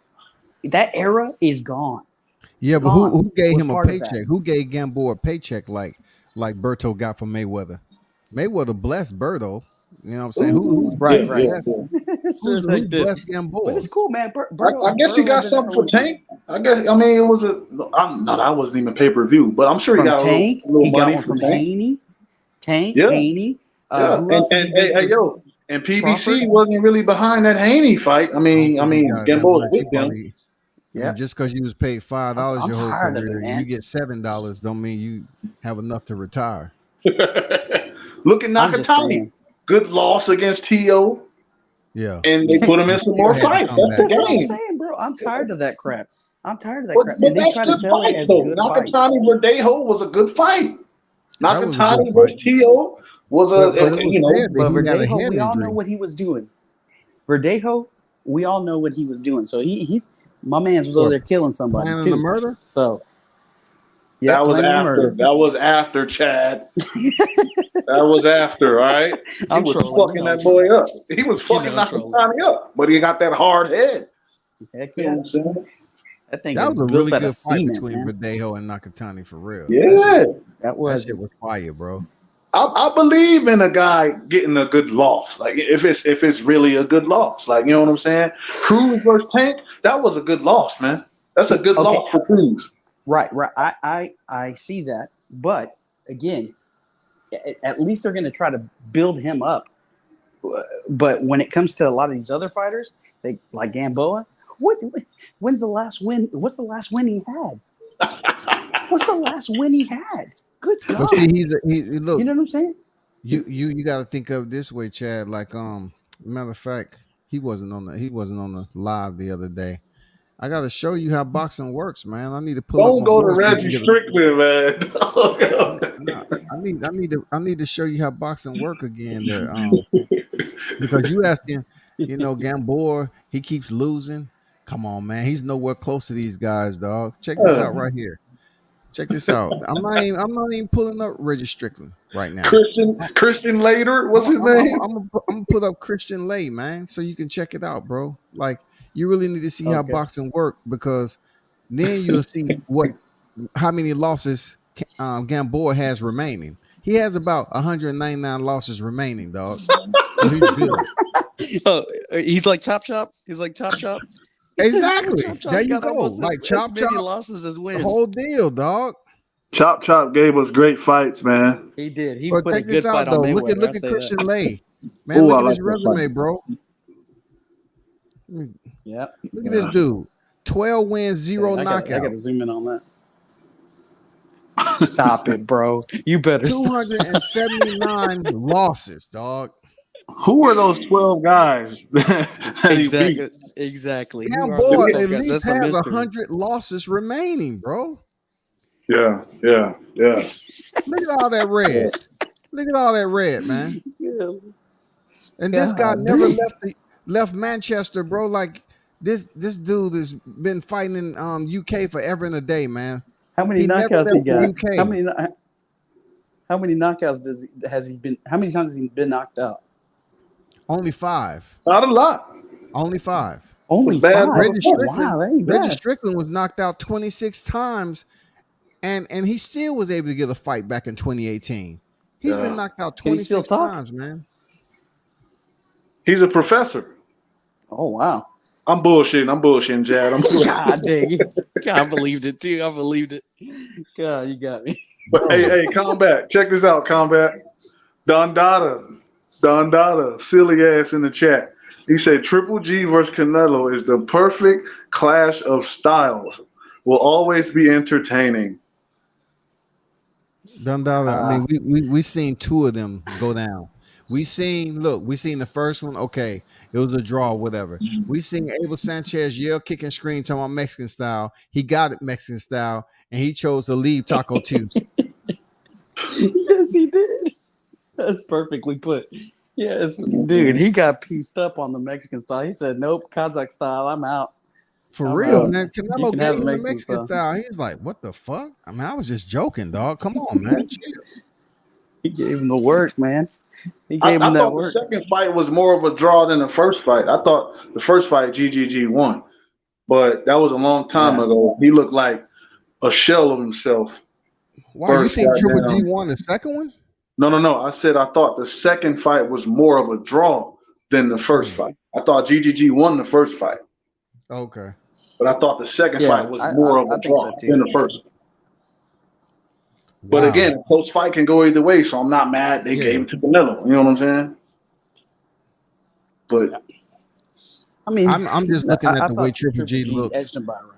that era is gone.
Yeah, but who gave him a paycheck? Who gave Gamboa a paycheck like Berto got from Mayweather? Mayweather blessed Berto. You know what I'm saying? Who's
right.
Who's blessed Gamboa?
But it's cool, man.
I guess he got something for Tank. It was that wasn't even pay-per-view, but I'm sure he got
Tank.
a little
he
money
got one from
Tank.
Haney.
And PBC Crawford wasn't really behind that Haney fight. Gamboa's with them.
Yeah, just because you was paid $5 your whole career,
you
get $7 don't mean you have enough to retire.
Look at Nakatani. Good loss against T.O.
Yeah.
And they put him in some more fights. That's
what I'm saying, bro. I'm tired of that crap.
But they try to sell it as good Nakatani Verdejo was a good fight. Nakatani versus T.O. was
but Verdejo, we all know what he was doing. Verdejo, we all know what he was doing. So he my man was over there killing somebody too.
The murder?
So
that was after Chad. That was after, all right? He was fucking that boy up. He was fucking Nakatani up, but he got that hard head.
Heck
yeah. You know what I'm saying?
That was a really good fight between Verdejo and Nakatani for real.
Yeah.
That
shit was fire, bro.
I believe in a guy getting a good loss. Like if it's really a good loss. Like, you know what I'm saying? Cruz versus Tank, that was a good loss, man. That's a good loss for Cruz.
Right. I see that. But again, at least they're gonna try to build him up. But when it comes to a lot of these other fighters, like Gamboa, when's the last win? What's the last win he had? What's the last win he had? Good God.
But see, look.
You know what I'm saying?
You got to think of it this way, Chad. Like, matter of fact, he wasn't on the live the other day. I got to show you how boxing works, man. I need to pull.
Don't go to Reggie Strickland, man.
I need to show you how boxing work again there. Because you asking, Gamboa, he keeps losing. Come on, man. He's nowhere close to these guys, dog. Check this out right here. Check this out. I'm not even pulling up Reggie Strickland right now.
Christian Lader, what's his name?
I'm gonna put up Christian Lay, man, so you can check it out, bro. Like, you really need to see how boxing work, because then you'll see how many losses Gamboa has remaining. He has about 199 losses remaining, dog. So he's good.
He's like Chop Chop. He's like Chop Chop.
Exactly.
Chop Chop's
There you
got
go.
almost
Like
as
Chop
many
Chop,
losses as
the
wins.
whole deal, dog.
Chop Chop gave us great fights, man.
He did. He
But
put a
check
good
this
fight
out
on
though.
Mayweather.
Look at
I say
Christian
that.
Lay. Man,
Ooh,
look
I
at
like
his
that
resume,
fight.
bro.
Yep.
Look at this dude. 12 wins, 0
I got
knockout.
to zoom in on that. Stop it, bro. You better stop.
279 losses, dog.
Who are those 12 guys that he beat?
Exactly.
Damn
Who are
boy,
those
at
12 guys?
least
That's a
has
mystery.
100 losses remaining, bro.
Yeah.
Look at all that red. Look at all that red, man.
Yeah.
And this guy
God
never
damn.
left Manchester, bro. Like this dude has been fighting in UK forever and a day, man.
How many
He never
knockouts he
left
got?
the UK.
How many knockouts has he been? How many times has he been knocked out?
Only 5.
Not a lot.
Only 5.
Only
bad
5.
Reggie
Oh, wow, that ain't
Reggie
bad.
Strickland was knocked out 26 times, and he still was able to get a fight back in 2018. He's been knocked out
Can he still
26
talk?
times, man.
He's a professor.
Oh wow.
I'm bullshitting, Jad. I'm bullshitting.
God dang it. God, I believed it too. I believed it. God, you got me.
But hey, Combat. Check this out, Combat. Don Dada, silly ass in the chat. He said Triple G versus Canelo is the perfect clash of styles. Will always be entertaining.
I mean, we seen 2 of them go down. We seen the first one. Okay, it was a draw, whatever. We seen Abel Sanchez yell, kick, and scream, talking about Mexican style. He got it Mexican style, and he chose to leave Taco Tuesday.
Yes, he did. That's perfectly put. Yes, dude, he got pieced up on the Mexican style. He said, "Nope, Kazakh style. I'm out."
For real,
out.
man.
You
Canelo
can have
gave
the
him the Mexican style. He's like, what the fuck? I mean, I was just joking, dog. Come on, man. Chill.
He gave him the work, man. He
I
gave him that
thought
work.
the second fight was more of a draw than the first fight. I thought the first fight GGG won, but that was a long time ago. He looked like a shell of himself.
Why you think Triple G won the second one?
No. I said I thought the second fight was more of a draw than the first fight. I thought GGG won the first fight.
Okay.
But I thought the second fight was more of a draw than the first. Wow. But again, a close fight can go either way, so I'm not mad they gave it to Canelo. You know what I'm saying? But
I mean,
I'm just looking at the way Triple G looked.
Edged him by a round.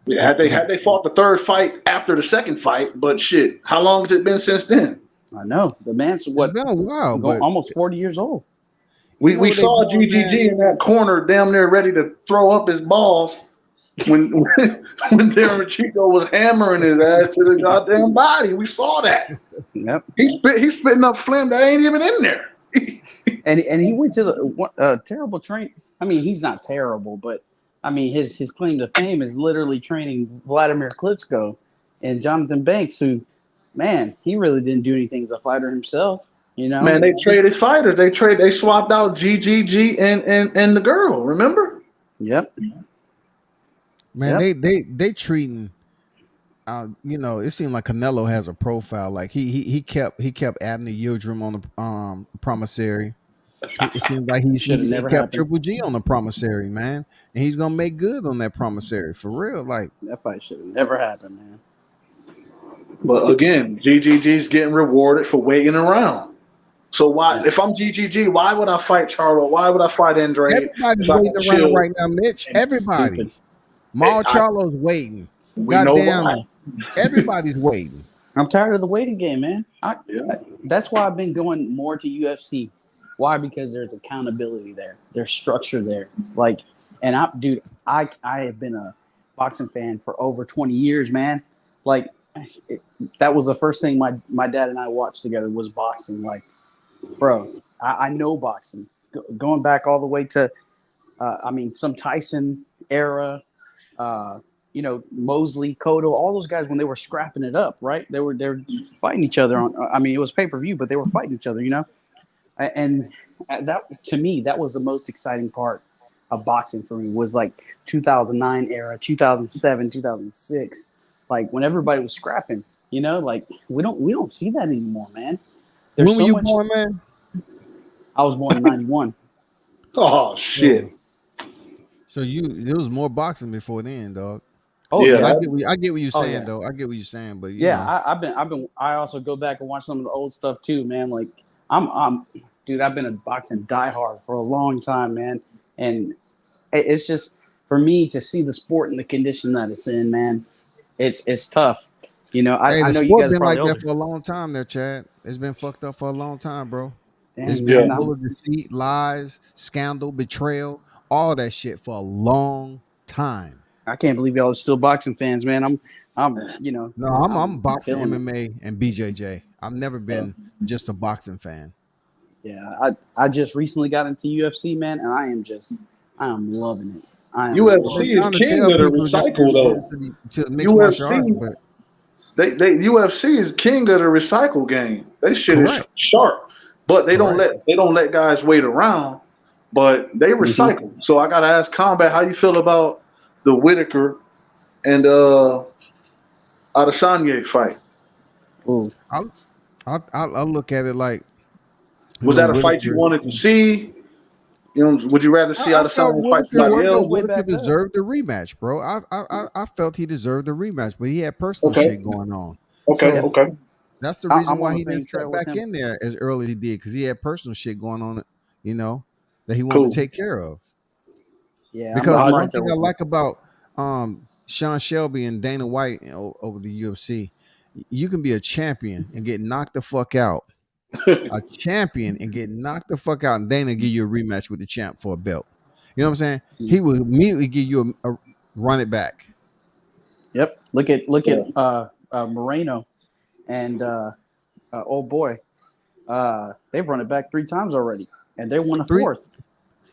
Yeah, had they fought the third fight after the second fight, but shit, how long has it been since then?
I know. The man's what?
It's been a while, but
almost 40 years old.
We saw GGG in that corner, damn near ready to throw up his balls when Darren Chico was hammering his ass to the goddamn body. We saw that.
Yep.
He's spitting up phlegm that ain't even in there.
and he went to the terrible train. I mean, he's not terrible, but I mean, his claim to fame is literally training Vladimir Klitschko and Jonathan Banks, who, man, he really didn't do anything as a fighter himself. You know,
man, they traded fighters. They swapped out GGG and the girl. Remember?
Yep.
Man, they treating. You know, it seemed like Canelo has a profile. Like he kept adding the Yildirim on the promissory. It seems like he kept happened. Triple G on the promissory, man, and he's gonna make good on that promissory for real. Like
that fight should have never happened, man.
But again, GGG's getting rewarded for waiting around. So why, if I'm GGG, why would I fight Charlo? Why would I fight Andrade?
Everybody's waiting around right now, Mitch. Everybody. Maul Charlo's waiting. Goddamn, everybody's waiting.
I'm tired of the waiting game, man. That's why I've been going more to UFC. Why? Because there's accountability there. There's structure there. Like, and I have been a boxing fan for over 20 years, man. Like, that was the first thing my dad and I watched together was boxing. Like, bro, I know boxing. Going back all the way to, some Tyson era, you know, Mosley, Cotto, all those guys when they were scrapping it up, right? They're fighting each other on. I mean, it was pay-per-view, but they were fighting each other, you know. And that, to me, that was the most exciting part of boxing for me. Was like 2009 era, 2007, 2006, like when everybody was scrapping. You know, like we don't see that anymore, man.
When were you born, man?
I was born in 91.
Oh shit.
So there was more boxing before then, dog.
Oh
Yeah,
yeah,
I get what you're
Oh,
saying,
yeah.
though. I get what you're saying, but
yeah.
know.
I've been. I also go back and watch some of the old stuff too, man. Like dude. I've been a boxing diehard for a long time, man, and it's just for me to see the sport in the condition that it's in, man. It's tough. You know,
Hey,
I
the
know you
sport
guys are
been
probably
like that
older.
for a long time there, Chad. It's been fucked up for a long time, bro. It's
Dang,
been
man.
full of deceit, lies, scandal, betrayal, all that shit for a long time.
I can't believe y'all are still boxing fans, man. You know,
No, I'm boxing
feeling it.
MMA and BJJ. I've never been just a boxing fan.
Yeah, I just recently got into UFC, man, and I am loving it. I am
I've been
UFC
loving
is
trying to
king
tell
of the
people to
recycle
get
though.
into to mixed martial arts,
UFC,
but
they UFC is king of the recycle game. They shit is
correct.
sharp, but they don't let guys wait around. But they
it.
recycle. So I gotta ask Combat, how you feel about the Whitaker and Adesanya fight?
Ooh.
I look at it like
Was that a fight you
Whitaker.
wanted to see? You know, would you rather see
I thought
Adesanya fight somebody
Whitaker's
else?
way back up.
deserved the rematch, bro. I felt he deserved the rematch, but he had personal
Okay,
shit going on.
okay,
So
okay.
that's the reason
I'm on
why
the
he didn't
same
step
trail with
back
him.
in there as early as he did, because he had personal shit going on, that he wanted to
Cool.
take care of.
Yeah,
Because
I'm
one
right there
thing I
with you.
like about Sean Shelby and Dana White over the UFC, you can be a champion and get knocked the fuck out. A champion and get knocked the fuck out, and Dana give you a rematch with the champ for a belt. You know what I'm saying? He will immediately give you a run it back.
Yep. Look at
Yeah.
Moreno and oh boy, they've run it back 3 times already, and they won a
Three,
4th.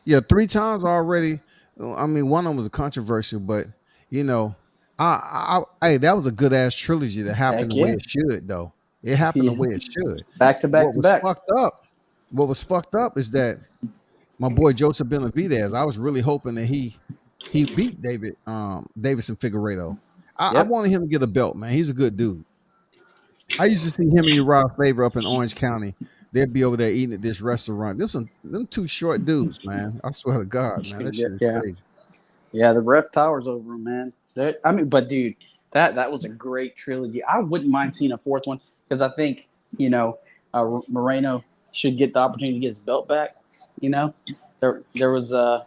yeah, 3 times already. I mean, one of them was controversial, but you know, hey, that was a good ass trilogy that happened
Heck
the way
yeah.
it should, though. It happened the
Yeah.
way it should.
Back to back
What
to
was
back.
fucked up? What was fucked up is that my boy Joseph Benavidez, I was really hoping that he beat Davidson Figueiredo. I
Yep.
wanted him to get a belt, man. He's a good dude. I used to see him and Uriah Favor up in Orange County. They'd be over there eating at this restaurant. Them 2 short dudes, man. I swear to God, man, that
Yeah,
shit is
yeah.
crazy.
Yeah, the ref towers over him, man. I mean, but dude, that was a great trilogy. I wouldn't mind seeing a 4th one because I think Moreno should get the opportunity to get his belt back. You know, there was I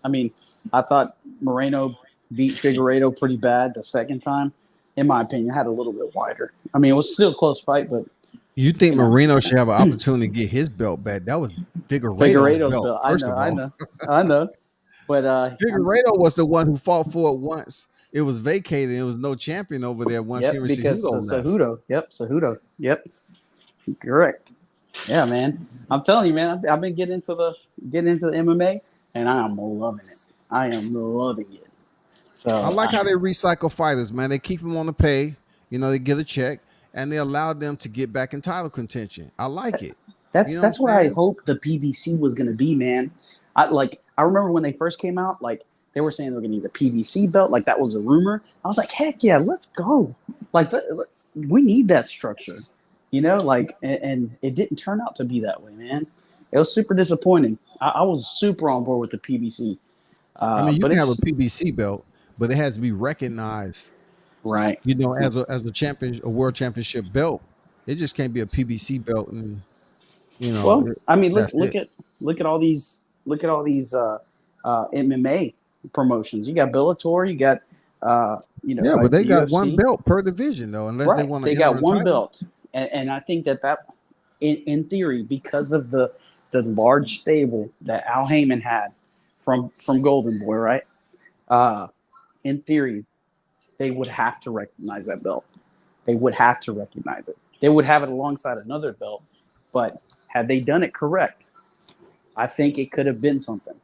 mean, I thought Moreno beat Figueiredo pretty bad the second time. In my opinion, had a little bit wider. I mean, it was still a close fight, but
You think
you know,
Marino should have an opportunity to get his belt back? That was Figueiredo's
Figueiredo's
belt,
belt.
first of all.
I know. But
Figueiredo was the one who fought for it once. It was vacated. There was no champion over there once
yep,
Henry
because
Cejudo left.
Cejudo. Yep, correct. Yeah, man. I'm telling you, man. I've been getting into the MMA, and I am loving it. I am loving it. So
I like how they recycle fighters, man. They keep them on the pay. They get a check, and they allow them to get back in title contention. I like it. You know what
that's
I'm
what I
saying?
hoped the PBC was going to be, man. I remember when they first came out, like they were saying they were going to need a PBC belt, like that was a rumor. I was like, heck yeah, let's go. Like we need that structure, and it didn't turn out to be that way, man. It was super disappointing. I was super on board with the PBC.
I mean, you
But
can have a
it's
PBC belt, but it has to be recognized.
right.
As a champion, a world championship belt. It just can't be a PBC belt, and
Well, I mean,
that's
look
it.
at all these MMA promotions. You got Bellator, you got
Yeah, but they
the
got one
UFC.
belt per division though, unless they
Right,
want to
they
enter
got
a
one
title.
belt, and I think that in theory, because of the large stable that Al Heyman had from Golden Boy, right? In theory, they would have to recognize that belt. They would have to recognize it. They would have it alongside another belt, but had they done it correct, I think it could have been something.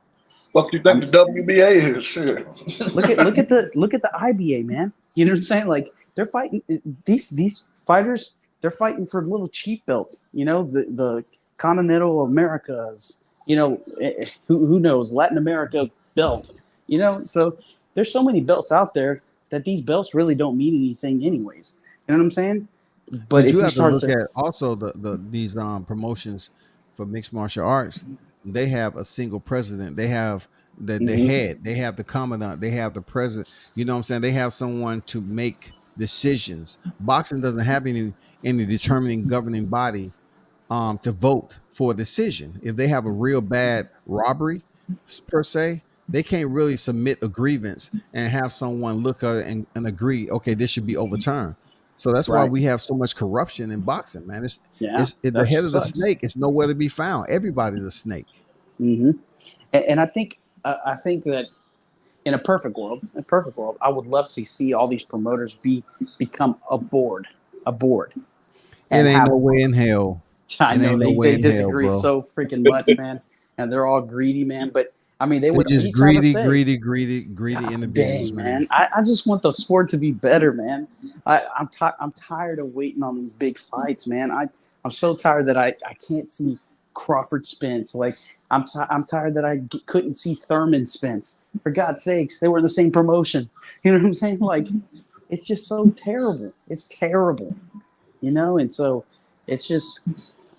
Fuck you think the WBA is? Shit.
Look at the IBA, man. You know what I'm saying? Like they're fighting these fighters. They're fighting for little cheap belts. The Continental Americas. Who knows Latin America belt. So there's so many belts out there that these belts really don't mean anything, anyways. You know what I'm saying? But
But
if
you
you
have to
start
look at also these promotions for mixed martial arts. they have a single president. They have the head. They have the commandant. They have the president. You know what I'm saying? They have someone to make decisions. Boxing doesn't have any determining governing body to vote for a decision. If they have a real bad robbery per se, they can't really submit a grievance and have someone look at it and agree, okay, this should be overturned. So that's why we have so much corruption in boxing, man. It's the head of the snake is nowhere to be found. Everybody's a snake.
And I think that in a perfect world, I would love to see all these promoters become a board.
It ain't no way in hell.
I know they disagree so freaking much, man, and they're all greedy, man. But I mean, they would
just greedy individuals,
man. I just want the sport to be better, man. I'm tired of waiting on these big fights, man. I'm so tired that I can't see Crawford Spence. Like I'm tired that I couldn't see Thurman Spence. For God's sakes, they were in the same promotion. You know what I'm saying? Like it's just so terrible. It's terrible, you know. And so it's just,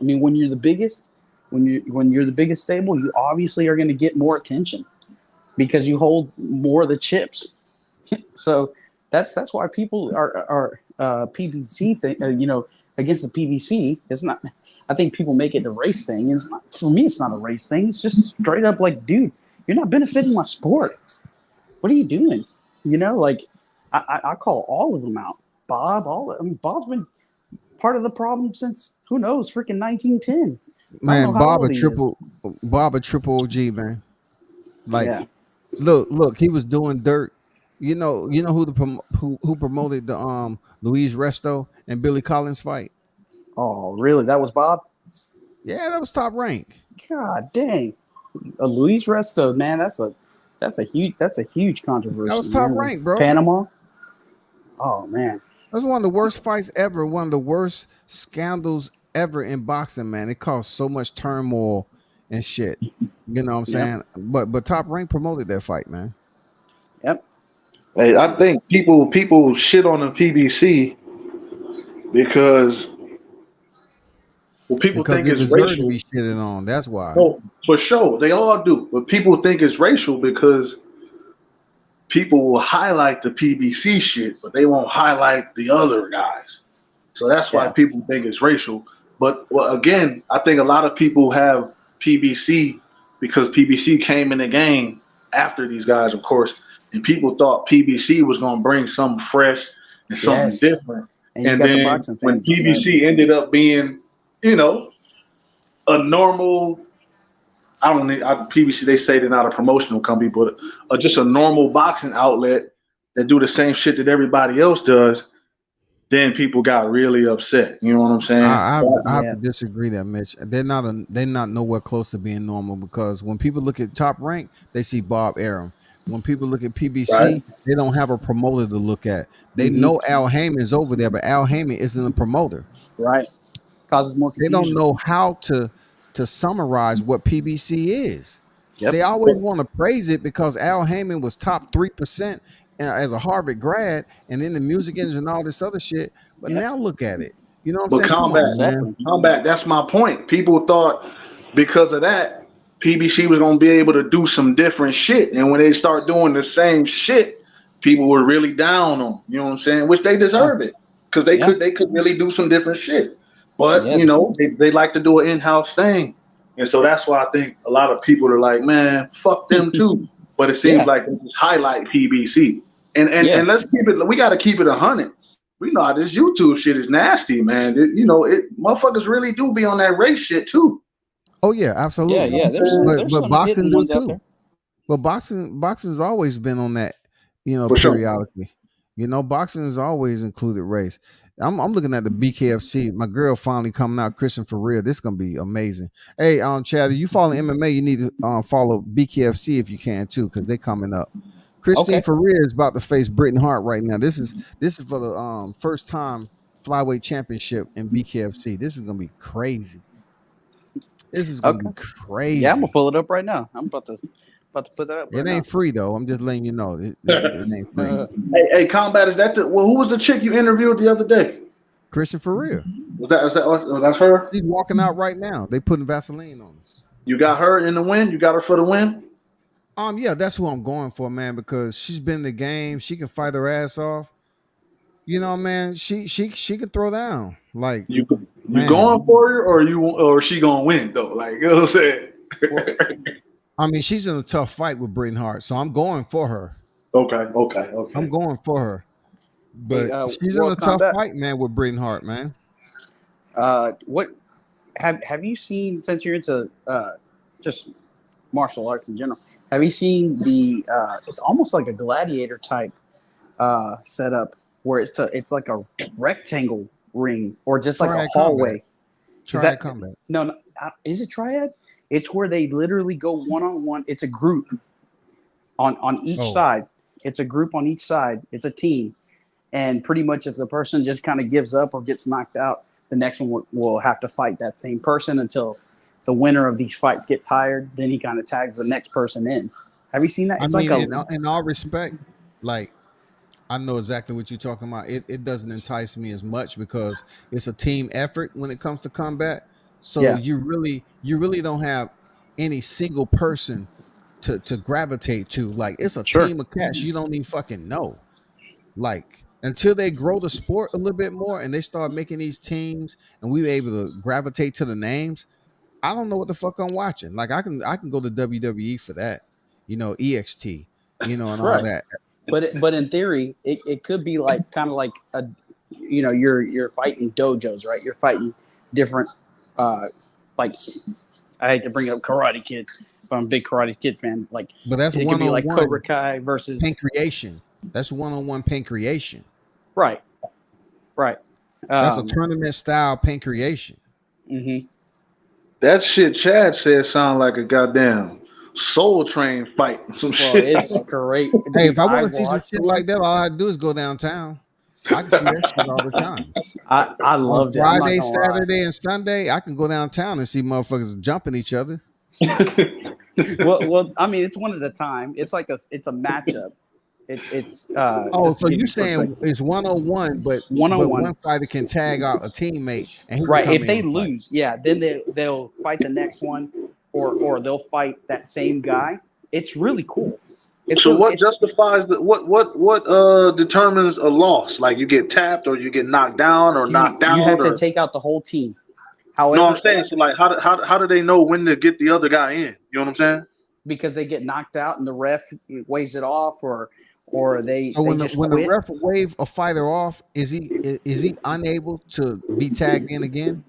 I mean, when you're the biggest. When you're the biggest stable, you obviously are going to get more attention because you hold more of the chips. So that's why people are PBC thing, against the PBC. It's not. I think people make it a race thing. It's not, for me. It's not a race thing. It's just straight up like, dude, you're not benefiting my sport. What are you doing? You know, like I call all of them out. Bob's been part of the problem since who knows, freaking 1910.
Man, Bob a triple OG, man. Like, look, he was doing dirt. You know who promoted the Luis Resto and Billy Collins fight?
Oh, really? That was Bob?
Yeah, that was Top Rank.
God dang, Luis Resto, man. That's a huge controversy.
That was Top Rank, bro.
Panama. Oh man,
that was one of the worst fights ever. One of the worst scandals ever in boxing, man. It caused so much turmoil and shit. You know what I'm saying? But Top Rank promoted that fight, man.
Yep.
Hey, I think people shit on the PBC because people think it's racial.
To be shitted on. That's why.
No, for sure, they all do. But people think it's racial because people will highlight the PBC shit, but they won't highlight the other guys. So that's why people think it's racial. But again, I think a lot of people have PBC because PBC came in the game after these guys, of course, and people thought PBC was going to bring something fresh and something different. And then when PBC ended up being, a normal, PBC, they say they're not a promotional company, but just a normal boxing outlet that do the same shit that everybody else does, then people got really upset. You know what I'm saying?
I have to disagree that, Mitch. They're not nowhere close to being normal because when people look at Top Rank, they see Bob Arum. When people look at PBC, they don't have a promoter to look at. They know Al Heyman is over there, but Al Heyman isn't a promoter.
Right. Causes more confusion.
They don't know how to summarize what PBC is. Yep. They always want to praise it because Al Heyman was top 3% as a Harvard grad and in the music industry and all this other shit. But now look at it. You know what I'm saying?
Combat. That's my point. People thought because of that, PBC was going to be able to do some different shit. And when they start doing the same shit, people were really down on them. You know what I'm saying? Which they deserve it because they could really do some different shit. But, they like to do an in-house thing. And so that's why I think a lot of people are like, man, fuck them too. But it seems like they just highlight PBC. And let's keep it. We got to keep it 100. We know how this YouTube shit is nasty, man. Motherfuckers really do be on that race shit too.
Oh yeah, absolutely.
Yeah. There's
but boxing
do
too. But boxing has always been on that,
For
periodically. Sure. Boxing has always included race. I'm looking at the BKFC. My girl finally coming out, Christian Ferreira. This is gonna be amazing. Hey, Chad, you follow MMA? You need to follow BKFC if you can too, because they're coming up. Christine Ferreira is about to face Britain Hart right now. This is for the first time flyweight championship in BKFC. This is gonna be crazy. This is gonna be crazy.
Yeah, I'm gonna pull it up right now. I'm about to put that up.
It ain't free though. I'm just letting you know. It ain't free.
Hey, Combat, is that who was the chick you interviewed the other day?
Christian Ferreira.
Was that's her?
She's walking out right now. They putting Vaseline on her.
You got her in the win? You got her for the win?
Yeah, that's who I'm going for, man, because she's been in the game. She can fight her ass off. You know, man, she can throw down. Like
You
man,
going for her, or she gonna win though? Like you know what I'm saying?
I mean, she's in a tough fight with Britain Hart, so I'm going for her.
Okay.
I'm going for her. But
Hey,
she's in a
World
tough
Combat.
fight, man, with Britain Hart, man.
What have you seen, since you're into just martial arts in general? Have you seen the? It's almost like a gladiator type setup where it's like a rectangle ring or just like
Triad
a hallway.
combat. Triad combat.
No, is it triad? It's where they literally go one-on-one. It's a group on each side. It's a group on each side. It's a team. And pretty much if the person just kind of gives up or gets knocked out, the next one will have to fight that same person until the winner of these fights get tired. Then he kind of tags the next person in. Have you seen that? It's
in all respect, like, I know exactly what you're talking about. It doesn't entice me as much because it's a team effort when it comes to combat. So you really don't have any single person to gravitate to. Like, it's a team of cats you don't even fucking know. Like, until they grow the sport a little bit more and they start making these teams and we were able to gravitate to the names, I don't know what the fuck I'm watching. Like, I can go to WWE for that, EXT, and all that.
But in theory, it could be like kind of like you're fighting dojos, right? You're fighting different like, I hate to bring up Karate Kid, but I'm a big Karate Kid fan. Like,
but that's
it could be like Cobra Kai versus
pancreation. That's one-on-one pancreation.
Right.
That's a tournament style pancreation.
Mm-hmm.
That shit Chad said sound like a goddamn Soul Train fight. Some shit.
It's great.
Hey, if I want to see some shit like that, all I do is go downtown. I can see that shit all the time.
I love that.
Friday, Saturday, and Sunday, I can go downtown and see motherfuckers jumping each other.
well, I mean, it's one at a time. It's like it's a matchup. It's
so you saying it's 1-on-1, but one fighter can tag out a teammate, and
if they lose, then they'll fight the next one, or they'll fight that same guy. It's really cool.
What justifies what determines a loss? Like, you get tapped or you get knocked down or knocked out?
You have to take out the whole team. However,
no, I'm saying, so like, how do they know when to get the other guy in? You know what I'm saying?
Because they get knocked out and the ref waves it off, or they.
So when
the
ref wave a fighter off, is he unable to be tagged in again?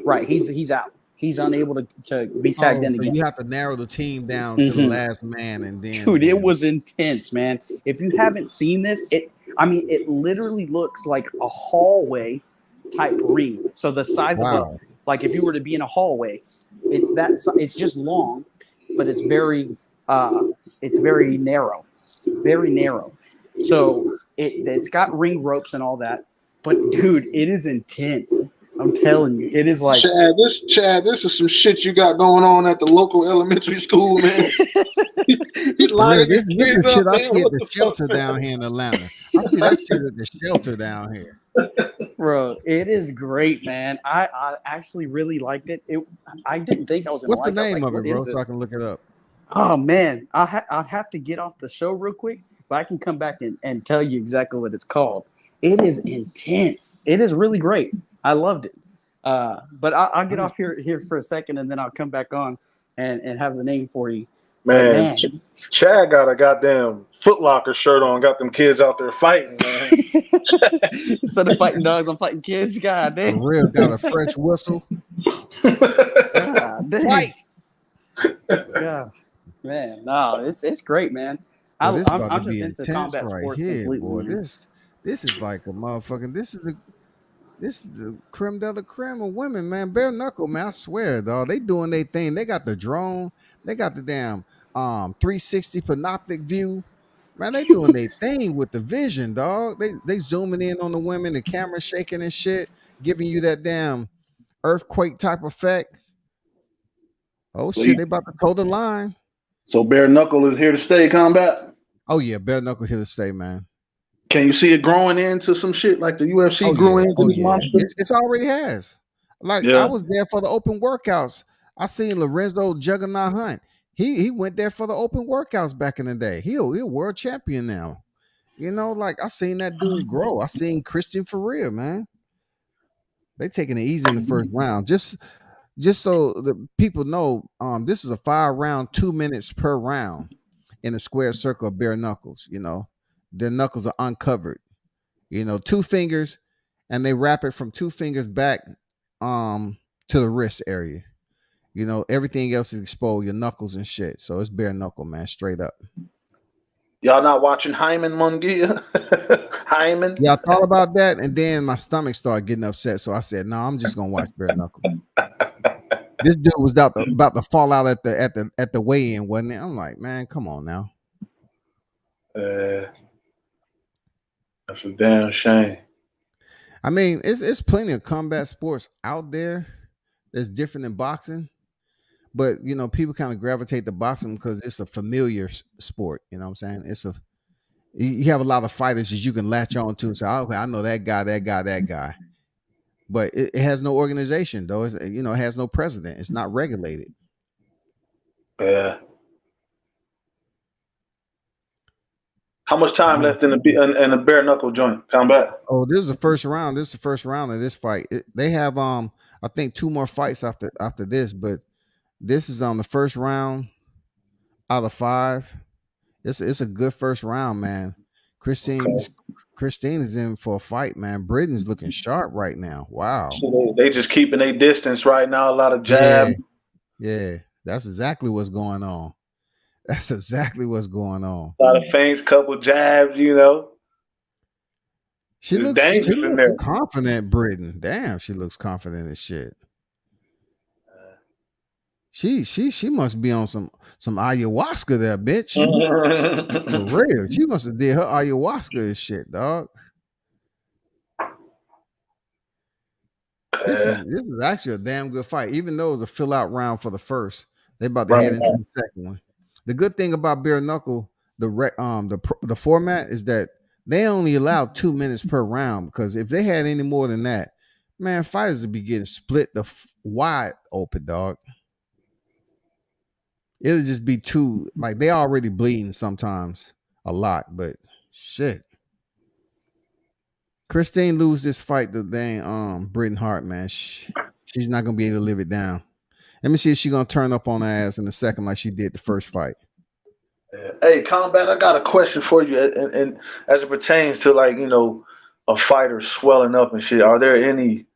Right, he's out. He's unable to be tagged in again.
You have to narrow the team down to the last man, and then
dude, it was intense, man. If you haven't seen this, it literally looks like a hallway type ring. So the size of like if you were to be in a hallway, it's just long, but it's very narrow, very narrow. So it's got ring ropes and all that, but dude, it is intense. I'm telling you, it is like
Chad. This is some shit you got going on at the local elementary school, man.
This is shit I see at the shelter down here in Atlanta. I see that shit at the shelter down here.
Bro, it is great, man. I actually really liked it. I didn't think I was gonna
like it. What's the name of it, bro? So I can look it up.
Oh man, I'll have to get off the show real quick, but I can come back and tell you exactly what it's called. It is intense. It is really great. I loved it. But I'll get off here for a second, and then I'll come back on and have the name for you.
Man, Chad got a goddamn Foot Locker shirt on. Got them kids out there fighting, man.
Instead of fighting dogs, I'm fighting kids. God damn.
For real, got a French whistle.
Fight. Yeah, man. No, it's great, man. I'm just into combat sports completely.
Boy. This is like a motherfucking. This is the creme de la creme of women, man. Bare knuckle, man. I swear, dog. They doing their thing. They got the drone. They got the damn 360 panoptic view. Man, they doing their thing with the vision, dog. They zooming in on the women, the camera shaking and shit, giving you that damn earthquake type effect. Oh shit, they about to toe the line.
So bare knuckle is here to stay, combat?
Oh yeah, bare knuckle here to stay, man.
Can you see it growing into some shit like the UFC grew into this monster?
It already has. Like, I was there for the open workouts.
I seen Lorenzo Juggernaut Hunt. He went there for the open workouts back in the day. He a world champion now. You know, like I seen that dude grow. I seen Christian Ferreira, man. They taking it easy in the first round. Just so the people know, this is a 5-round, 2 minutes per round in a square circle of bare knuckles. You know, their knuckles are uncovered. You know, 2 fingers, and they wrap it from 2 fingers back to the wrist area. You know, everything else is exposed, your knuckles and shit. So it's bare knuckle, man, straight up.
Y'all not watching Hyman Munguia? Hyman?
Yeah, I thought about that, and then my stomach started getting upset. So I said, "No, I'm just gonna watch bare knuckle." This dude was about to fall out at the weigh-in, wasn't it? I'm like, man, come on now.
That's a damn shame.
I mean, it's plenty of combat sports out there that's different than boxing. But you know, people kind of gravitate to boxing because it's a familiar sport. You know what I'm saying? You have a lot of fighters that you can latch on to and say, oh, okay, I know that guy. But it has no organization, though. It has no president. It's not regulated.
Yeah. How much time left in the bare knuckle joint combat?
Oh, this is the first round. This is the first round of this fight. They have I think 2 more fights after this, but this is the first round out of 5. It's a good first round, man. Christine is in for a fight, man. Britain's looking sharp right now. Wow.
So they just keeping their distance right now. A lot of jab.
Yeah, that's exactly what's going on. A
lot of feints, couple jabs, you know.
She looks confident, Britain. Damn, she looks confident as shit. She must be on some ayahuasca there, bitch. For real. She must have did her ayahuasca and shit, dog. This is actually a damn good fight. Even though it was a fill out round for the first, they about to head into the second one. The good thing about bare knuckle, the format is that they only allow 2 minutes per round, because if they had any more than that, man, fighters would be getting split wide open, dog. It'll just be too, like, they already bleeding sometimes a lot, but shit. Christine lose this fight to dang Britain Hart, man. She's not gonna be able to live it down. Let me see if she's gonna turn up on her ass in the second like she did the first fight.
Hey, Combat, I got a question for you, and as it pertains to, like, you know, a fighter swelling up and shit. Are there any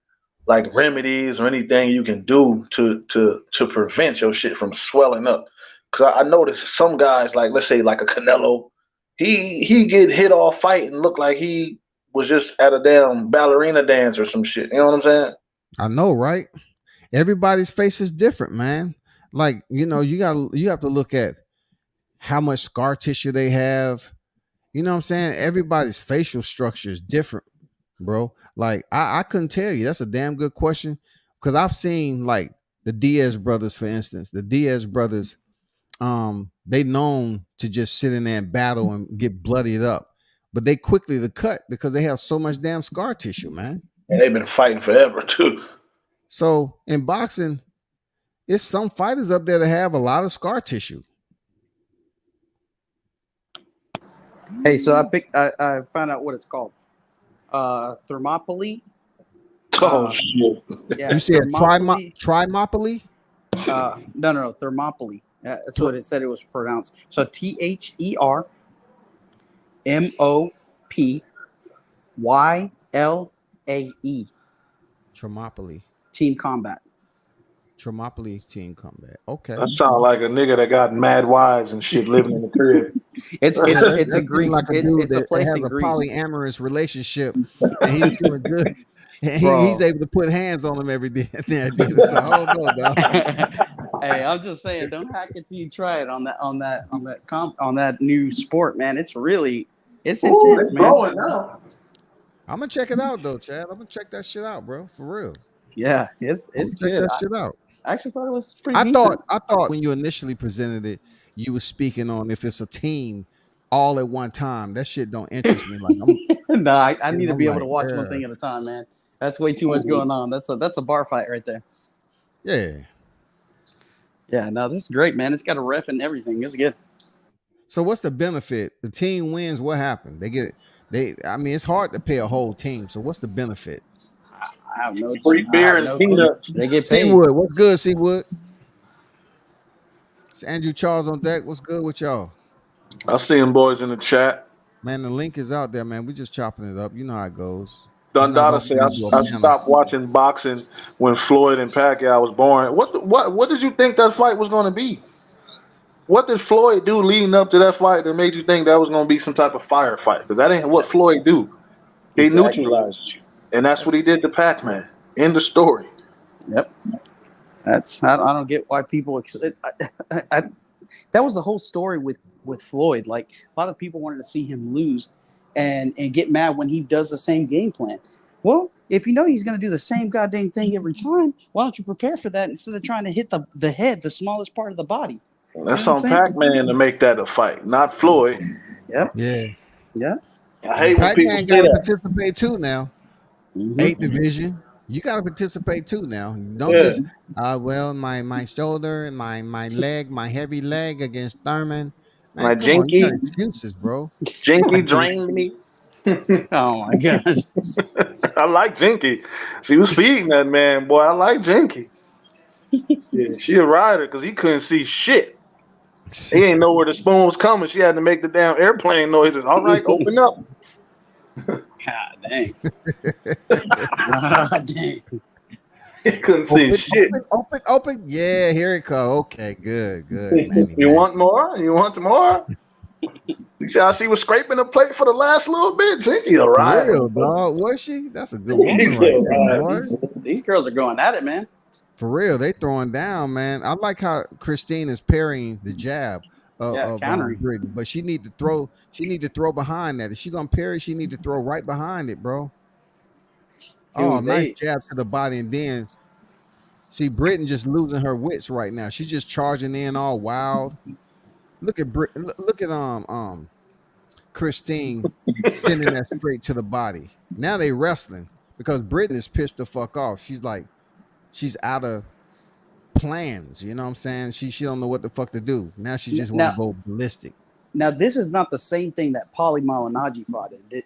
like remedies or anything you can do to prevent your shit from swelling up? Because I noticed some guys, like, let's say like a Canelo, he get hit off fight and look like he was just at a damn ballerina dance or some shit. You know what I'm saying?
I know, right? Everybody's face is different, man. Like, you know, you have to look at how much scar tissue they have. You know what I'm saying? Everybody's facial structure is different, bro. Like, I couldn't tell you. That's a damn good question, because I've seen, like, the Diaz brothers, for instance. The Diaz brothers, they known to just sit in there and battle and get bloodied up, but they quickly to cut because they have so much damn scar tissue, man.
And they've been fighting forever too.
So in boxing, it's some fighters up there that have a lot of scar tissue.
Hey, so I found out what it's called. Thermopylae.
Oh shit!
Yeah,
you said Trimopylae?
No, Thermopylae. That's what it said it was pronounced. So THERMOPYLAE.
Thermopylae.
Team combat.
Thermopylae team combat. Okay.
That sounds like a nigga that got mad wives and shit living in the crib.
It's a Greece.
Like
it's a place in
has
Greece.
A polyamorous relationship, and he's doing good. And he's able to put hands on them every day. So,
hey, I'm just saying, don't hack it till you try it on that new sport, man. It's intense, man.
I'm gonna check it out though, Chad. I'm gonna check that shit out, bro. For real.
Yeah, it's good.
Check that shit out.
I actually thought it was pretty decent.
I thought when you initially presented it, you were speaking on if it's a team all at one time. That shit don't interest me. Like,
no, I need to be able to watch one thing at a time, man. That's way too much going on. That's a bar fight right there.
Yeah.
Yeah, no, this is great, man. It's got a ref and everything. It's good.
So what's the benefit? The team wins. What happened? I mean, it's hard to pay a whole team. So what's the benefit?
I have no,
Free
I
beer
have
and
no clue.
peanuts.
They get paid.
Seawood, what's good, Seawood? It's Andrew Charles on deck. What's good with y'all?
I see them boys in the chat.
Man, the link is out there, man. We just chopping it up. You know how it goes.
Dundada say I stopped watching boxing when Floyd and Pacquiao was born. What did you think that fight was going to be? What did Floyd do leading up to that fight that made you think that was going to be some type of firefight? Because that ain't what Floyd do. He neutralizes you, and that's what he did to Pac-Man. End the story.
Yep. I don't get why people. That was the whole story with Floyd. Like a lot of people wanted to see him lose, and get mad when he does the same game plan. Well, if you know he's going to do the same goddamn thing every time, why don't you prepare for that instead of trying to hit the head, the smallest part of the body?
That's on Pac-Man to make that a fight, not Floyd.
Yep.
Yeah.
Yeah.
I hate when people
Pac-Man
say
got to
that.
participate too now.
Mm-hmm.
8th division. You got to participate too now. Don't just well my shoulder, my leg, my heavy leg against Thurman. Man,
My
come on, you got
jinky.
excuses, bro.
Jinky drained me.
Oh my gosh.
I like Jinky. She was feeding that man, boy. I like Jinky. Yeah, she a rider because he couldn't see shit. He ain't know where the spoon was coming. She had to make the damn airplane noises. All right, open up.
God dang. God dang.
He couldn't see shit.
Open. Yeah, here it comes. Okay, good. Man,
You want more? You want more? You see how she was scraping the plate for the last little bit? Jinky a
For
rider.
real, dog. Was she? That's a good woman right there, boy.
These girls are going at it, man.
For real, they throwing down, man. I like how Christine is parrying the jab of
countering.
Britain, but she need to throw. She need to throw behind that. If she gonna parry, she need to throw right behind it, bro.
Dude,
Nice jab to the body, and then see Britain just losing her wits right now. She's just charging in all wild. Look at look at Christine sending that straight to the body. Now they wrestling because Britain is pissed the fuck off. She's like, she's out of plans. You know what I'm saying? She don't know what the fuck to do. Now she just want to go ballistic.
Now this is not the same thing that Paulie Malignaggi fought in.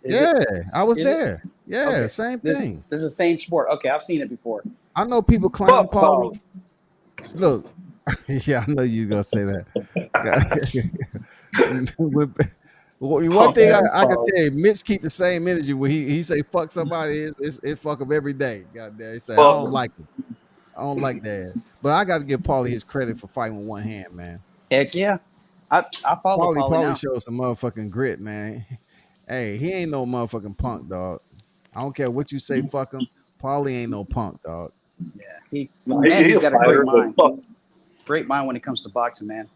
I was there. Yeah, okay. Same thing.
This is the same sport. Okay, I've seen it before.
I know people clown Paulie. Look, yeah, I know you gonna say that. One thing I can tell you, Mitch keep the same energy when he say fuck somebody, it fuck him every day. Goddamn, he say I don't like it. I don't like that. But I got to give Paulie his credit for fighting with one hand, man.
Heck yeah. I follow
Paulie shows some motherfucking grit, man. Hey, he ain't no motherfucking punk, dog. I don't care what you say, fuck him. Paulie ain't no punk, dog.
Yeah, he's got a great mind. Great mind when it comes to boxing, man.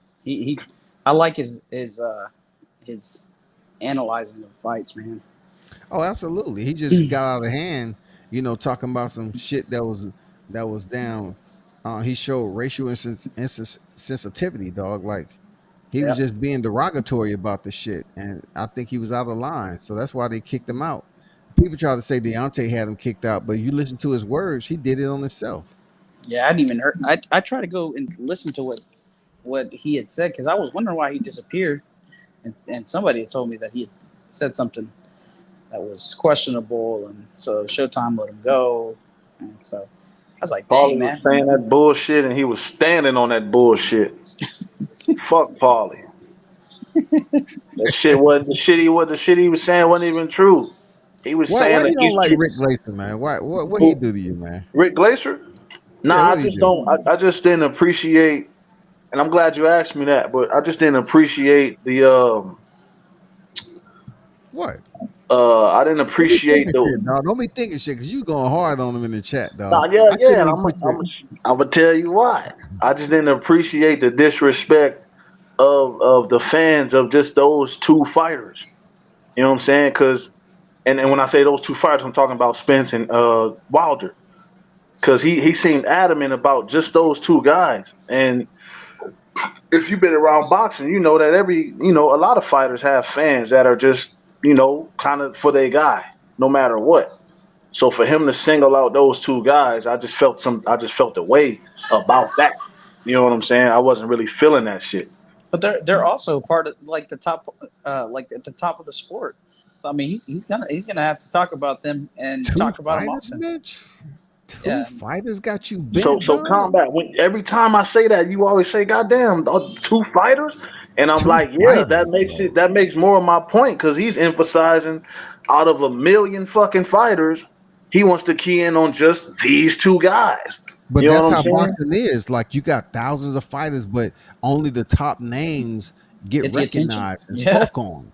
I like his analyzing of fights, man.
Oh, absolutely. He just got out of hand, talking about some shit that was down. He showed racial insensitivity, dog. Like he was just being derogatory about the shit, and I think he was out of line. So that's why they kicked him out. People try to say Deontay had him kicked out, but you listen to his words, he did it on himself.
Yeah, I didn't even heard. I tried to go and listen to what he had said because I was wondering why he disappeared, and somebody had told me that he had said something that was questionable, and so Showtime let him go, and so I was like,
Paulie
man,
was saying that bullshit, and he was standing on that bullshit. Fuck Paulie. That shit wasn't the shit. The shit he was saying wasn't even true. He was saying
that you don't like Rick Glaser, man. What he do to you, man?
Rick Glaser? Nah, I just don't. I just didn't appreciate, and I'm glad you asked me that. But I just didn't appreciate the
what?
I didn't appreciate the.
Don't be thinking shit because you going hard on them in the chat, dog.
Nah, yeah. I'm gonna tell you why. I just didn't appreciate the disrespect of the fans of just those two fighters. You know what I'm saying? Because, and when I say those two fighters, I'm talking about Spence and Wilder. Because he seemed adamant about just those two guys. And if you've been around boxing, you know that a lot of fighters have fans that are just, kind of for their guy, no matter what. So for him to single out those two guys, I just felt the way about that. You know what I'm saying? I wasn't really feeling that shit.
But they're also part of like the top, like at the top of the sport. So I mean, he's gonna have to talk about them and
Two
talk about them
fighters,
often.
Mitch. Two
Yeah,
fighters got you
So
bent,
so
dog.
combat. Every time I say that, you always say, "God damn, two fighters," and I'm
Two
like, "Yeah,
fighters, bro.
that makes more of my point because he's emphasizing out of a million fucking fighters, he wants to key in on just these two guys."
But
You know what
that's
I'm
how
saying?
boxing is. Like you got thousands of fighters, but only the top names get
get the attention.
recognized and
Yeah.
spoke on.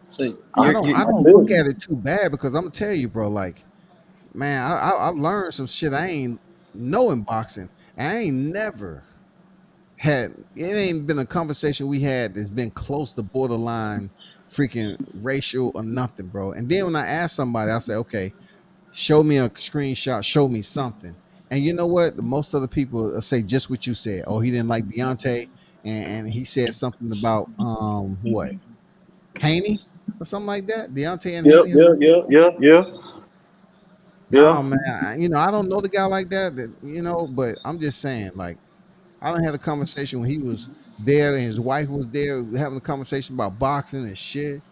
So
I
you're,
don't
you're
I
I
don't
feel
look
you.
at it too bad because I'm gonna tell you, bro, like, man, I learned some shit I ain't know in boxing. And I ain't never had it ain't been a conversation we had that's been close to borderline freaking racial or nothing, bro. And then when I ask somebody, I say, okay, show me a screenshot, show me something. And you know what? Most other people say just what you said. Oh, he didn't like Deontay, and he said something about what Haney or something like that. Deontay and
Yep,
Haney or
yeah,
something.
yeah, yeah, yeah,
No,
yeah.
man, I don't know the guy like that. But I'm just saying, like, I done had a conversation when he was there and his wife was there having a conversation about boxing and shit.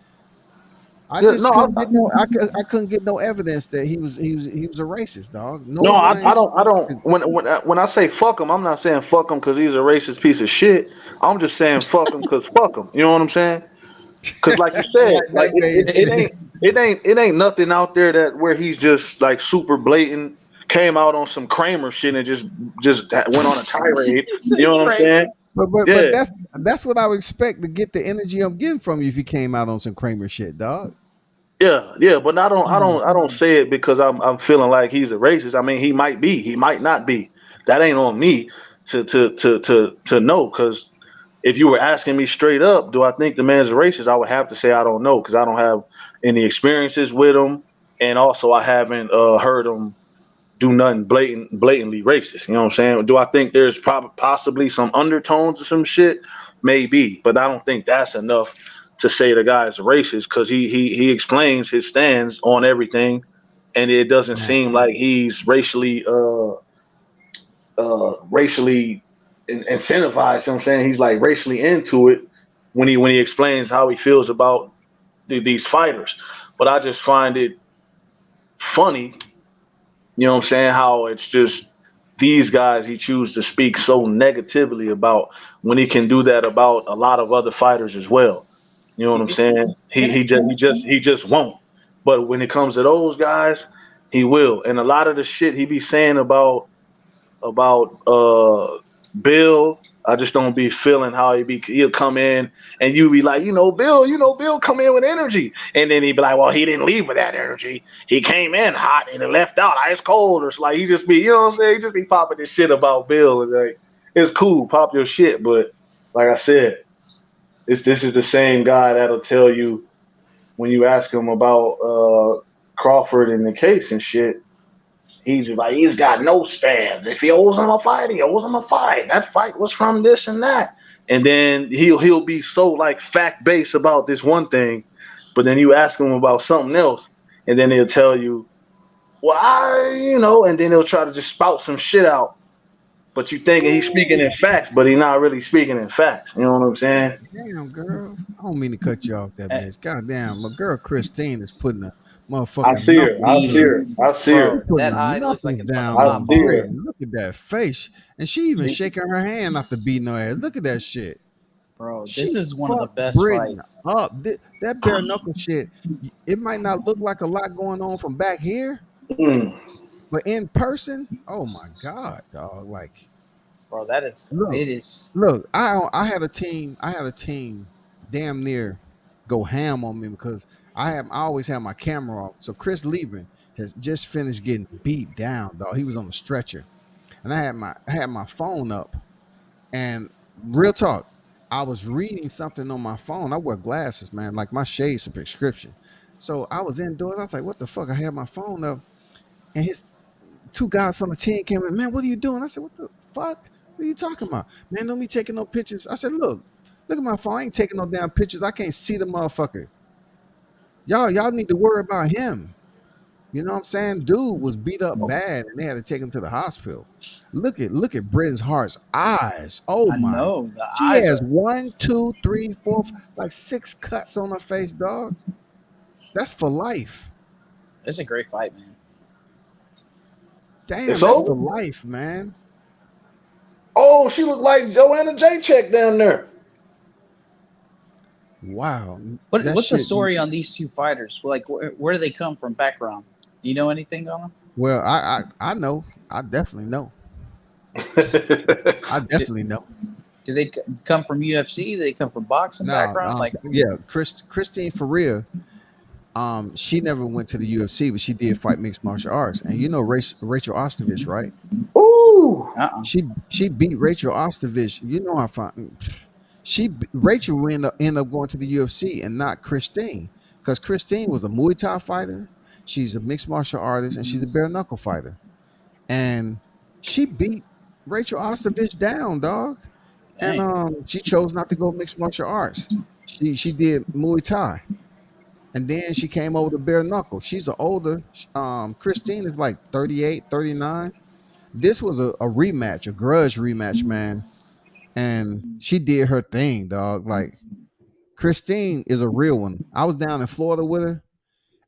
I
Yeah,
just
no,
couldn't get I couldn't get no evidence that he was a racist, dog. No
no, I
one.
don't. I don't. When I say fuck him, I'm not saying fuck him because he's a racist piece of shit. I'm just saying fuck him because fuck him. You know what I'm saying? Because like you said,
Like
like
my face.
it ain't nothing out there that where he's just like super blatant, came out on some Kramer shit and just went on a tirade. You know what I'm
right.
saying?
But
Yeah,
that's what I would expect to get the energy I'm getting from you if you came out on some Kramer shit, dog.
yeah, yeah. But I don't say it because I'm feeling like he's a racist. I mean, he might be, he might not be. That ain't on me to know. Because if you were asking me straight up, do I think the man's a racist? I would have to say I don't know because I don't have any experiences with him, and also I haven't heard him do nothing blatantly racist. You know what I'm saying? Do I think there's possibly some undertones or some shit? Maybe, but I don't think that's enough to say the guy's racist because he explains his stance on everything, and it doesn't
Man,
seem like he's racially incentivized. You know what I'm saying? He's like racially into it when he explains how he feels about these fighters. But I just find it funny, you know what I'm saying? How it's just these guys he chooses to speak so negatively about when he can do that about a lot of other fighters as well. You know what I'm saying?
Can I,
He just won't. But when it comes to those guys, he will. And a lot of the shit he be saying about Bill. I just don't be feeling how he'll come in and you be like, Bill come in with energy. And then he'd be like, well, he didn't leave with that energy. He came in hot and it left out ice cold. Or it's like he just be, you know what I'm saying? He just be popping this shit about Bill. It's like it's cool, pop your shit. But like I said, this is the same guy that'll tell you when you ask him about Crawford and the case and shit. He's like, he's got no stands. If he owes him a fight, he owes him a fight. That fight was from this and that. And then he'll be so like fact based about this one thing, but then you ask him about something else, and then he'll tell you, well, and then he'll try to just spout some shit out. But you thinking he's speaking in facts, but he's not really speaking in facts. You know what I'm saying?
God damn, girl. I don't mean to cut you off that
uh,
much. God damn, my girl Christine is putting a
I
motherfucking
see her. I see
knuckle.
her. I see
She
her.
bro,
putting
that
the
eye looks like
knuckles
it's about to
down
I
on
pop
see
off.
her.
Britain. Look at that face. And she even
She,
shaking her hand after beating her ass. Look at that shit.
Bro, this
She
is one of the
fucked
best
Britain
fights.
up. That bare knuckle shit, it might not look like a lot going on from back here,
mm,
but in person, oh my God, dog. Like,
Bro, that is
look,
it is
look, I had a team damn near go ham on me because I always have my camera off. So Chris Lieben has just finished getting beat down, dog. He was on a stretcher. And I had my phone up, and real talk, I was reading something on my phone. I wear glasses, man. Like my shades a prescription. So I was indoors. I was like, what the fuck? I had my phone up, and his two guys from the team came in. Man, what are you doing? I said, what the fuck? What are you talking about? Man, don't be taking no pictures. I said, look at my phone. I ain't taking no damn pictures. I can't see the motherfucker. Y'all need to worry about him. You know what I'm saying? Dude was beat up bad, and they had to take him to the hospital. Look at Bren's Hart's eyes. Oh
I
my!
know the
She
eyes
has
are.
1, 2, 3, 4, like 6 cuts on her face, dog. That's for life.
It's a great fight, man.
Damn,
It's
that's for
over.
life, man.
Oh, she looked like Joanna Jacek down there.
Wow, that
What's the
shit.
story on these two fighters? Like, where do they come from? Background? Do you know anything on them?
Well, I know. I definitely know. I definitely know.
Do they come from UFC? Do they come from boxing background? Like,
yeah, Christine Ferreira. She never went to the UFC, but she did fight mixed martial arts. And you know Rachel Ostovich, right?
Ooh.
She beat Rachel Ostovich. You know how fine. Rachel ended up going to the UFC and not Christine, because Christine was a Muay Thai fighter. She's a mixed martial artist and she's a bare knuckle fighter. And she beat Rachel Ostovich down, dog.
dang.
And she chose not to go mixed martial arts. She did Muay Thai. And then she came over to bare knuckle. She's an older. Christine is like 38, 39. This was a rematch, a grudge rematch, man. And she did her thing, dog. Like, Christine is a real one. I was down in Florida with her,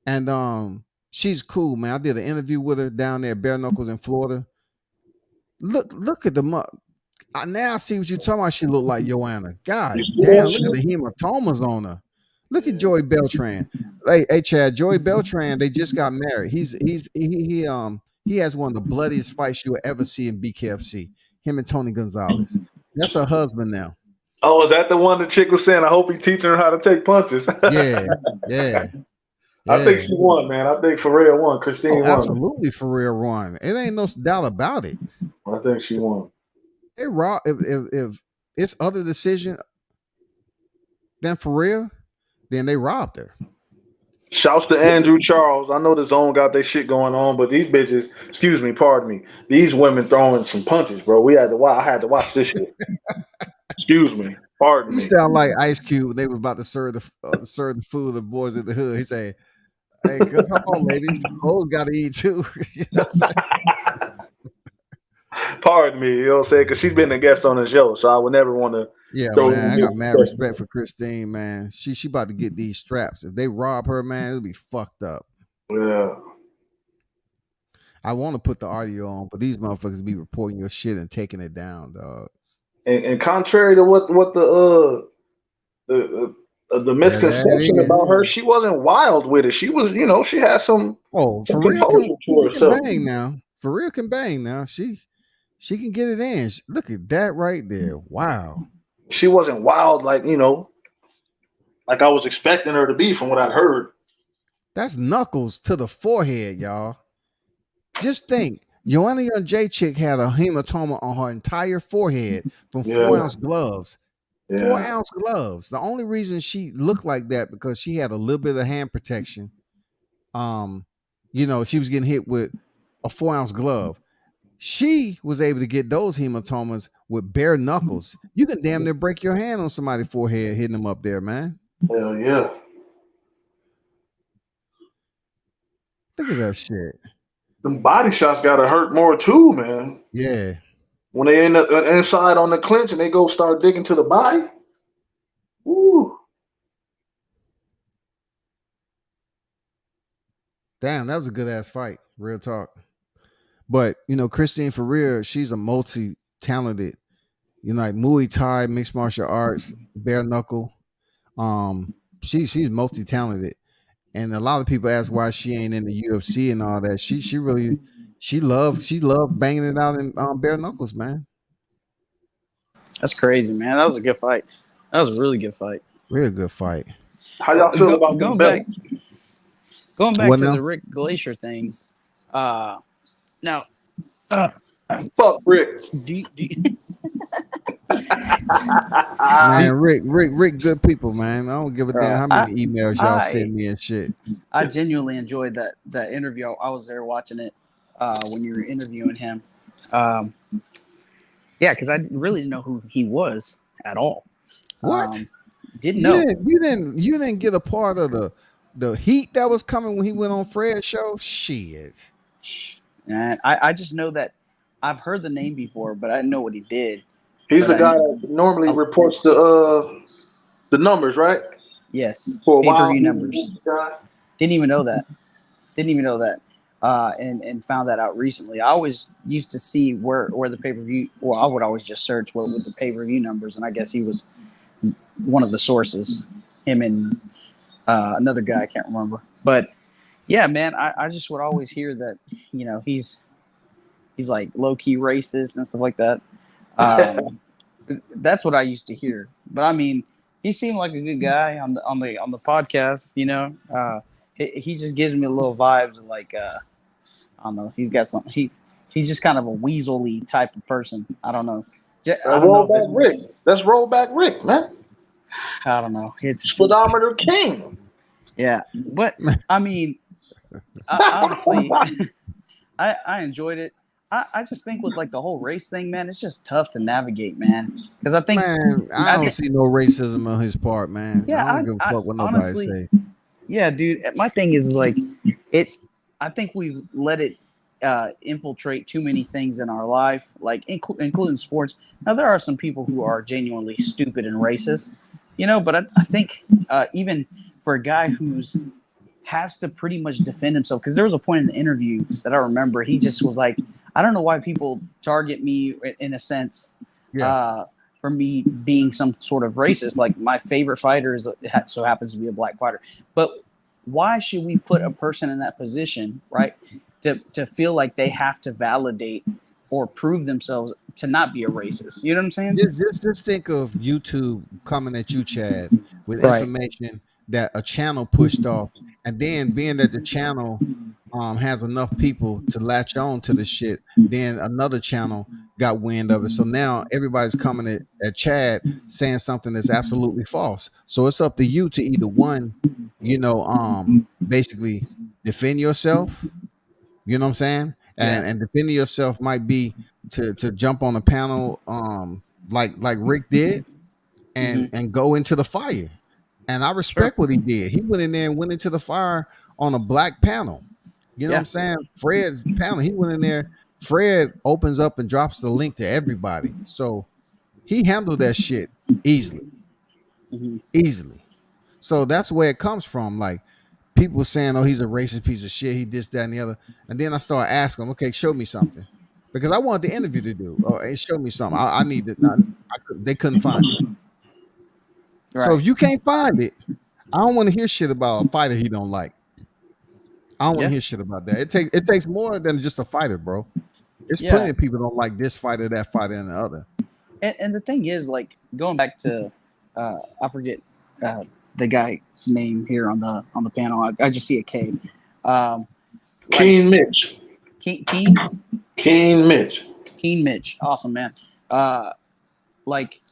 and she's cool, man. I did an interview with her down there at Bare Knuckles in Florida. Look at the now I see what you're talking about. She looked like Joanna. God damn, look at the hematomas on her. Look at Joey Beltran. Hey Chad, Joey Beltran, they just got married. He has one of the bloodiest fights you'll ever see in BKFC. Him and Tony Gonzalez. That's her husband now.
Oh, is that the one the chick was saying? I hope he's teaching her how to take punches.
Yeah.
I think she won, man. I think Ferreira won. Christine won.
Absolutely, Ferreira won. It ain't no doubt about it.
I think she won.
They raw. If it's other decision than Ferreira, then they robbed her.
Shouts to Andrew Charles. I know the zone got their shit going on, but these bitches, pardon me, these women throwing some punches, bro. I had to watch this shit. Excuse me, pardon
You
me.
sound like Ice Cube. They was about to serve the food of the boys in the hood. He say, "Hey, come on, ladies, hoes got to eat too." You know what I'm saying?
Pardon me, you know what I'm saying? Because she's been a guest on the show, so I would never want to.
Yeah, man, I got mad respect for Christine, man. She about to get these straps. If they rob her, man, it'll be fucked up.
Yeah.
I want to put the audio on, but these motherfuckers be reporting your shit and taking it down, dog.
And contrary to what the misconception about her, she wasn't wild with it. She was, she had some.
For real can bang now. For real can bang now. She can get it in. Look at that right there. Wow.
She wasn't wild like like I was expecting her to be from what I'd heard. That's
knuckles to the forehead, y'all. Just think, Joanna Young J chick had a hematoma on her entire forehead from 4-ounce gloves. 4-ounce gloves. The only reason she looked like that because she had a little bit of hand protection. She was getting hit with a 4-ounce glove. She was able to get those hematomas with bare knuckles. You can damn near break your hand on somebody's forehead hitting them up there, man.
Hell yeah.
Look at that shit.
Them body shots gotta hurt more too, man.
Yeah.
When they end up inside on the clinch and they go start digging to the body. Woo.
Damn, that was a good ass fight. Real talk. But Christine Ferreira, she's a multi-talented, like Muay Thai, mixed martial arts, bare knuckle. She's multi-talented, and a lot of people ask why she ain't in the UFC and all that. She loved banging it out in bare knuckles, man.
That's crazy, man. That was a good fight. That was a really good fight.
Real good fight.
How y'all feel about
going back to the Rick Glacier thing? Now,
fuck Rick.
Man, Rick, good people, man. I don't give a damn how many emails y'all send me and shit.
I genuinely enjoyed that interview. I was there watching it when you were interviewing him. Because I really didn't know who he was at all.
What?
Didn't know.
You didn't get a part of the heat that was coming when he went on Fred's show, shit.
And I just know that I've heard the name before, but I didn't know what he did.
He's
But
the guy that normally reports the numbers, right?
Yes,
For a
pay per
while.
view numbers. Didn't even know that. And found that out recently. I always used to see where the pay per view. Well, I would always just search what with the pay per view numbers, and I guess he was one of the sources. Him and another guy I can't remember, but yeah, man, I just would always hear that he's like low key racist and stuff like that. That's what I used to hear. But I mean, he seemed like a good guy on the podcast. He just gives me a little vibes of like I don't know. He's got some. He's just kind of a weaselly type of person. I don't know.
Rollback Rick. That's Rollback Rick, man.
I don't know. It's
Speedometer King.
Yeah, but I mean, honestly, I enjoyed it. I just think with like the whole race thing, man, it's just tough to navigate, man. Because I think,
man, I don't see no racism on his part, man.
Yeah,
I don't give a fuck what nobody
honestly,
say.
Yeah, dude. My thing is like, I think we let it infiltrate too many things in our life, like including sports. Now there are some people who are genuinely stupid and racist, but I think even for a guy who's has to pretty much defend himself, because there was a point in the interview that I remember he just was like, I don't know why people target me in a sense for me being some sort of racist. Like my favorite fighter so happens to be a black fighter, but why should we put a person in that position, right, to feel like they have to validate or prove themselves to not be a racist? You know what I'm saying?
Just think of YouTube coming at you, Chad, with information that a channel pushed off, and then being that the channel has enough people to latch on to the shit, then another channel got wind of it. So now everybody's coming at Chad saying something that's absolutely false. So it's up to you to either one, basically defend yourself. You know what I'm saying? And defending yourself might be to jump on the panel like Rick did and go into the fire. And I respect what he did. He went in there and went into the fire on a black panel. You know what I'm saying? Fred's panel. He went in there. Fred opens up and drops the link to everybody. So he handled that shit easily. Easily. So that's where it comes from. Like people saying, oh, he's a racist piece of shit. He this, that, and the other. And then I started asking him, okay, show me something. Because I wanted the interview to do. Oh, hey, show me something. I need it. They couldn't find it. Right. So if you can't find it, I don't want to hear shit about a fighter he don't like. I don't want to hear shit about that. It takes more than just a fighter, bro. There's plenty of people don't like this fighter, that fighter, and the other.
And the thing is, like going back to, I forget the guy's name here on the panel. I just see a K.
Keen Mitch.
Keen Mitch. Awesome, man. Like.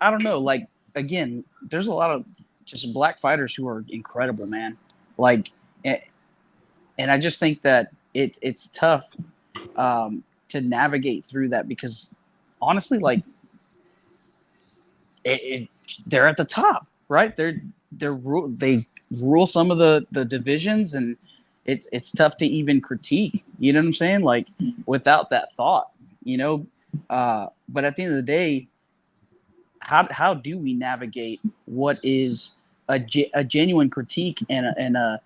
I don't know. Like, again, there's a lot of just black fighters who are incredible, man. Like, and I just think that it's tough to navigate through that because, honestly, like, they're at the top, right? They rule some of the divisions, and it's tough to even critique. You know what I'm saying? Like, without that thought, But at the end of the day, how do we navigate what is a genuine critique and a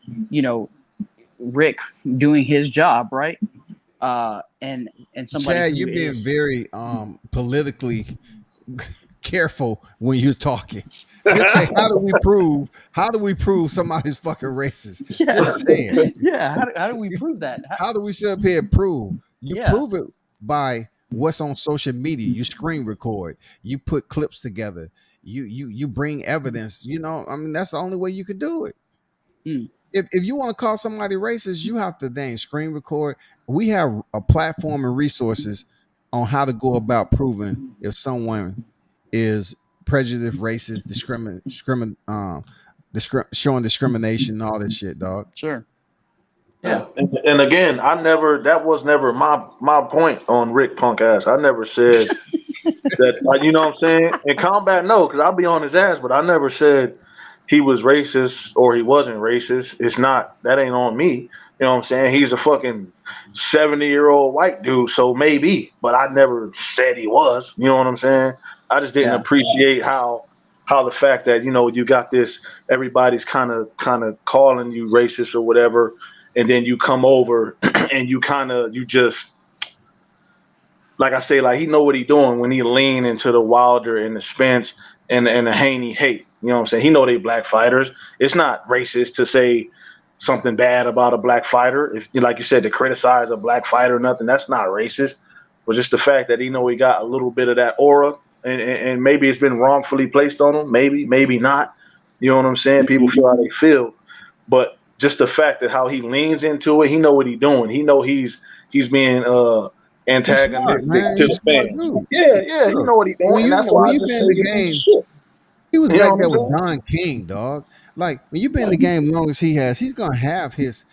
Rick doing his job, right? And somebody.
Chad, you're being very politically careful when you're talking. Just say, how do we prove somebody's fucking racist?
Yeah.
Just say it.
Yeah. How do we prove that?
How do we sit up here and prove? You prove it by what's on social media. You screen record, you put clips together, you bring evidence. That's the only way you could do it. If you want to call somebody racist, you have to screen record. We have a platform and resources on how to go about proving if someone is prejudiced, racist, showing discrimination and all that shit, dog.
Sure.
Yeah, and again, that was never my point on Rick punk ass. I never said that. You know what I'm saying? In combat, no, because I'll be on his ass. But I never said he was racist or he wasn't racist. It's not, that ain't on me. You know what I'm saying? He's a fucking 70-year-old white dude, so maybe, but I never said he was. You know what I'm saying? I just didn't
Yeah.
appreciate how the fact that, you know, you got this, everybody's kind of calling you racist or whatever, and then you come over and you just, like I say, like he know what he doing when he lean into the Wilder and the Spence and the Haney hate. You know what I'm saying? He know they black fighters. It's not racist to say something bad about a black fighter. If, like you said, to criticize a black fighter or nothing, that's not racist. But just the fact that he know he got a little bit of that aura, and maybe it's been wrongfully placed on him. Maybe not. You know what I'm saying? People feel how they feel, but just the fact that how he leans into it, he know what he doing. He know he's being
He's smart,
antagonistic
man.
to
He's
the
a smart
fans.
dude.
Yeah, he
Look,
know what he doing,
when
and
you
that's why
when
I
you
just
been
say
in the
he's a piece of
game,
shit.
he was
You know
back
what
there
I'm
with
saying?
Don King, dog. Like when you've been in the game as long as he has, he's gonna have his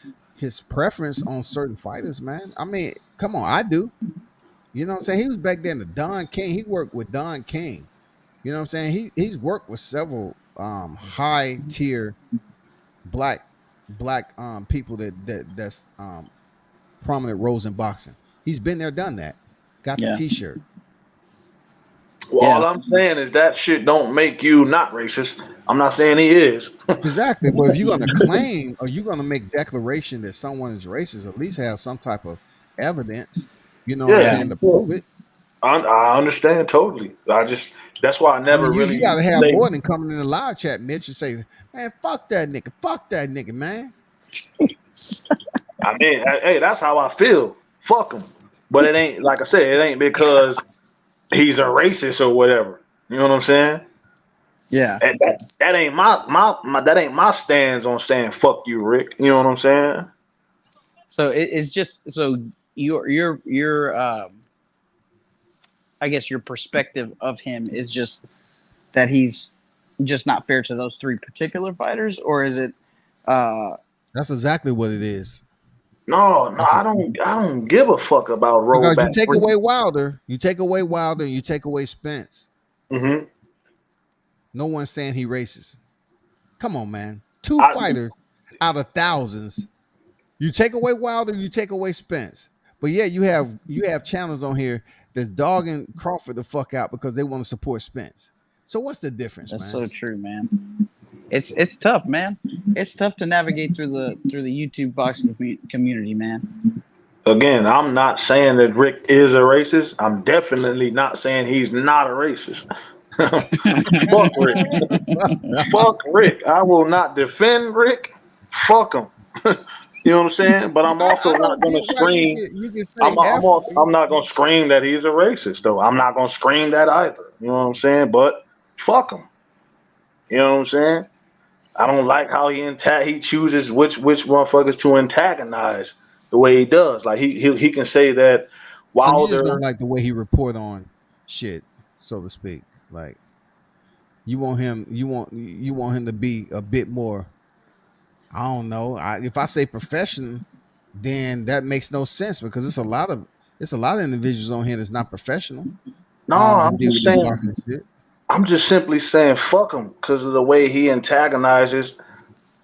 preference on certain fighters, man. I mean, come on, I do. You know what I'm saying? He was back there in the Don King. He worked with Don King. You know what I'm saying? He's worked with several high tier black people that's prominent roles in boxing. He's been there, done that. Got the
Yeah.
t-shirt.
Well, all
Yeah.
I'm saying is that shit don't make you not racist. I'm not saying he is.
Exactly. But if you're gonna claim or you're gonna make declaration that someone is racist, at least have some type of evidence, you know what I'm
Yeah,
Yeah.
saying, to
yeah.
prove it.
I understand totally. I just, that's why I
I
never
mean, you
really
gotta have
say.
more than coming in the live chat, Mitch, and say, man, fuck that nigga, man.
I mean, hey, that's how I feel. Fuck him. But it ain't, like I said, it ain't because he's a racist or whatever. You know what I'm saying?
Yeah.
And that ain't my that ain't my stance on saying fuck you, Rick. You know what I'm saying?
So it's just so your I guess your perspective of him is just that he's just not fair to those three particular fighters, or is it? Uh,
That's exactly what it is.
No, I don't give a fuck about
Because
rollback free.
You take away Wilder, and you take away Spence.
Hmm.
No one's saying he racist. Come on, man. Two
I
fighters out of thousands. You take away Wilder, you take away Spence. But yeah, you have channels on here that's dogging Crawford the fuck out because they want to support Spence. So what's the difference,
that's
man?
so true, man. It's tough, man. It's tough to navigate through the YouTube boxing community, man.
Again, I'm not saying that Rick is a racist. I'm definitely not saying he's not a racist. Fuck Rick. Fuck Rick. I will not defend Rick. Fuck him. You know what I'm saying? But I'm
I
also not
don't
gonna
get why
scream.
you can
I'm
say
not, I'm,
F.
also, I'm not gonna scream that he's a racist though. I'm not gonna scream that either. You know what I'm saying? But fuck him. You know what I'm saying? I don't like how he chooses which motherfuckers to antagonize the way he does. Like he can say that
So you just don't
Wilder.
like the way he report on shit, so to speak. Like you want him to be a bit more. I don't know. If I say professional, then that makes no sense because it's a lot of individuals on here that's not professional.
No,
That
I'm
deal
just
with this
saying.
boxing shit.
I'm just simply saying fuck him because of the way he antagonizes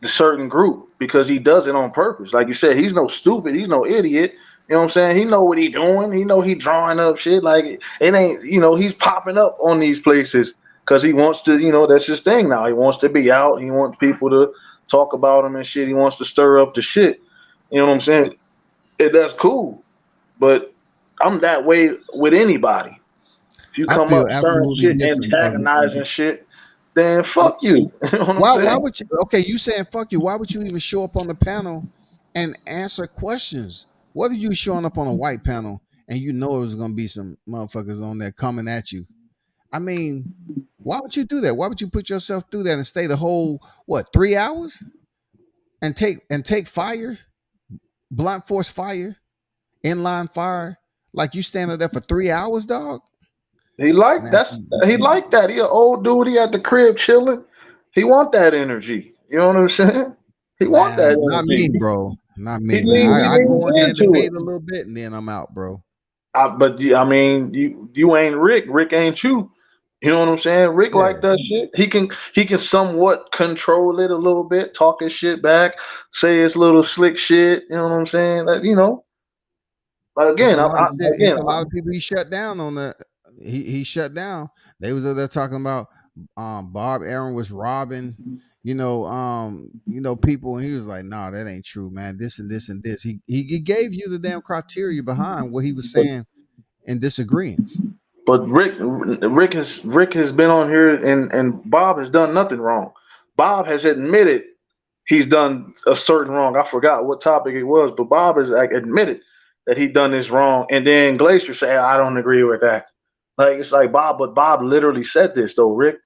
the certain group because he does it on purpose. Like you said, he's no stupid. He's no idiot. You know what I'm saying? He know what he doing. He know he drawing up shit. Like it ain't. He's popping up on these places because he wants to. That's his thing now. He wants to be out. He wants people to talk about him and shit. He wants to stir up the shit. You know what I'm saying? That's cool. But I'm that way with anybody. If you
I
come
feel
up stirring
absolutely
shit,
different from
antagonizing shit, then fuck you. You know what I'm
why
saying?
would you okay, you saying fuck you, why would you even show up on the panel and answer questions? What are you showing up on a white panel and you know there's gonna be some motherfuckers on there coming at you? I mean, why would you do that? Why would you put yourself through that and stay the whole 3 hours and take fire, blunt force fire, inline fire, like you standing there for 3 hours, dog?
He like
Man,
that's he like that. He an old dude. He at the crib chilling. He want that energy. You know what I'm saying? He want that
man, not me,
energy.
bro. Not
He
me, man.
leans he
I go in there
leans
and
into
debate
it.
a little bit and then I'm out, bro.
But I mean, you ain't Rick. Rick ain't you. You know what I'm saying? Rick
Yeah.
like that shit. He can somewhat control it a little bit, talk his shit back, say his little slick shit. You know what I'm saying? Like, you know, like
It's
again,
a lot of shit.
again,
It's a lot of people he shut down on the. He shut down. They was there talking about Bob Aaron was robbing, people, and he was like, nah, that ain't true, man. This and this and this. He gave you the damn criteria behind what he was
but
saying in disagreements.
but Rick has been on here and Bob has done nothing wrong. Bob has admitted he's done a certain wrong. I forgot what topic it was, but Bob has like admitted that he done this wrong, and then Glacier say, I don't agree with that. Like it's like Bob literally said this though, Rick,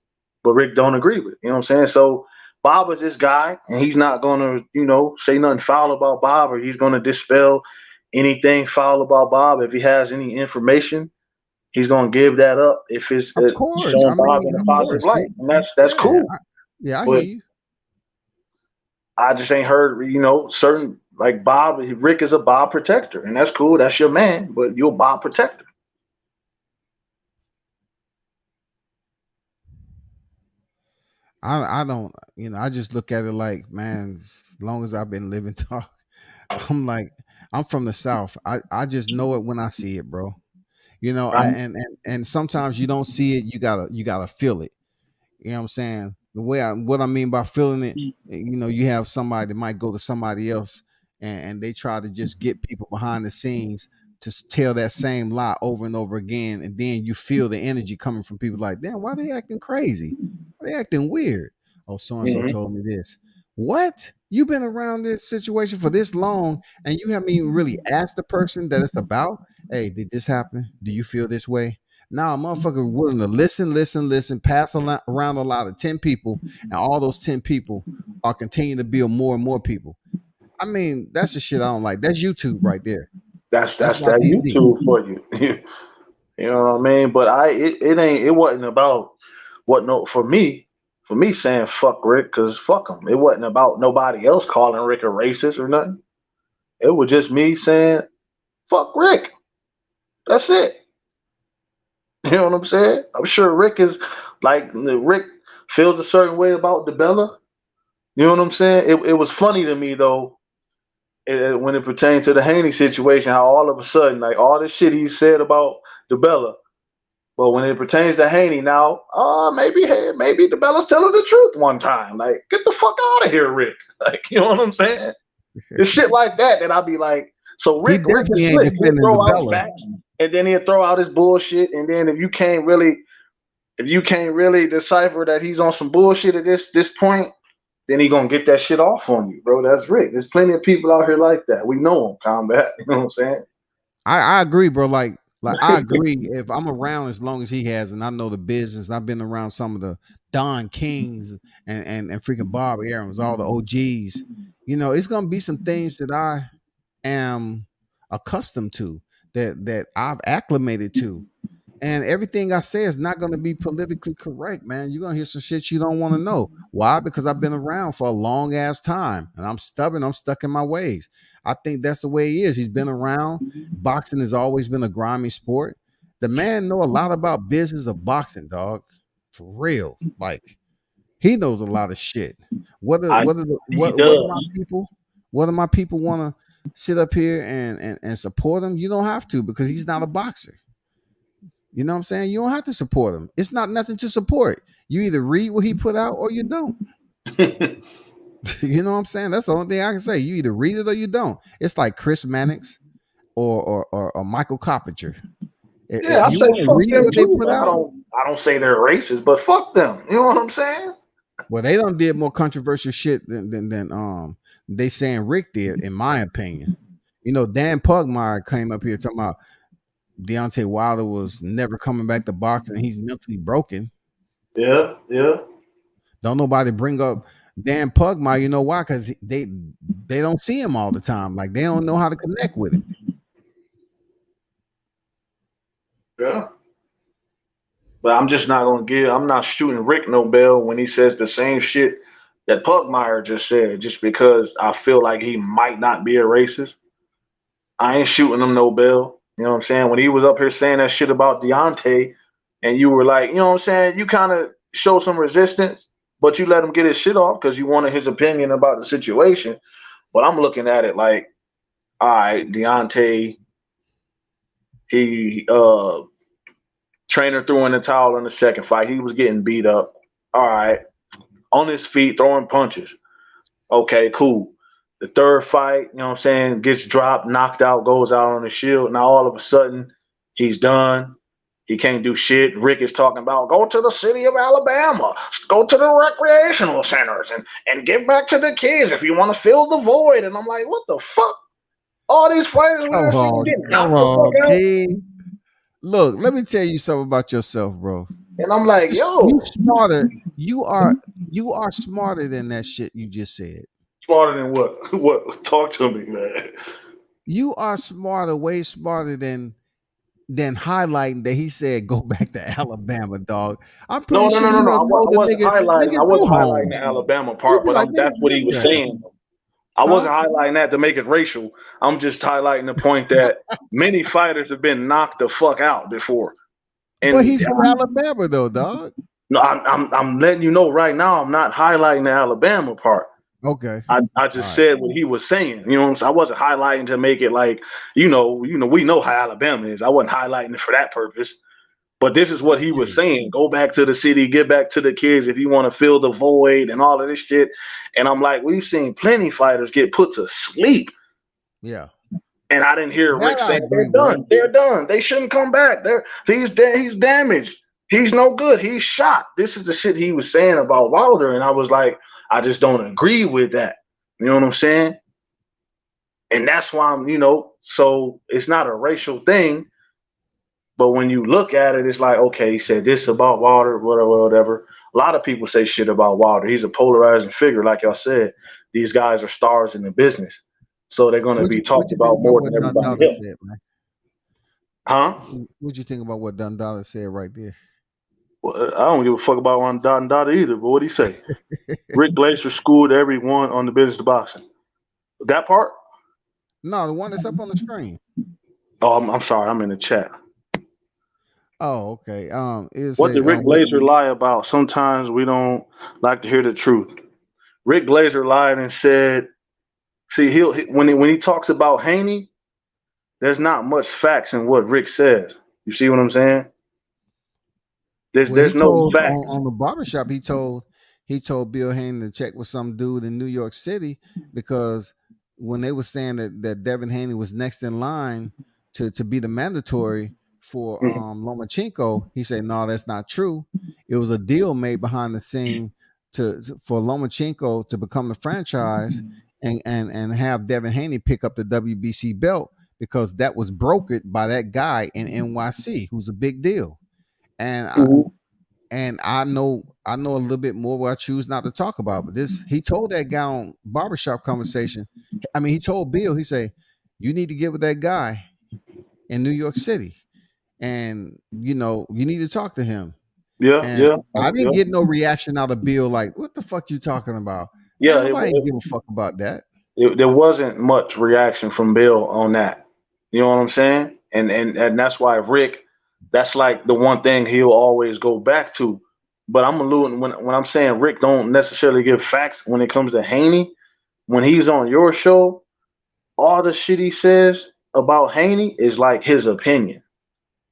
but Rick don't agree with it. You know what I'm saying? So Bob is this guy, and he's not gonna, say nothing foul about Bob, or he's gonna dispel anything foul about Bob. If he has any information, he's gonna give that up if it's
Of course,
showing
I
Bob
mean,
in a
of
positive
course,
light, and that's
yeah,
cool.
I hear
But
you.
I just ain't heard, certain like Bob. Rick is a Bob protector, and that's cool. That's your man, but you're a Bob protector.
I don't, I just look at it like, man, as long as I've been living, talk, I'm like, I'm from the South. I just know it when I see it, bro.
Right?
And sometimes you don't see it, you gotta feel it. You know what I'm saying? What I mean by feeling it, you have somebody that might go to somebody else, and they try to just get people behind the scenes to tell that same lie over and over again, and then you feel the energy coming from people like, damn, why they acting crazy? Why they acting weird? Oh, so and so
Mhm.
told me this. What? You've been around this situation for this long, and you haven't even really asked the person that it's about. Hey, did this happen? Do you feel this way? Now, a motherfucker willing to listen, pass around a lot of 10 people, and all those 10 people are continuing to build more and more people. I mean, that's the shit I don't like. That's YouTube right there. That's
That's that
YTC.
YouTube for you. You know what I mean? But it wasn't about what no for me saying fuck Rick because fuck him. It wasn't about nobody else calling Rick a racist or nothing. It was just me saying fuck Rick. That's it. You know what I'm saying? I'm sure Rick is like Rick feels a certain way about DeBella. You know what I'm saying? It was funny to me though when it pertained to the Haney situation, how all of a sudden, like all the shit he said about DeBella, but when it pertains to Haney now, maybe DeBella's telling the truth one time. Like, get the fuck out of here, Rick. Like, you know what I'm saying? It's shit like that I'll be like, so
He
Rick
definitely
is
ain't
slick. He'll
defending the
throw out
Bella.
facts and then he'll throw out his bullshit. And then if you can't really decipher that he's on some bullshit at this point, then he gonna get that shit off on you, bro. That's Rick. There's plenty of people out here like that. We know him, combat. You know what I'm saying?
I agree, bro. Like I agree. If I'm around as long as he has, and I know the business, and I've been around some of the Don Kings and freaking Bob Aaron's, all the OGs, it's gonna be some things that I am accustomed to, that I've acclimated to. And everything I say is not going to be politically correct, man. You're going to hear some shit you don't want to know. Why? Because I've been around for a long ass time and I'm stubborn. I'm stuck in my ways. I think that's the way he is. He's been around. Boxing has always been a grimy sport. The man know a lot about business of boxing, dog. For real. Like, he knows a lot of shit. Whether
I
whether the,
He
whether my
does.
people whether my people want to sit up here and support him, you don't have to, because he's not a boxer. You know what I'm saying? You don't have to support him. It's not nothing to support. You either read what he put out or you don't. You know what I'm saying? That's the only thing I can say. You either read it or you don't. It's like Chris Mannix or Michael Coppinger.
Yeah,
If
I
you
say
want to
fuck
read
them
what they
too.
put
But
out,
I don't say they're racist, but fuck them. You know what I'm saying?
well, they done did more controversial shit than they saying Rick did, in my opinion. Dan Pugmire came up here talking about Deontay Wilder was never coming back to boxing. He's mentally broken.
Yeah, yeah.
Don't nobody bring up Dan Pugmire. You know why? Because they don't see him all the time. Like, they don't know how to connect with him.
Yeah. But I'm not shooting Rick no bell when he says the same shit that Pugmire just said, just because I feel like he might not be a racist. I ain't shooting him no bell. You know what I'm saying? When he was up here saying that shit about Deontay, and you were like, you know what I'm saying? You kind of show some resistance, but you let him get his shit off because you wanted his opinion about the situation. But I'm looking at it like, all right, Deontay, he trainer threw in the towel in the second fight. He was getting beat up. All right, on his feet, throwing punches. Okay, cool. The third fight, you know what I'm saying, gets dropped, knocked out, goes out on the shield. Now all of a sudden, he's done. He can't do shit. Rick is talking about go to the city of Alabama, go to the recreational centers and give back to the kids if you want to fill the void. And I'm like, what the fuck? All these fighters we done seen get knocked the fuck out.
King. Look, let me tell you something about yourself, bro.
And I'm like, yo,
You smarter. You are smarter than that shit you just said.
smarter than what? What? Talk to me, man.
You are smarter, way smarter than highlighting that he said go back to Alabama, dog. I'm pretty
No.
sure
I
you done told the
wasn't
nigga,
highlighting. I
go
wasn't
home.
highlighting the Alabama
You'd
part,
be
but
like,
that's what he was saying. I wasn't highlighting that to make it racial. I'm just highlighting the point that many fighters have been knocked the fuck out before. And
But he's from Alabama, though, dog.
no, I'm letting you know right now. I'm not highlighting the Alabama part.
Okay.
I just said what he was saying. You know what I'm saying? I wasn't highlighting to make it like, we know how Alabama is. I wasn't highlighting it for that purpose. But this is what he was saying. Go back to the city, get back to the kids if you want to fill the void and all of this shit. And I'm like, we've seen plenty fighters get put to sleep.
Yeah.
And I didn't hear
That
Rick
I
say
agree
they're done.
with.
They're done. They shouldn't come back. He's dead. He's damaged. He's no good. He's shot. This is the shit he was saying about Wilder. And I was like, I just don't agree with that. You know what I'm saying? And that's why so it's not a racial thing. But when you look at it, it's like, okay, he said this about Wilder, whatever. A lot of people say shit about Wilder. He's a polarizing figure, like y'all said. These guys are stars in the business. So they're going to be talked about more than everybody else.
Said, man?
Huh?
What'd you think about what Don Dollar said right there?
Well, I don't give a fuck about one Dot and Dot either, but what'd he say? Rick Glazer schooled everyone on the business of boxing. That part?
No, the one that's up on the screen.
Oh, I'm sorry. I'm in the chat.
Oh, okay.
What did Rick Glazer lie about? Sometimes we don't like to hear the truth. Rick Glazer lied and said, see, when he talks about Haney, there's not much facts in what Rick says. You see what I'm saying? There's no facts.
On the barbershop, he told Bill Haney to check with some dude in New York City because when they were saying that Devin Haney was next in line to be the mandatory for Lomachenko, he said, no, that's not true. It was a deal made behind the scene for Lomachenko to become the franchise and have Devin Haney pick up the WBC belt because that was brokered by that guy in NYC who's a big deal. And I know a little bit more what I choose not to talk about, but he told that guy on barbershop conversation. I mean, he told Bill, he said, you need to get with that guy in New York City. And you need to talk to him. Yeah. I didn't get no reaction out of Bill like, what the fuck you talking about?
Yeah,
nobody didn't give a fuck about that.
There wasn't much reaction from Bill on that. You know what I'm saying? And that's why Rick, that's like the one thing he'll always go back to. But I'm alluding when I'm saying Rick don't necessarily give facts when it comes to Haney. When he's on your show, all the shit he says about Haney is like his opinion.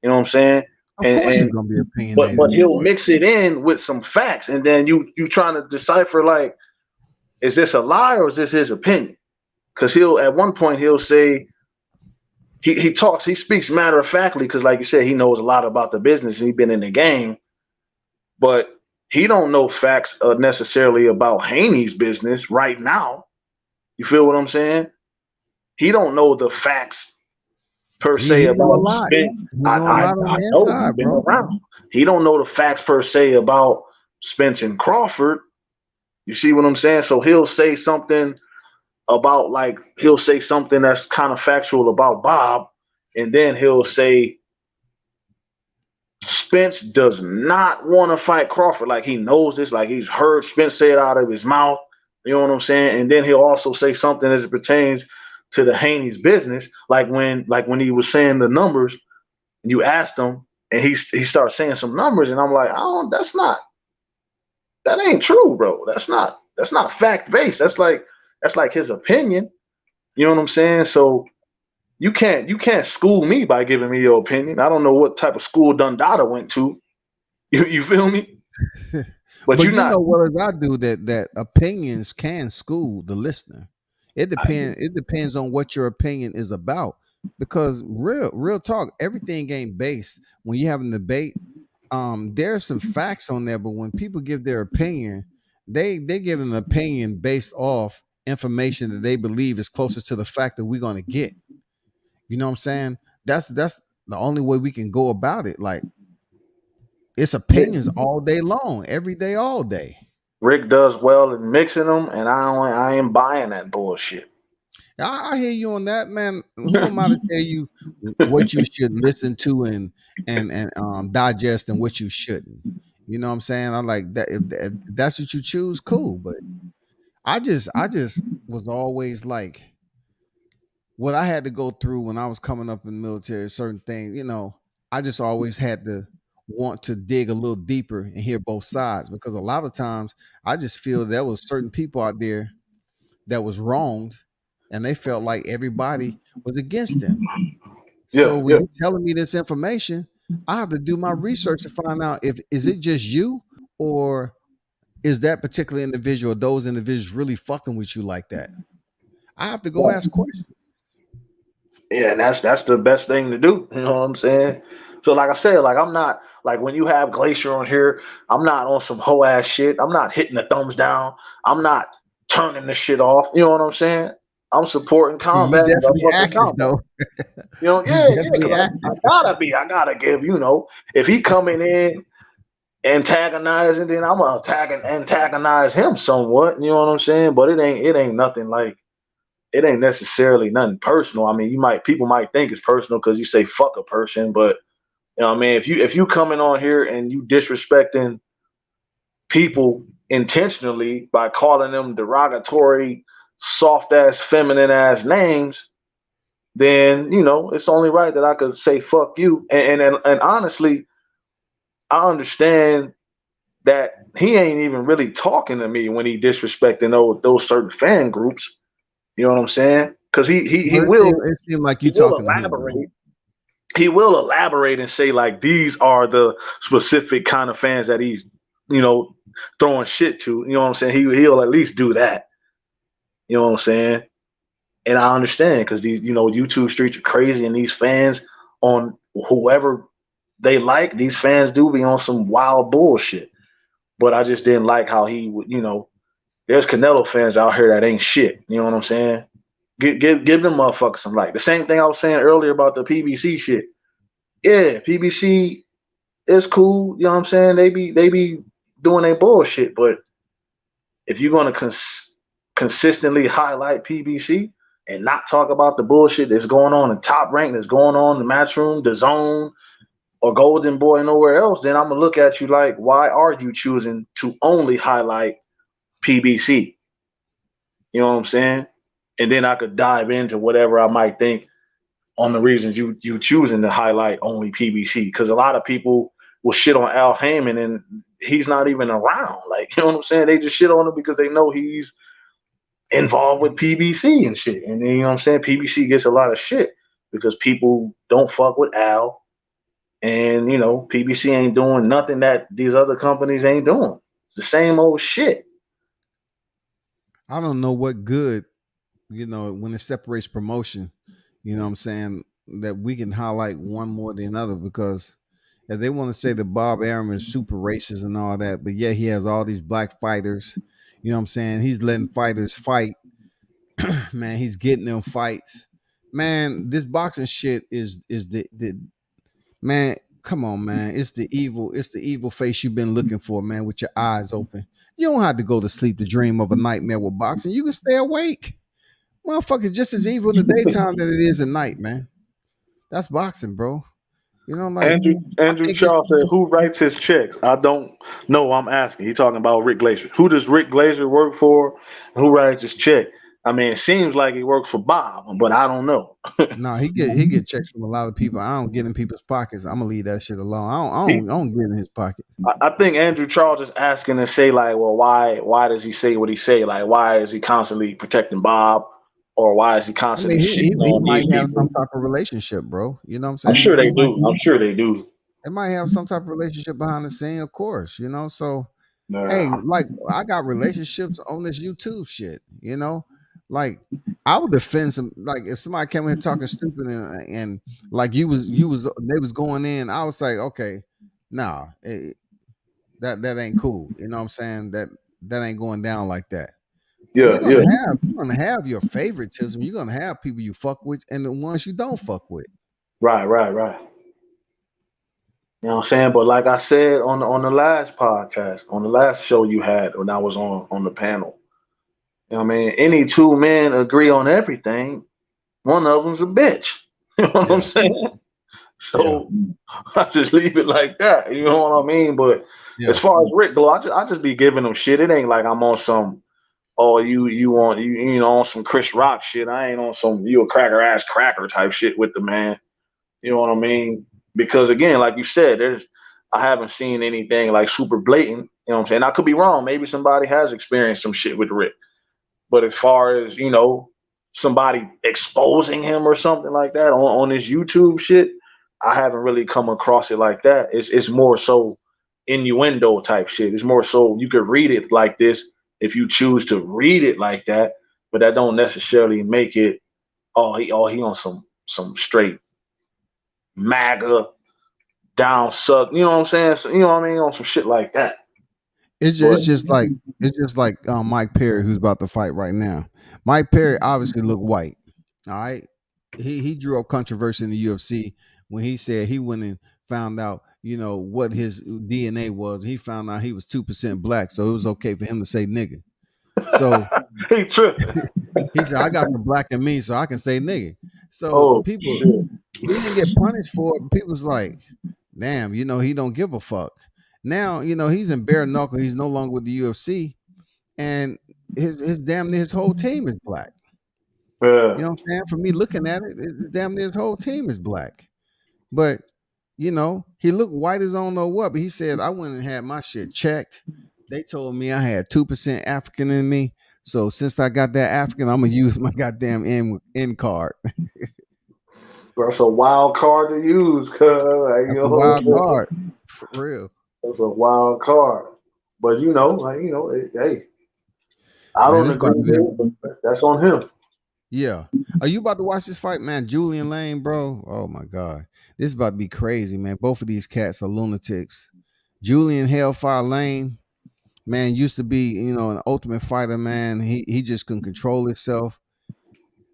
You know what I'm saying?
Of course it's gonna be opinionated.
But he'll mix it in with some facts, and then you trying to decipher like, is this a lie or is this his opinion? Because at one point he'll say he speaks matter of factly because, like you said, he knows a lot about the business and he's been in the game, but he don't know facts necessarily about Haney's business right now. You feel what I'm saying? He don't know the facts per se about Spence. I know he's been around. He don't know the facts per se about Spence and Crawford. You see what I'm saying? So he'll say something that's kind of factual about Bob, and then he'll say Spence does not want to fight Crawford. Like he knows this, like he's heard Spence say it out of his mouth. You know what I'm saying? And then he'll also say something as it pertains to the Haney's business, like when he was saying the numbers, and you asked him, and he starts saying some numbers, and I'm like, that ain't true, bro. That's not fact based. That's like his opinion. You know what I'm saying? So you can't school me by giving me your opinion. I don't know what type of school Dundada went to. You feel me? But
But
you're
you
not.
know what as I do that opinions can school the listener. It depends on what your opinion is about. Because real talk, everything ain't based when you have a debate. There's some facts on there, but when people give their opinion, they give an opinion based off information that they believe is closest to the fact that we're gonna get. You know what I'm saying? That's the only way we can go about it. Like it's opinions all day long, every day, all day.
Rick does well in mixing them, and I ain't buying that bullshit.
I hear you on that, man. Who am I to tell you what you should listen to and digest and what you shouldn't? You know what I'm saying? I like that. If that's what you choose, cool. But I just was always like what I had to go through when I was coming up in the military. Certain things, I just always had to want to dig a little deeper and hear both sides because a lot of times I just feel there was certain people out there that was wronged and they felt like everybody was against them. So
Yeah,
when
yeah.
you're telling me this information, I have to do my research to find out if is it just you or is that particular individual, those individuals really fucking with you like that? I have to go ask questions.
Yeah, and that's the best thing to do. You know what I'm saying? So like I said, like I'm not like when you have Glacier on here, I'm not on some hoe ass shit. I'm not hitting the thumbs down. I'm not turning the shit off. You know what I'm saying? I'm supporting
You
combat because I
definitely
fuck with
active
combat.
though.
You know,
You
yeah,
definitely
because I
active.
gotta be. I gotta give. If he coming in antagonizing, then I'm gonna antagonize him somewhat. You know what I'm saying? But it ain't nothing like it ain't necessarily nothing personal. I mean, people might think it's personal because you say fuck a person, but you know what I mean, if you coming on here and you disrespecting people intentionally by calling them derogatory, soft ass, feminine ass names, then it's only right that I could say fuck you. And honestly, I understand that he ain't even really talking to me when he disrespecting those certain fan groups. You know what I'm saying? Because he
Well,
will
it seemed like
he
you
will
talking to him though.
elaborate. He will elaborate and say like these are the specific kind of fans that he's you know throwing shit to. You know what I'm saying? He'll at least do that. You know what I'm saying? And I understand because these YouTube streets are crazy and these fans on whoever they like, these fans do be on some wild bullshit. But I just didn't like how he would. There's Canelo fans out here that ain't shit. You know what I'm saying? Give them motherfuckers some light. The same thing I was saying earlier about the PBC shit. Yeah, PBC is cool. You know what I'm saying? They be doing their bullshit, but if you're gonna consistently highlight PBC and not talk about the bullshit that's going on in Top Rank, that's going on in the Matchroom, the Zone, or Golden Boy, nowhere else, then I'm gonna look at you like, why are you choosing to only highlight PBC? You know what I'm saying? And then I could dive into whatever I might think on the reasons you choosing to highlight only PBC. Because a lot of people will shit on Al Heyman and he's not even around. Like, you know what I'm saying? They just shit on him because they know he's involved with PBC and shit. And then, you know what I'm saying? PBC gets a lot of shit because people don't fuck with Al. And, PBC ain't doing nothing that these other companies ain't doing. It's the same old shit.
I don't know what good, when it separates promotion, what I'm saying, that we can highlight one more than another because if they want to say that Bob Arum is super racist and all that, but yeah, he has all these black fighters, you know what I'm saying? He's letting fighters fight. Man, he's getting them fights. Man, this boxing shit is the man, come on, man. It's the evil face you've been looking for, man, with your eyes open. You don't have to go to sleep to dream of a nightmare with boxing. You can stay awake. Motherfucker, just as evil in the daytime than it is at night, man. That's boxing, bro. Like I
Andrew
think it's
Charles said, "Who writes his checks?" I don't know. I'm asking. He's talking about Rick Glazer. Who does Rick Glazer work for? And who writes his check? I mean, it seems like he works for Bob, but I don't know.
No, he get checks from a lot of people. I don't get in people's pockets. I'm gonna leave that shit alone. I don't get in his pocket.
I think Andrew Charles is asking to say like, well, why does he say what he say? Like, why is he constantly protecting Bob, or why is he
I mean,
constantly
he
shitting on
might
these
have some
people?
type of relationship, bro. You know what I'm
I'm
saying?
sure they do. I'm sure they do.
They might have some type of relationship behind the scene, of course. So hey,
Nah.
like I got relationships on this YouTube shit. Like I would defend some. Like if somebody came in here talking stupid and like they was going in, I was like, okay, nah, that ain't cool. You know what I'm saying? That ain't going down like that.
Yeah, yeah.
You're gonna have your favoritism. You're gonna have people you fuck with and the ones you don't fuck with.
Right, right, right. You know what I'm saying? But like I said on the last podcast, on the last show you had when I was on the panel, you know what I mean? Any two men agree on everything, one of them's a bitch. You know what I'm
Yeah,
saying?
yeah,
So I just leave it like that. You know what I mean? But as
yeah.
far as Rick go, I just be giving him shit. It ain't like I'm on some on some Chris Rock shit. I ain't on some you a cracker ass cracker type shit with the man. You know what I mean? Because again, like you said, I haven't seen anything like super blatant. You know what I'm saying? I could be wrong. Maybe somebody has experienced some shit with Rick. But as far as, somebody exposing him or something like that on this YouTube shit, I haven't really come across it like that. It's more so innuendo type shit. It's more so you could read it like this if you choose to read it like that, but that don't necessarily make it he on some straight MAGA down suck. You know what I'm saying? So, you know what I mean? On some shit like that. But
It's just like Mike Perry who's about to fight right now. Mike Perry obviously looked white. All right, he drew up controversy in the UFC when he said he went and found out what his DNA was. He found out he was 2% black, so it was okay for him to say nigga. So
he tripping.
he said, "I got the black in me, so I can say nigga." So
Oh
people,
shit.
he didn't get punished for it. But people's like, damn, he don't give a fuck. Now, he's in bare knuckle. He's no longer with the UFC, and his damn near his whole team is black.
Yeah.
You know what I'm saying? For me looking at it, it's damn near his whole team is black. But he looked white as I don't know what. But he said, I went and had my shit checked. They told me I had 2% African in me. So since I got that African, I'm gonna use my goddamn N card.
That's a wild card to use, cuz like,
That's a wild card. For real.
that's a wild card. But hey, I
Man,
don't
it's about
agree
to
with
be
it, but that's on him.
yeah. Are you about to watch this fight, man? Julian Lane, bro. Oh my God. This is about to be crazy, man. Both of these cats are lunatics. Julian Hellfire Lane, man, used to be, an ultimate fighter, man. He just couldn't control himself.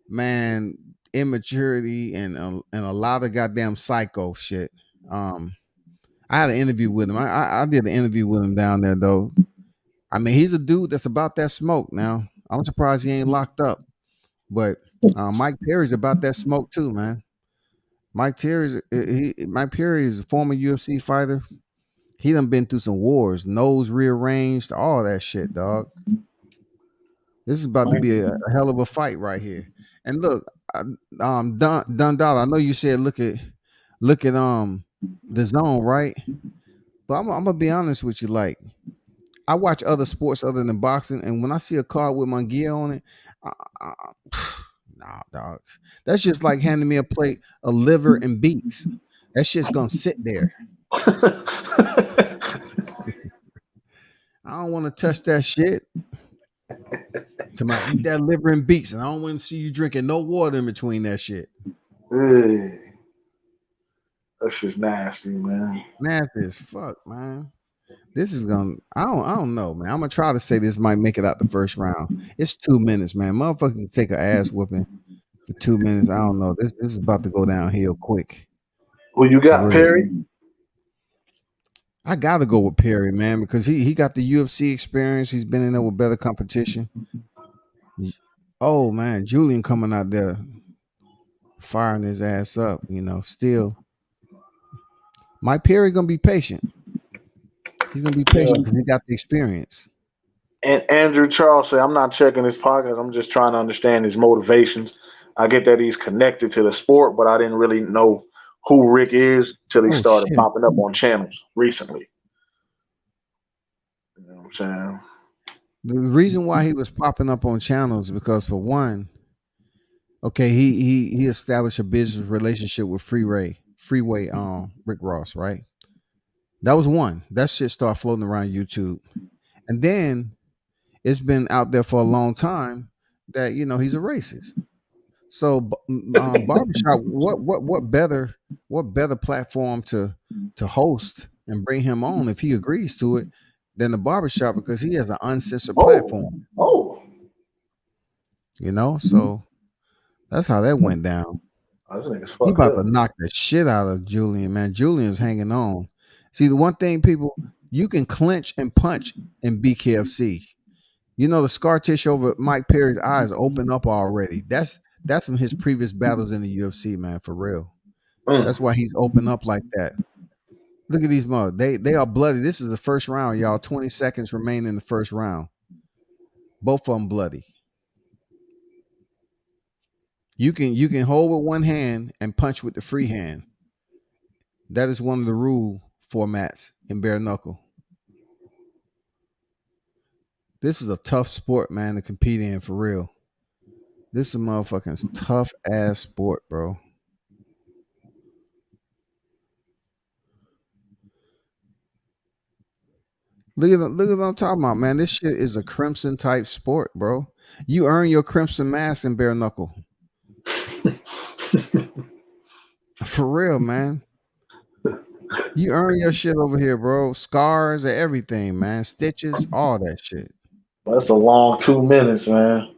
Man, immaturity and a lot of goddamn psycho shit. I had an interview with him. I did an interview with him down there though. I mean, he's a dude that's about that smoke now. I'm surprised he ain't locked up. But Mike Perry's about that smoke too, man. Mike Perry is a former UFC fighter. He done been through some wars, nose rearranged, all that shit, dog. This is about to be a hell of a fight right here. And look, Dollar, I know you said look at the zone, right? But I'm gonna be honest with you, like I watch other sports other than boxing, and when I see a card with my gear on it, I, I, nah, dog. That's just like handing me a plate of liver and beets. That shit's gonna sit there. I don't want to touch that shit. To my eat that liver and beets, and I don't want to see you drinking no water in between that shit.
Hey, that's just nasty, man.
Nasty as fuck, man. This is gonna. I don't know, man. I'm gonna try to say this might make it out the first round. It's 2 minutes, man. Motherfucker can take an ass whooping for 2 minutes. I don't know. This is about to go downhill quick.
Who you
For
got,
real.
Perry?
I gotta go with Perry, man, because he got the UFC experience. He's been in there with better competition. Oh man, Julian coming out there firing his ass up, still. Mike Perry gonna be patient. He's gonna be patient because he got the experience.
And Andrew Charles said, I'm not checking his podcast. I'm just trying to understand his motivations. I get that he's connected to the sport, but I didn't really know who Rick is till he
Oh
started
shit.
popping up on channels recently. You know what I'm saying?
The reason why he was popping up on channels because for one, okay, he established a business relationship with Freeway Rick Ross, right? That was one. That shit started floating around YouTube. And then it's been out there for a long time that he's a racist. So barbershop, what better platform to host and bring him on if he agrees to it than the barbershop because he has an uncensored platform.
Oh,
So that's how that went down.
this nigga's
He
fucked
about
up.
to knock the shit out of Julian, man. Julian's hanging on. See, the one thing, people, you can clinch and punch in BKFC. The scar tissue over Mike Perry's eyes open up already. That's from his previous battles in the UFC, man, for real. That's why he's open up like that. Look at these mother. They are bloody. This is the first round, y'all. 20 seconds remain in the first round. Both of them bloody. You can hold with one hand and punch with the free hand. That is one of the rule formats in bare knuckle. This is a tough sport, man, to compete in for real. This is a motherfucking tough ass sport, bro. Look at what I'm talking about, man. This shit is a crimson type sport, bro. You earn your crimson mask in bare knuckle. For real, man. You earn your shit over here, bro. Scars and everything, man. Stitches, all that shit.
That's a long 2 minutes, man.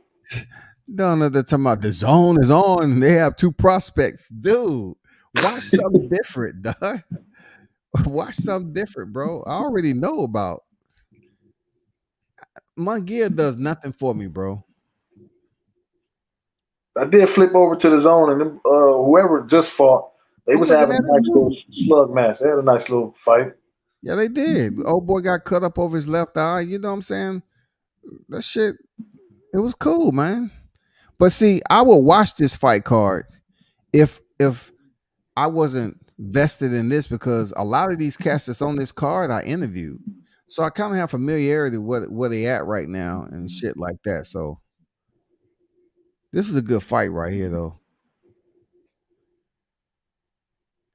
Don't know they're talking about the zone is on. They have 2 prospects. Dude, watch something different, dog. Watch something different, bro. I already know about. My gear does nothing for me, bro.
I did flip over to the zone, and them, whoever just fought, they
I'm
was
looking
having
at
a
it
nice little
too.
slug match. They had a nice little fight.
Yeah, they did. Old boy got cut up over his left eye. You know what I'm saying? That shit, it was cool, man. But see, I would watch this fight card if I wasn't vested in this because a lot of these cats that's on this card I interviewed. So I kind of have familiarity with where they at right now and shit like that. So this is a good fight right here, though.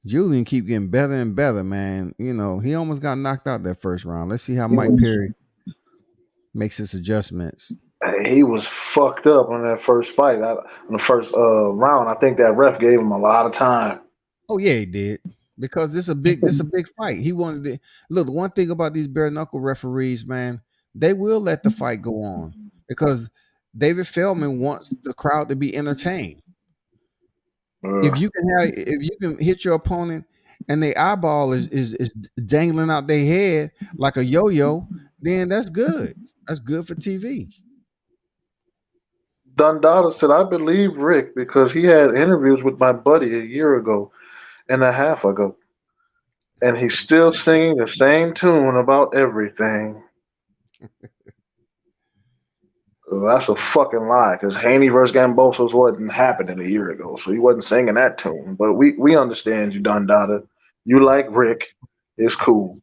Julian keep getting better and better, man. He almost got knocked out that first round. Let's see how Mike Perry makes his adjustments.
He was fucked up on that first fight. In the first round, I think that ref gave him a lot of time.
Oh yeah, he did. Because this is a big fight. He wanted to look. The one thing about these bare knuckle referees, man, they will let the fight go on because David Feldman wants the crowd to be entertained. If you can hit your opponent and their eyeball is dangling out their head like a yo-yo, then that's good. That's good for TV.
Dundada said, I believe Rick because he had interviews with my buddy a year ago and a half ago. And he's still singing the same tune about everything. That's a fucking lie because Haney versus Gambosos wasn't happening a year ago, so he wasn't singing that tune. But we understand you, Dundada. You like Rick. It's cool.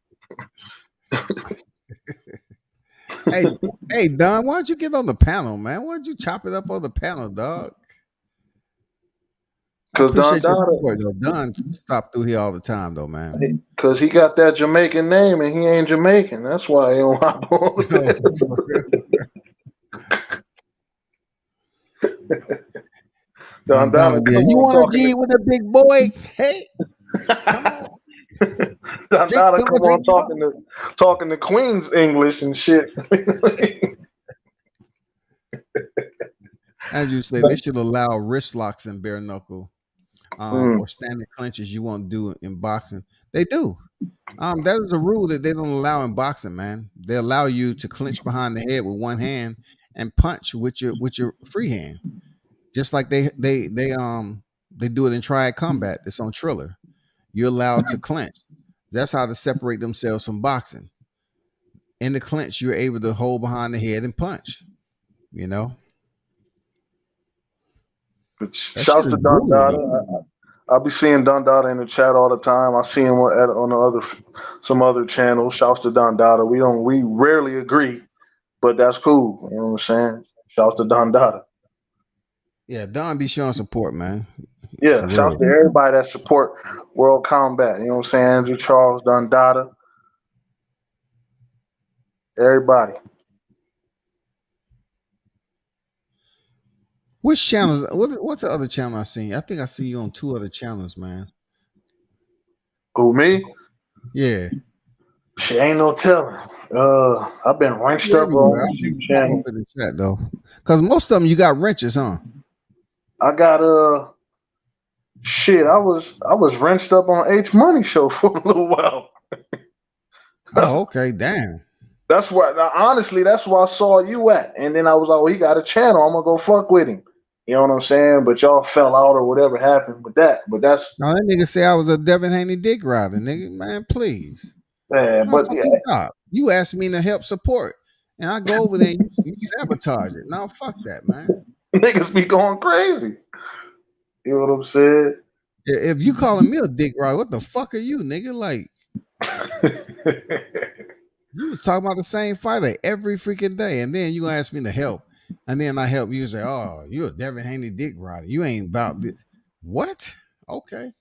Hey, Don, why don't you get on the panel, man? Why don't you chop it up on the panel, dog? I
Because
appreciate your
Dundada,
support, though. Don stop through here all the time, though, man.
because he got that Jamaican name and he ain't Jamaican. That's why he don't hop on. Dundada,
you want to G with a big boy? Hey, come on.
Dundada, come on, talking to Queen's English and shit.
As you say, they should allow wrist locks in bare knuckle, or standing clinches you won't do in boxing. They do. That is a rule that they don't allow in boxing, man. They allow you to clinch behind the head with one hand and punch with your free hand, just like they do it in Triad Combat. It's on Triller. You're allowed to clinch. That's how to separate themselves from boxing. in the clinch, you're able to hold behind the head and punch. You know,
But
that shit
shouts
is
to Don
brutal
Dada.
though.
I'll be seeing Don Dada in the chat all the time. I see him on the some other channels. Shouts to Don Dada. We rarely agree, but that's cool. You know what I'm saying? Shouts to Don Dada.
Yeah, Don be showing support, man.
Yeah,
For
shouts
real.
to everybody that support World Combat. You know what I'm saying? Andrew Charles, Don Dada, everybody.
Which channels? What's the other channel I seen? I think I see you on 2 other channels, man.
Who, me?
Yeah.
She ain't no telling. I've been wrenched
Yeah,
up
everywhere.
on
I
a
see
few
you pop up
channels.
in the chat though. Cause most of them you got wrenches, huh?
I got shit. I was wrenched up on H Money show for a little while.
Oh, okay. Damn.
That's why. Now, honestly, that's where I saw you at, and then I was like, "Oh, he got a channel. I'm gonna go fuck with him." You know what I'm saying? But y'all fell out or whatever happened with that. But that's
Now that nigga say I was a Devin Haney dick rider, nigga. Man, please.
man. But yeah,
Motherfucker, stop. You asked me to help support. And I go over there and you sabotage it. Now fuck that, man.
niggas be going crazy. You know what I'm saying?
If you calling me a dick rider, what the fuck are you, nigga? Like, you was talking about the same fighter every freaking day, and then you ask me to help, and then I help you say, "Oh, you a Devin Haney dick rider. You ain't about this." What? Okay.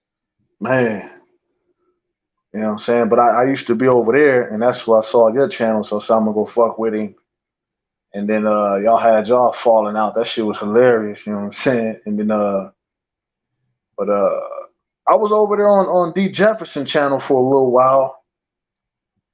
Man, you know what I'm saying? But I used to be over there, and that's where I saw your channel. So I'm gonna go fuck with him. And then y'all had y'all falling out. That shit was hilarious. You know what I'm saying? And then but I was over there on D Jefferson channel for a little while.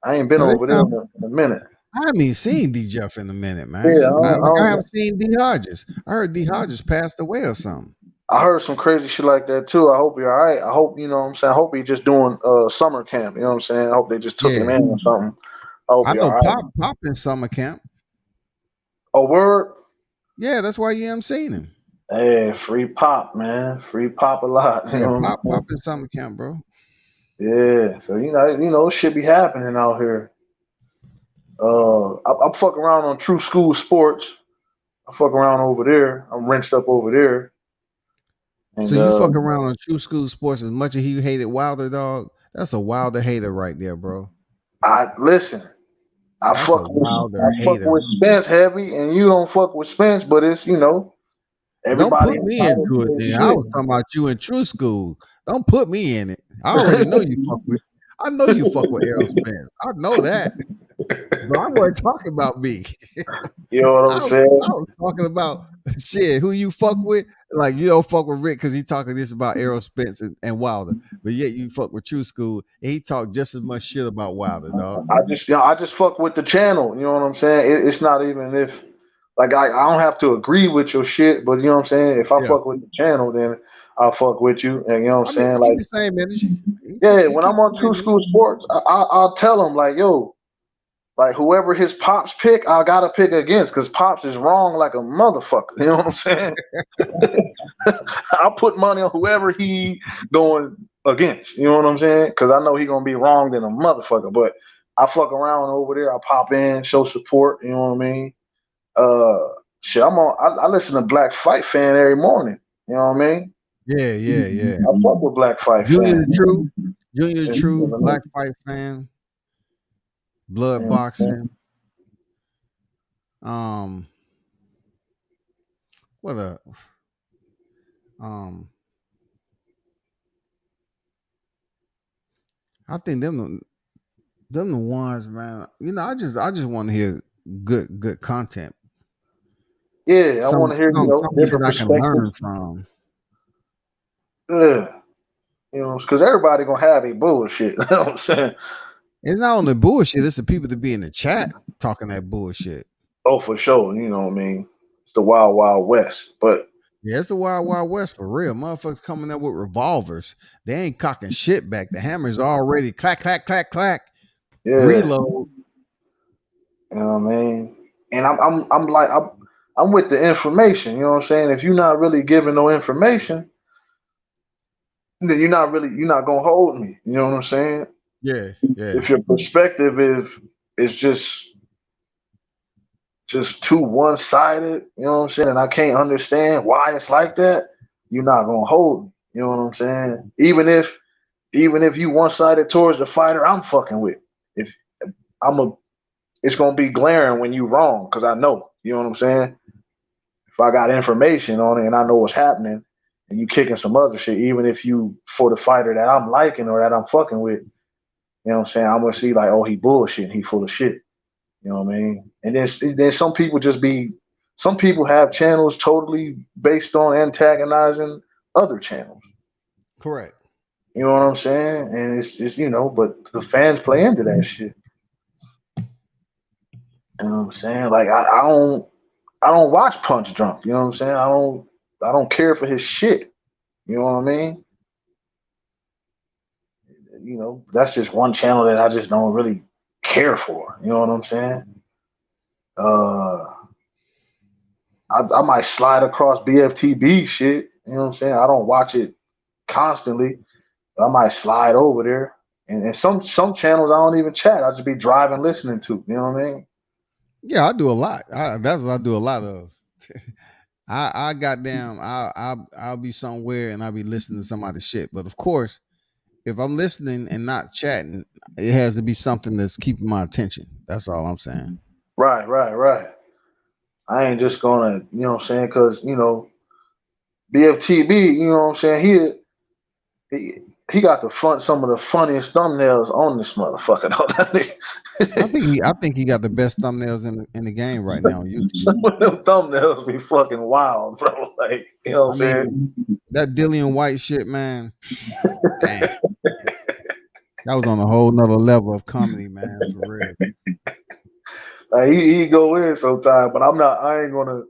I ain't been
Now,
over there in a minute.
I haven't even seen D Jeff in a minute, man.
Yeah,
I haven't seen D Hodges. I heard D Hodges passed away or something.
I heard some crazy shit like that too. I hope you're all right. I hope, you know what I'm saying, I hope he's just doing summer camp. You know what I'm saying? I hope they just took him
Yeah.
in or something. I hope
I
you're
know
all right.
Pop in summer camp.
Oh, word?
Yeah, that's why you haven't seen him.
Hey, free pop, man. Free pop a lot. You
Yeah,
know what I'm
Pop
saying?
in summer camp, bro.
Yeah. So shit be happening out here. I fuck around on True School Sports. I fuck around over there. I'm wrenched up over there.
So
And
you fuck around on True School Sports as much as he hated Wilder, dog. That's a Wilder hater right there, bro.
I listen. I
That's a
fuck
Wilder hater.
with Spence heavy, and you don't fuck with Spence, but it's
Don't
everybody
put me
entitled
into
to
it,
their
then. I
shit.
was talking about you in True School. Don't put me in it. I already know you fuck with. I know you fuck with Errol Spence. I know that. But I wasn't talking about me.
You know what
I
I'm
was,
saying?
I was talking about shit. Who you fuck with? Like you don't fuck with Rick because he talking this about Errol Spence and Wilder, but yet you fuck with True School and he talked just as much shit about Wilder, dog.
I just fuck with the channel. You know what I'm saying? It's not even if like I don't have to agree with your shit, but you know what I'm saying. If I
Yeah,
fuck with the channel, then I'll fuck with you. And you know what
I
I'm
mean,
saying?
you keep
Like
the same energy.
yeah,
You
when
keep
I'm on
the
True
same
School
energy.
Sports, I'll tell them like, yo, like whoever his pops pick, I gotta pick against because pops is wrong like a motherfucker. You know what I'm saying? I'll put money on whoever he going against. You know what I'm saying? Because I know he gonna be wrong than a motherfucker. But I fuck around over there. I pop in, show support. You know what I mean? Uh, shit. I listen to Black Fight Fan every morning. You know what I mean?
Yeah.
I fuck with Black Fight
Junior the
Fan.
True, Black Fight Fan, Blood Boxing. What a I think them the ones, man. You know, I just want to hear good content.
Yeah, I want
Some
to hear
shit
different
I can learn
perspectives.
from.
Yeah, because everybody gonna have a bullshit. You know what I'm saying?
It's not only bullshit, it's the people that be in the chat talking that bullshit.
Oh, for sure. You know what I mean? It's the wild, wild west. But
Yeah, it's the wild, wild west for real. Motherfuckers coming up with revolvers. They ain't cocking shit back. The hammer's already clack, clack, clack, clack.
yeah,
Reload.
you know what I mean? And I'm with the information. You know what I'm saying? If you're not really giving no information, then you're not gonna hold me. You know what I'm saying?
Yeah.
If your perspective is just just too one sided. You know what I'm saying? And I can't understand why it's like that. You're not gonna hold me. You know what I'm saying? Even if you one sided towards the fighter, I'm fucking with. If I'm a, it's gonna be glaring when you wrong because I know. You know what I'm saying? If I got information on it and I know what's happening, and you kicking some other shit, even if you for the fighter that I'm liking or that I'm fucking with, you know what I'm saying? I'm gonna see like, oh, he bullshit, he full of shit. You know what I mean? And then some people some people have channels totally based on antagonizing other channels.
Correct.
You know what I'm saying? And it's but the fans play into that shit. You know what I'm saying? Like I don't watch Punch Drunk. You know what I'm saying? I don't care for his shit. You know what I mean? That's just one channel that I just don't really care for. You know what I'm saying? Uh, I might slide across BFTB shit. You know what I'm saying? I don't watch it constantly. But I might slide over there. And some channels I don't even chat. I just be driving listening to. You know what I mean?
Yeah, I do a lot. That's what I do a lot of. I goddamn, I'll be somewhere and I'll be listening to somebody's shit. But of course, if I'm listening and not chatting, it has to be something that's keeping my attention. That's all I'm saying.
Right, right, right. I ain't just gonna, you know what I'm saying? Because, BFTB, you know what I'm saying? He got some of the funniest thumbnails on this motherfucker.
I think he got the best thumbnails in the game right now on YouTube.
Some of them thumbnails be fucking wild, bro. Like, you know what I'm saying?
That Dillian White shit, man. Damn. That was on a whole nother level of comedy, man, for real.
Like, he go in sometimes, but I ain't gonna,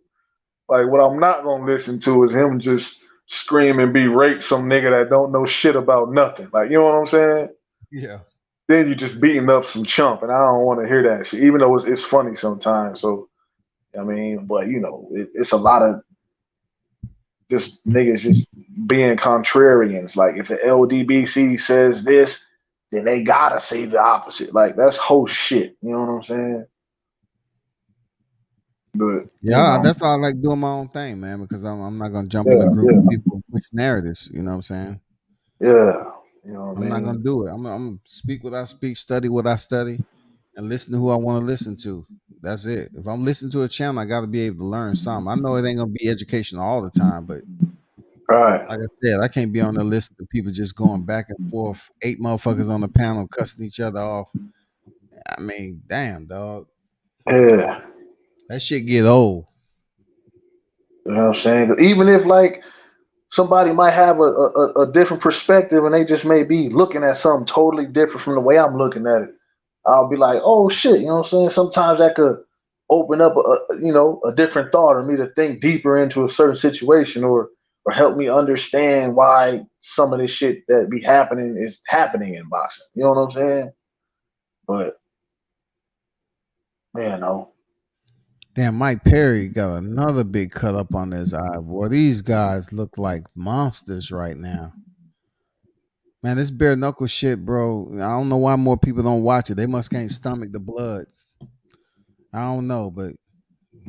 like, what I'm not gonna listen to is him just scream and berate some nigga that don't know shit about nothing. Like, you know what I'm saying?
Yeah.
Then you just beating up some chump, and I don't want to hear that shit, even though it's funny sometimes. So, I mean, but it's a lot of just niggas just being contrarians. Like, if the LDBC says this, then they gotta say the opposite. Like, that's whole shit. You know what I'm saying? But
yeah, that's why I like doing my own thing, man, because I'm not gonna jump in a
yeah,
group
yeah,
of people and push narratives. You know what I'm saying?
yeah. You know what I
I'm not
mean?
gonna do it. I'm gonna speak what I speak, study what I study, and listen to who I want to listen to. That's it. If I'm listening to a channel, I got to be able to learn something. I know it ain't gonna be educational all the time, but
Right.
like I said, I can't be on the list of people just going back and forth. 8 motherfuckers on the panel cussing each other off. I mean, damn, dog.
Yeah.
That shit get old.
You know what I'm saying? 'Cause even if like somebody might have a different perspective and they just may be looking at something totally different from the way I'm looking at it, I'll be like, oh shit, you know what I'm saying? Sometimes that could open up a different thought or me to think deeper into a certain situation or help me understand why some of this shit that be happening is happening in boxing. You know what I'm saying? But man, no.
Damn, Mike Perry got another big cut up on his eye. Boy, these guys look like monsters right now. Man, this bare knuckle shit, bro. I don't know why more people don't watch it. They must can't stomach the blood. I don't know, but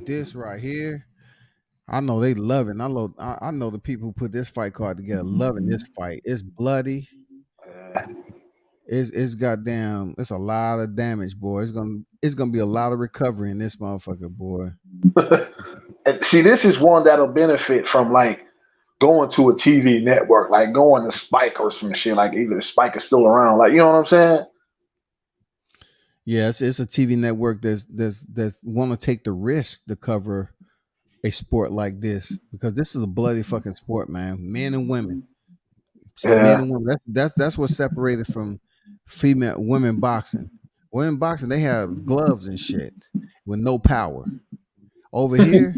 this right here, I know they love it. And I know the people who put this fight card together loving this fight. It's bloody. It's goddamn. It's a lot of damage, boy. It's gonna be a lot of recovery in this motherfucker, boy.
And see, this is one that'll benefit from like going to a TV network, like going to Spike or some shit, like either Spike is still around, like you know what I'm saying?
Yeah, it's a TV network that's want to take the risk to cover a sport like this because this is a bloody fucking sport, man. Men and women. See, men
Yeah,
and women. That's what's separated from female women boxing. Women boxing, they have gloves and shit with no power. Over here,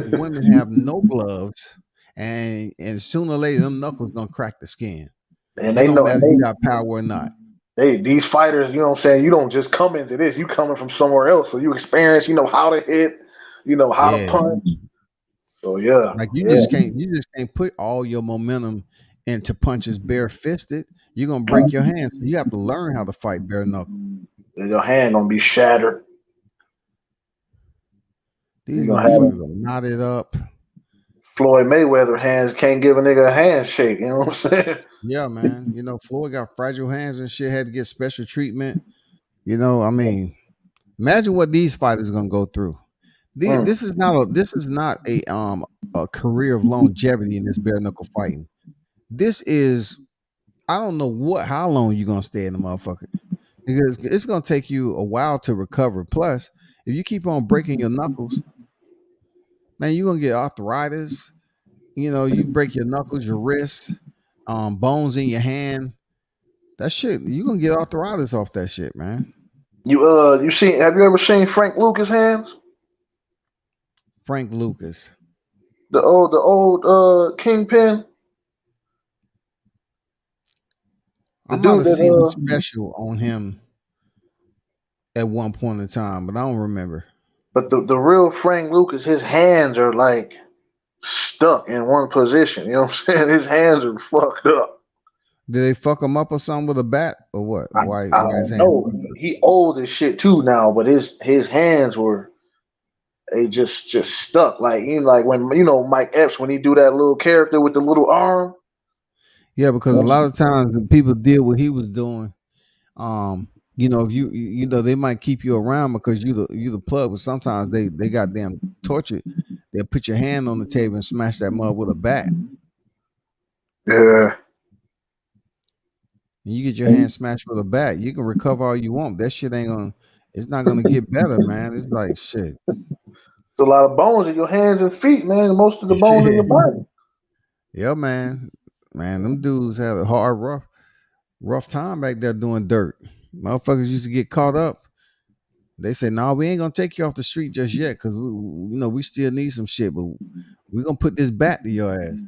the women have no gloves, and sooner or later, them knuckles gonna crack the skin.
and
It
they
don't
know,
matter
and
if you got power or not.
these fighters, you know what I'm saying? You don't just come into this, you coming from somewhere else, so you experience, you know how to hit, you know how to
Yeah,
punch. So yeah,
like
yeah,
you just can't put all your momentum into punches bare fisted. You're gonna break your hands. So you have to learn how to fight bare knuckle.
your hand gonna be shattered.
These
You gonna have
motherfuckers are knotted up.
Floyd Mayweather hands can't give a nigga a handshake. You know what I'm saying?
Yeah, man. You know, Floyd got fragile hands and shit, had to get special treatment. You know, I mean, imagine what these fighters are gonna go through.
Mm.
This is not a career of longevity in this bare knuckle fighting. This is, I don't know how long you're gonna stay in the motherfucker, because it's gonna take you a while to recover. Plus, if you keep on breaking your knuckles, man, you're gonna get arthritis. You know, you break your knuckles, your wrists, bones in your hand. That shit, you're gonna get arthritis off that shit, man.
You seen? Have you ever seen Frank Lucas hands?
Frank Lucas.
The old Kingpin.
I
The
might
dude
have seen a
that
special on him at one point in time, but I don't remember.
but the real Frank Lucas, his hands are like stuck in one position. You know what I'm saying? His hands are fucked up.
Did they fuck him up or something with a bat or what?
I, I
Why his
don't
hand
know.
fucked up?
He old as shit too now, but his hands were they just stuck. Like like when Mike Epps when he do that little character with the little arm.
Yeah, because a lot of times when people did what he was doing, if you know, they might keep you around because you the plug, but sometimes they goddamn torture. They'll put your hand on the table and smash that mug with a bat.
Yeah.
And you get your hand smashed with a bat, you can recover all you want. That shit it's not gonna get better, man. It's like shit.
It's a lot of bones in your hands and feet, man. Most of the bones in your body.
Yeah, man. Man, them dudes had a hard, rough time back there doing dirt. Motherfuckers used to get caught up. They say, "No, we ain't gonna take you off the street just yet, because we still need some shit, but we're gonna put this bat to your ass."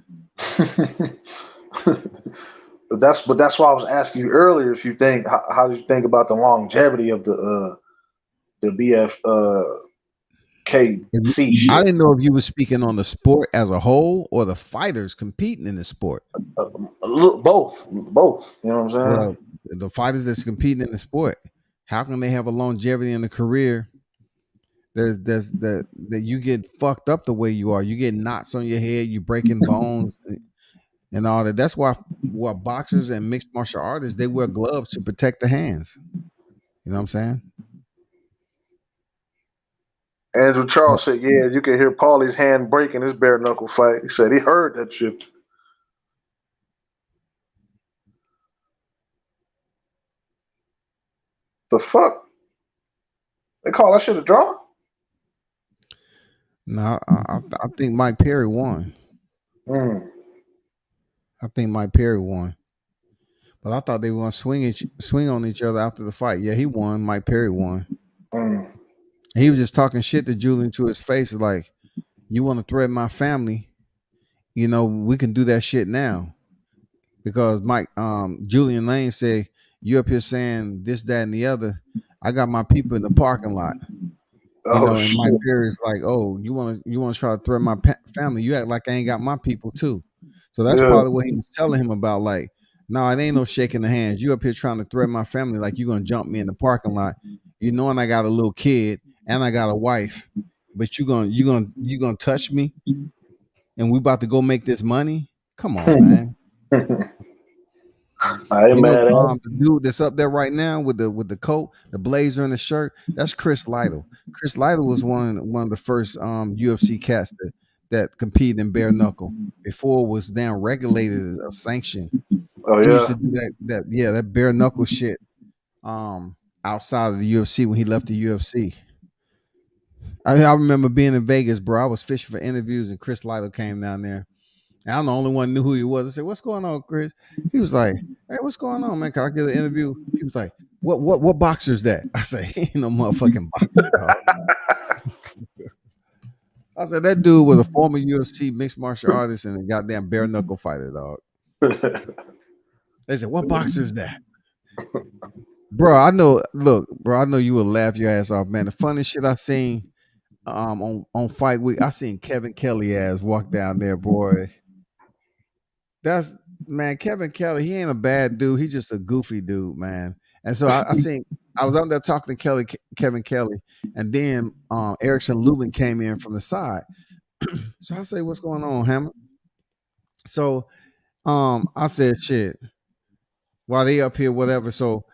But that's why I was asking you earlier if you think how do you think about the longevity of the BFKC
I
shit.
didn't know if you were speaking on the sport as a whole or the fighters competing in the sport.
Both. You know what I'm saying?
Well, the fighters that's competing in the sport, how can they have a longevity in a career? There's that you get fucked up the way you are. You get knots on your head, you breaking bones and all that. That's why boxers and mixed martial artists, they wear gloves to protect the hands. You know what I'm saying?
Andrew Charles said, "Yeah, you can hear Paulie's hand break in his bare knuckle fight." He said he heard that shit. The fuck? They call that shit a draw?
No, I think Mike Perry won. I think Mike Perry won. But I thought they were going to swing on each other after the fight. Yeah, he won. Mike Perry won. He was just talking shit to Julian to his face, like, "You want to threaten my family? We can do that shit now." Because Julian Lane said, "You up here saying this, that, and the other. I got my people in the parking lot." And Mike Perry's like, "Oh, you want to try to threaten my family? You act like I ain't got my people too." So that's probably what he was telling him about. Like, "No, it ain't no shaking the hands. You up here trying to threaten my family like you gonna jump me in the parking lot. And I got a little kid and I got a wife, but you gonna touch me? And we about to go make this money? Come on, man."
I ain't mad at him.
The dude that's up there right now with the coat, the blazer, and the shirt, that's Chris Lytle. Chris Lytle was one of the first UFC cats that competed in bare knuckle before it was damn regulated as a sanction.
Oh
He used to
yeah.
do that bare knuckle shit outside of the UFC when he left the UFC. I remember being in Vegas, bro. I was fishing for interviews and Chris Lytle came down there. And I'm the only one who knew who he was. I said, "What's going on, Chris?" He was like, "Hey, what's going on, man? Can I get an interview?" He was like, What boxer is that?" I said, "He ain't no motherfucking boxer, dog." I said, "That dude was a former UFC mixed martial artist and a goddamn bare knuckle fighter, dog." They said, "What boxer is that?" Bro, I know you will laugh your ass off, man. The funniest shit I seen on Fight Week, I seen Kevin Kelly ass walk down there, boy. Kevin Kelly, he ain't a bad dude. He's just a goofy dude, man. And so I I was out there talking to Kevin Kelly, and then Erickson Lubin came in from the side. So I say, "What's going on, Hammer?" So I said, "Shit, while they up here, whatever." So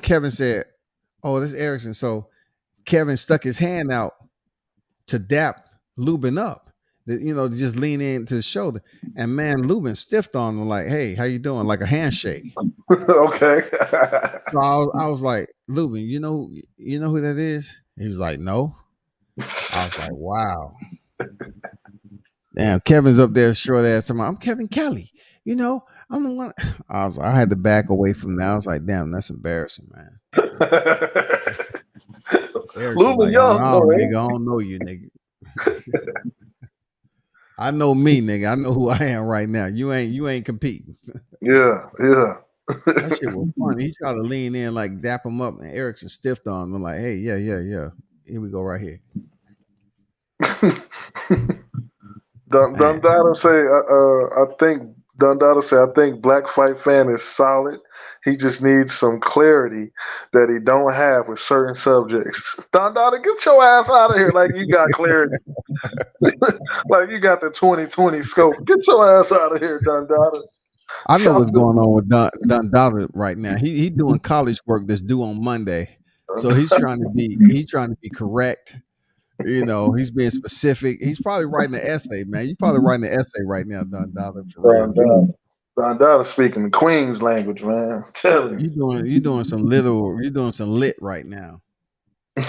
Kevin said, "Oh, this Erickson." So Kevin stuck his hand out to dap Lubin up, just lean into the shoulder. And man, Lubin stiffed on him like, "Hey, how you doing?" Like a handshake.
Okay.
So I was like, "Lubin, you know who that is?" He was like, "No." I was like, "Wow." Damn, Kevin's up there short ass. I'm Kevin Kelly. I'm the one. I had to back away from that. I was like, "Damn, that's embarrassing, man." Erickson
Lubin
like,
young,
"Oh,
though,
nigga, I don't know you, nigga." I know me, nigga. I know who I am right now. You ain't competing.
Yeah.
That shit was funny. He tried to lean in, like dap him up, and Erickson stiffed on him. I'm like, "Hey, yeah. Here we go, right here."
Dundada say, I think Black Fight Fan is solid. He just needs some clarity that he don't have with certain subjects. Dundada, get your ass out of here like you got clarity. Like you got the 2020 scope. Get your ass out of here, Dundada.
I know what's going on with Don Dollar right now. He doing college work that's due on Monday, so he's trying to be correct. He's being specific. He's probably writing an essay, man. You probably writing an essay right now, Don Dollar, for real.
Dundada speaking the Queen's language, man. I'm telling you.
You doing some lit right now.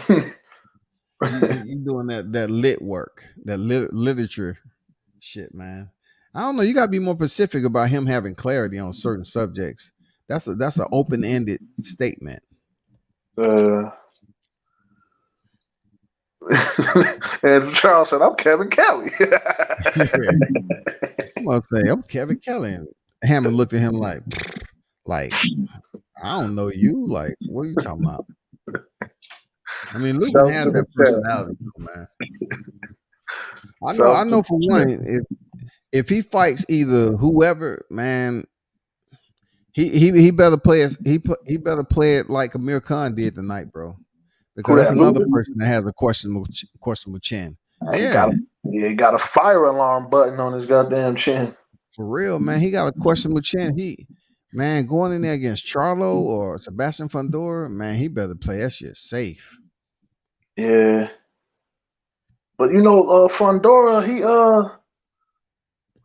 You doing that lit work, that literature shit, man. I don't know. You gotta be more specific about him having clarity on certain subjects. That's an open-ended statement.
And Charles said, "I'm Kevin Kelly."
Yeah. I'm gonna say I'm Kevin Kelly. And Hammer looked at him like, I don't know you. Like, what are you talking about? I mean, Lubin has that personality, man. I know for one, if he fights either whoever, man, he better play it. He better play it like Amir Khan did tonight, bro. Because that's another person that has a questionable chin. Yeah,
he got a fire alarm button on his goddamn chin.
For real, man. He got a questionable chin. Going in there against Charlo or Sebastian Fundora, man, he better play that shit safe.
Yeah. But Fundora,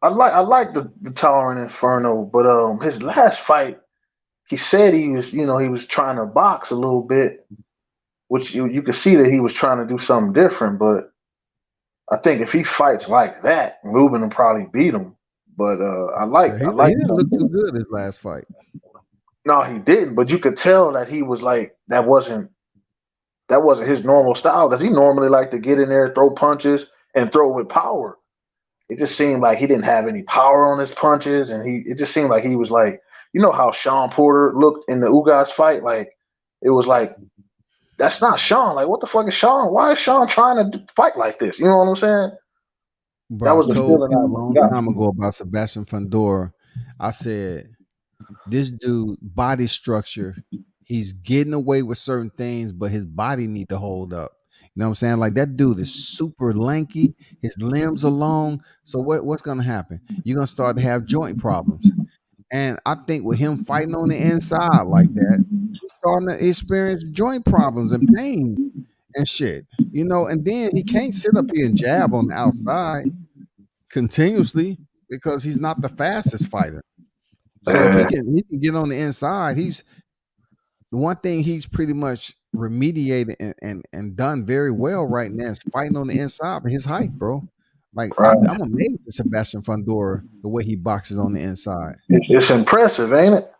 I like the Tolerant Inferno, but his last fight, he said he was trying to box a little bit, which you could see that he was trying to do something different. But I think if he fights like that, Ruben will probably beat him. But he
didn't look too good his last fight.
No, he didn't. But you could tell that he was like that wasn't his normal style, because he normally like to get in there, throw punches, and throw with power. It just seemed like he didn't have any power on his punches, and it just seemed like he was like, how Sean Porter looked in the Ugas fight, like it was like, that's not Sean. Like, what the fuck is Sean? Why is Sean trying to fight like this? You know what I'm saying?
Bro, that was I told you a long time ago about Sebastian Fundora. I said, this dude body structure, he's getting away with certain things, but his body need to hold up. You know what I'm saying? Like, that dude is super lanky. His limbs are long. So what's going to happen? You're going to start to have joint problems. And I think with him fighting on the inside like that, he's starting to experience joint problems and pain and shit. And then he can't sit up here and jab on the outside continuously because he's not the fastest fighter. So if he can get on the inside, he's the one thing he's pretty much remediated and done very well right now is fighting on the inside for his height, bro. Like, I'm amazed at Sebastian Fundora, the way he boxes on the inside.
It's impressive, ain't it?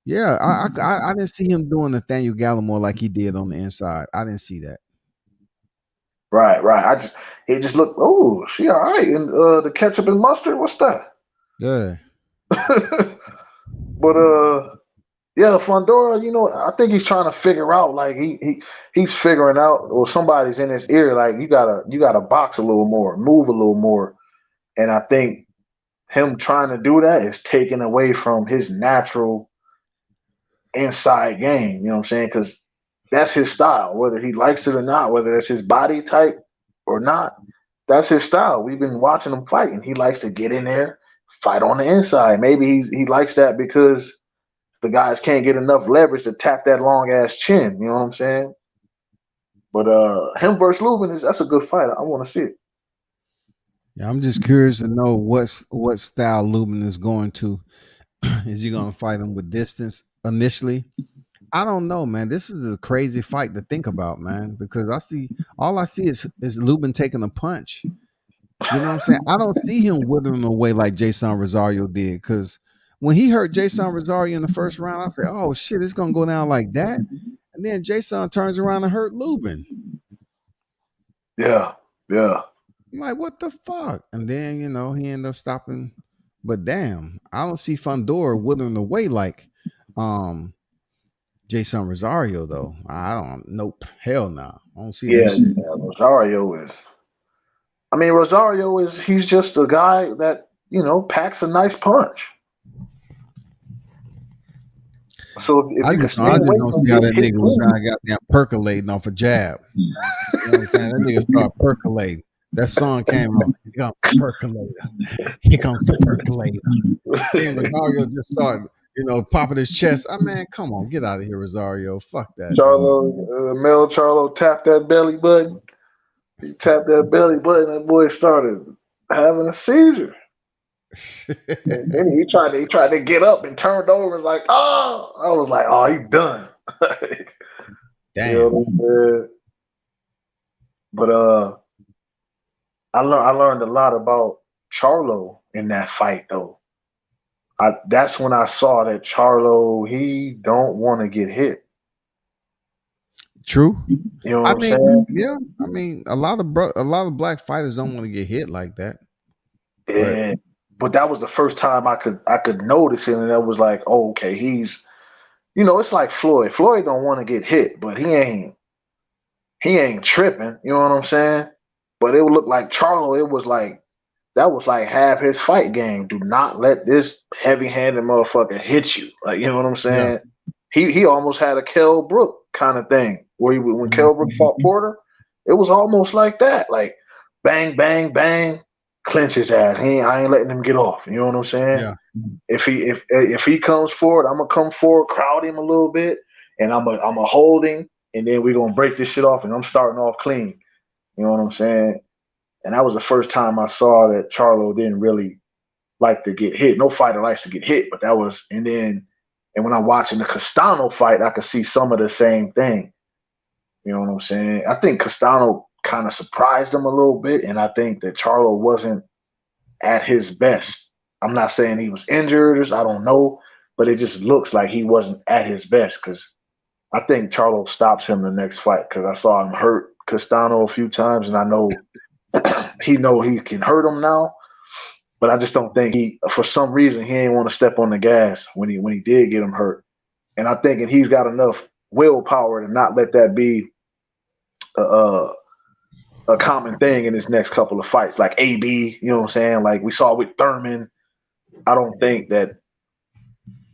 Yeah, I didn't see him doing Nathaniel Gallimore like he did on the inside. I didn't see that.
Right. It just looked, oh, she all right. And the ketchup and mustard, what's that?
Yeah.
But yeah, Fundora, I think he's trying to figure out, like he's figuring out, or somebody's in his ear, like you gotta box a little more, move a little more. And I think him trying to do that is taken away from his natural inside game. You know what I'm saying? Because that's his style, whether he likes it or not, whether that's his body type or not. That's his style. We've been watching him fight, and he likes to get in there, fight on the inside. Maybe he likes that because the guys can't get enough leverage to tap that long ass chin. You know what I'm saying? But him versus Lubin that's a good fight. I want to see it.
Yeah, I'm just curious to know what style Lubin is going to. Is he going to fight him with distance initially? I don't know, man. This is a crazy fight to think about, man, because all I see is Lubin taking a punch. You know what I'm saying? I don't see him withering away like Jason Rosario did, because when he hurt Jason Rosario in the first round, I said, oh shit, it's gonna go down like that. And then Jason turns around and hurt Lubin.
Yeah, yeah.
I'm like, what the fuck? And then, he ended up stopping. But damn, I don't see Fundora withering away like Jason Rosario, though. Nope. Hell no. I don't see that shit.
Rosario he's just a guy that, packs a nice punch. So if
I
you
just
can
don't see how that nigga was goddamn percolating off a jab. You know what I'm saying? That nigga started percolating. That song came on. Here comes the percolator. Here comes the percolator. Then Rosario just started, popping his chest. Man, come on, get out of here, Rosario. Fuck that.
Mel Charlo tapped that belly button. He tapped that belly button. That boy started having a seizure. And then he tried to get up and turned over and was like, oh, I was like, oh, he done.
Damn.
You know what I'm saying? But I learned a lot about Charlo in that fight though. That's when I saw that Charlo, he don't want to get hit.
True.
You know what I'm saying?
Yeah. A lot of black fighters don't want to get hit like that.
Yeah. But that was the first time I could notice it, and that was like, oh, okay, he's, it's like Floyd. Floyd don't want to get hit, but he ain't tripping. You know what I'm saying? But it would look like Charlo. It was like that was like half his fight game. Do not let this heavy-handed motherfucker hit you. Like, you know what I'm saying? Yeah. He almost had a Kell Brook kind of thing where when Kell Brook fought Porter, it was almost like that. Like bang, bang, bang. Clinch his ass. I ain't letting him get off. You know what I'm saying?
Yeah.
If he comes forward, I'm gonna come forward, crowd him a little bit, and I'm a hold him, and then we're gonna break this shit off, and I'm starting off clean. You know what I'm saying? And that was the first time I saw that Charlo didn't really like to get hit. No fighter likes to get hit, but that was and when I'm watching the Castano fight, I could see some of the same thing. You know what I'm saying? I think Castano kind of surprised him a little bit, and I think that Charlo wasn't at his best. I'm not saying he was injured, I don't know, but it just looks like he wasn't at his best because I think Charlo stops him the next fight because I saw him hurt Castano a few times, and I know he can hurt him now, but I just don't think for some reason he ain't want to step on the gas when he did get him hurt, and I'm thinking he's got enough willpower to not let that be a common thing in his next couple of fights, like AB, you know what I'm saying? Like we saw with Thurman. I don't think that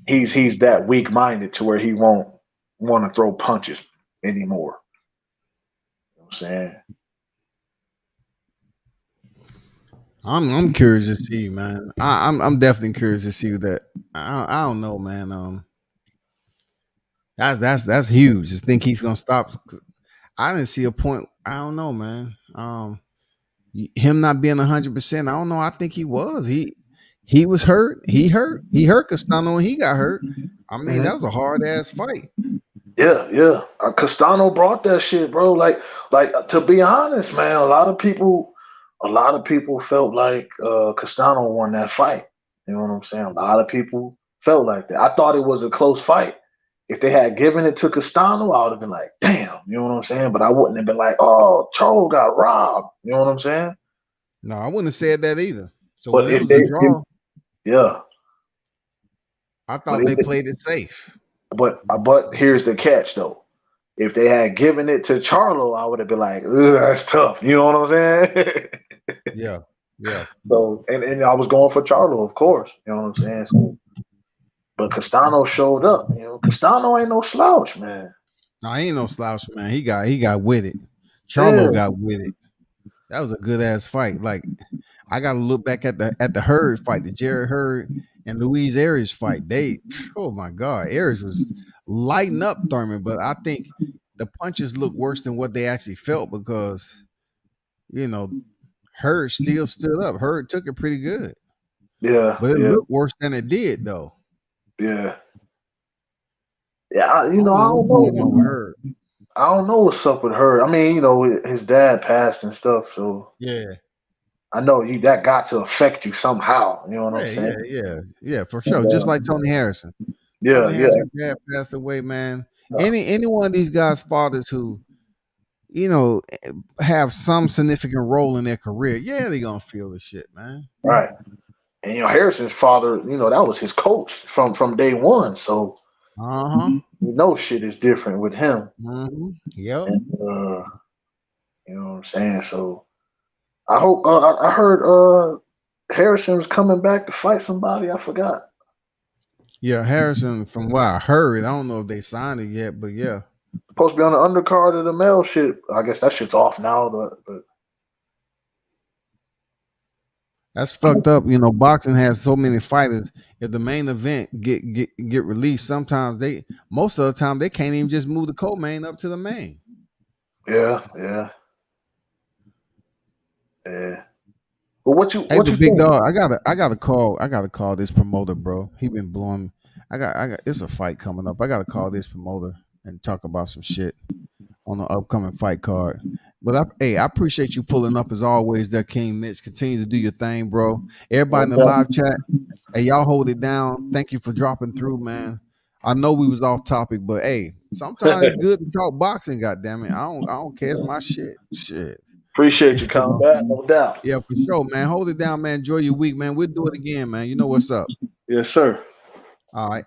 he's that weak-minded to where he won't want to throw punches anymore. You know what I'm saying?
I'm curious to see, man. I'm definitely curious to see that. I don't know, man. That's huge. Just think he's gonna stop. I didn't see a point. I don't know, man. Him not being 100%. I don't know. I think he was. He was hurt. He hurt Castano when he got hurt. That was a hard ass fight.
Yeah. Castano brought that shit, bro. Like to be honest, man, a lot of people felt like Castano won that fight. You know what I'm saying? A lot of people felt like that. I thought it was a close fight. If they had given it to Castano, I would have been like, damn, you know what I'm saying? But I wouldn't have been like, oh, Charlo got robbed. You know what I'm saying?
No, I wouldn't have said that either. So
but
when it was a draw,
yeah.
I thought they played it safe.
But here's the catch, though. If they had given it to Charlo, I would have been like, that's tough. You know what I'm saying?
Yeah.
So, and I was going for Charlo, of course. You know what I'm saying? So, but Castano showed up. You know, Castano ain't no slouch, man.
No, he ain't no slouch, man. He got with it. Charlo got with it. That was a good ass fight. Like, I got to look back at the Hurd fight, the Jared Hurd and Louise Aries fight. Oh my God, Aries was lighting up Thurman, but I think the punches looked worse than what they actually felt because, Hurd still stood up. Hurd took it pretty good.
Yeah,
But it looked worse than it did, though.
Yeah. Yeah, I don't
what's going on with Hurd.
I don't know what's up with her. I mean, his dad passed and stuff, so
yeah.
I know that got to affect you somehow. You know what I'm saying?
Yeah, for sure. Just like Tony Harrison.
Yeah,
Tony Harrison's dad passed away, man. Any one of these guys' fathers who, have some significant role in their career, they're gonna feel the shit, man.
Right. And Harrison's father, that was his coach from day one. So shit is different with him.
Yep.
And, you know what I'm saying? So I hope I heard Harrison's coming back to fight somebody. I forgot.
Yeah, Harrison, from what I heard, I don't know if they signed it yet, but yeah.
Supposed to be on the undercard of the male shit. I guess that shit's off now, but
that's fucked up. Boxing has so many fighters. If the main event get released, sometimes most of the time they can't even just move the co-main up to the main.
Yeah. But what you
big
think?
dog? I gotta call this promoter, bro. He been blowing. I got. It's a fight coming up. I gotta call this promoter and talk about some shit on the upcoming fight card. But I appreciate you pulling up as always. There, King Mitch. Continue to do your thing, bro. Everybody in the live chat, hey, y'all hold it down. Thank you for dropping through, man. I know we was off topic, but hey, sometimes it's good to talk boxing. Goddamn it, I don't care. It's my shit. Shit.
Appreciate you coming back, no doubt.
Yeah, for sure, man. Hold it down, man. Enjoy your week, man. We'll do it again, man. You know what's up.
Yes, sir.
All right.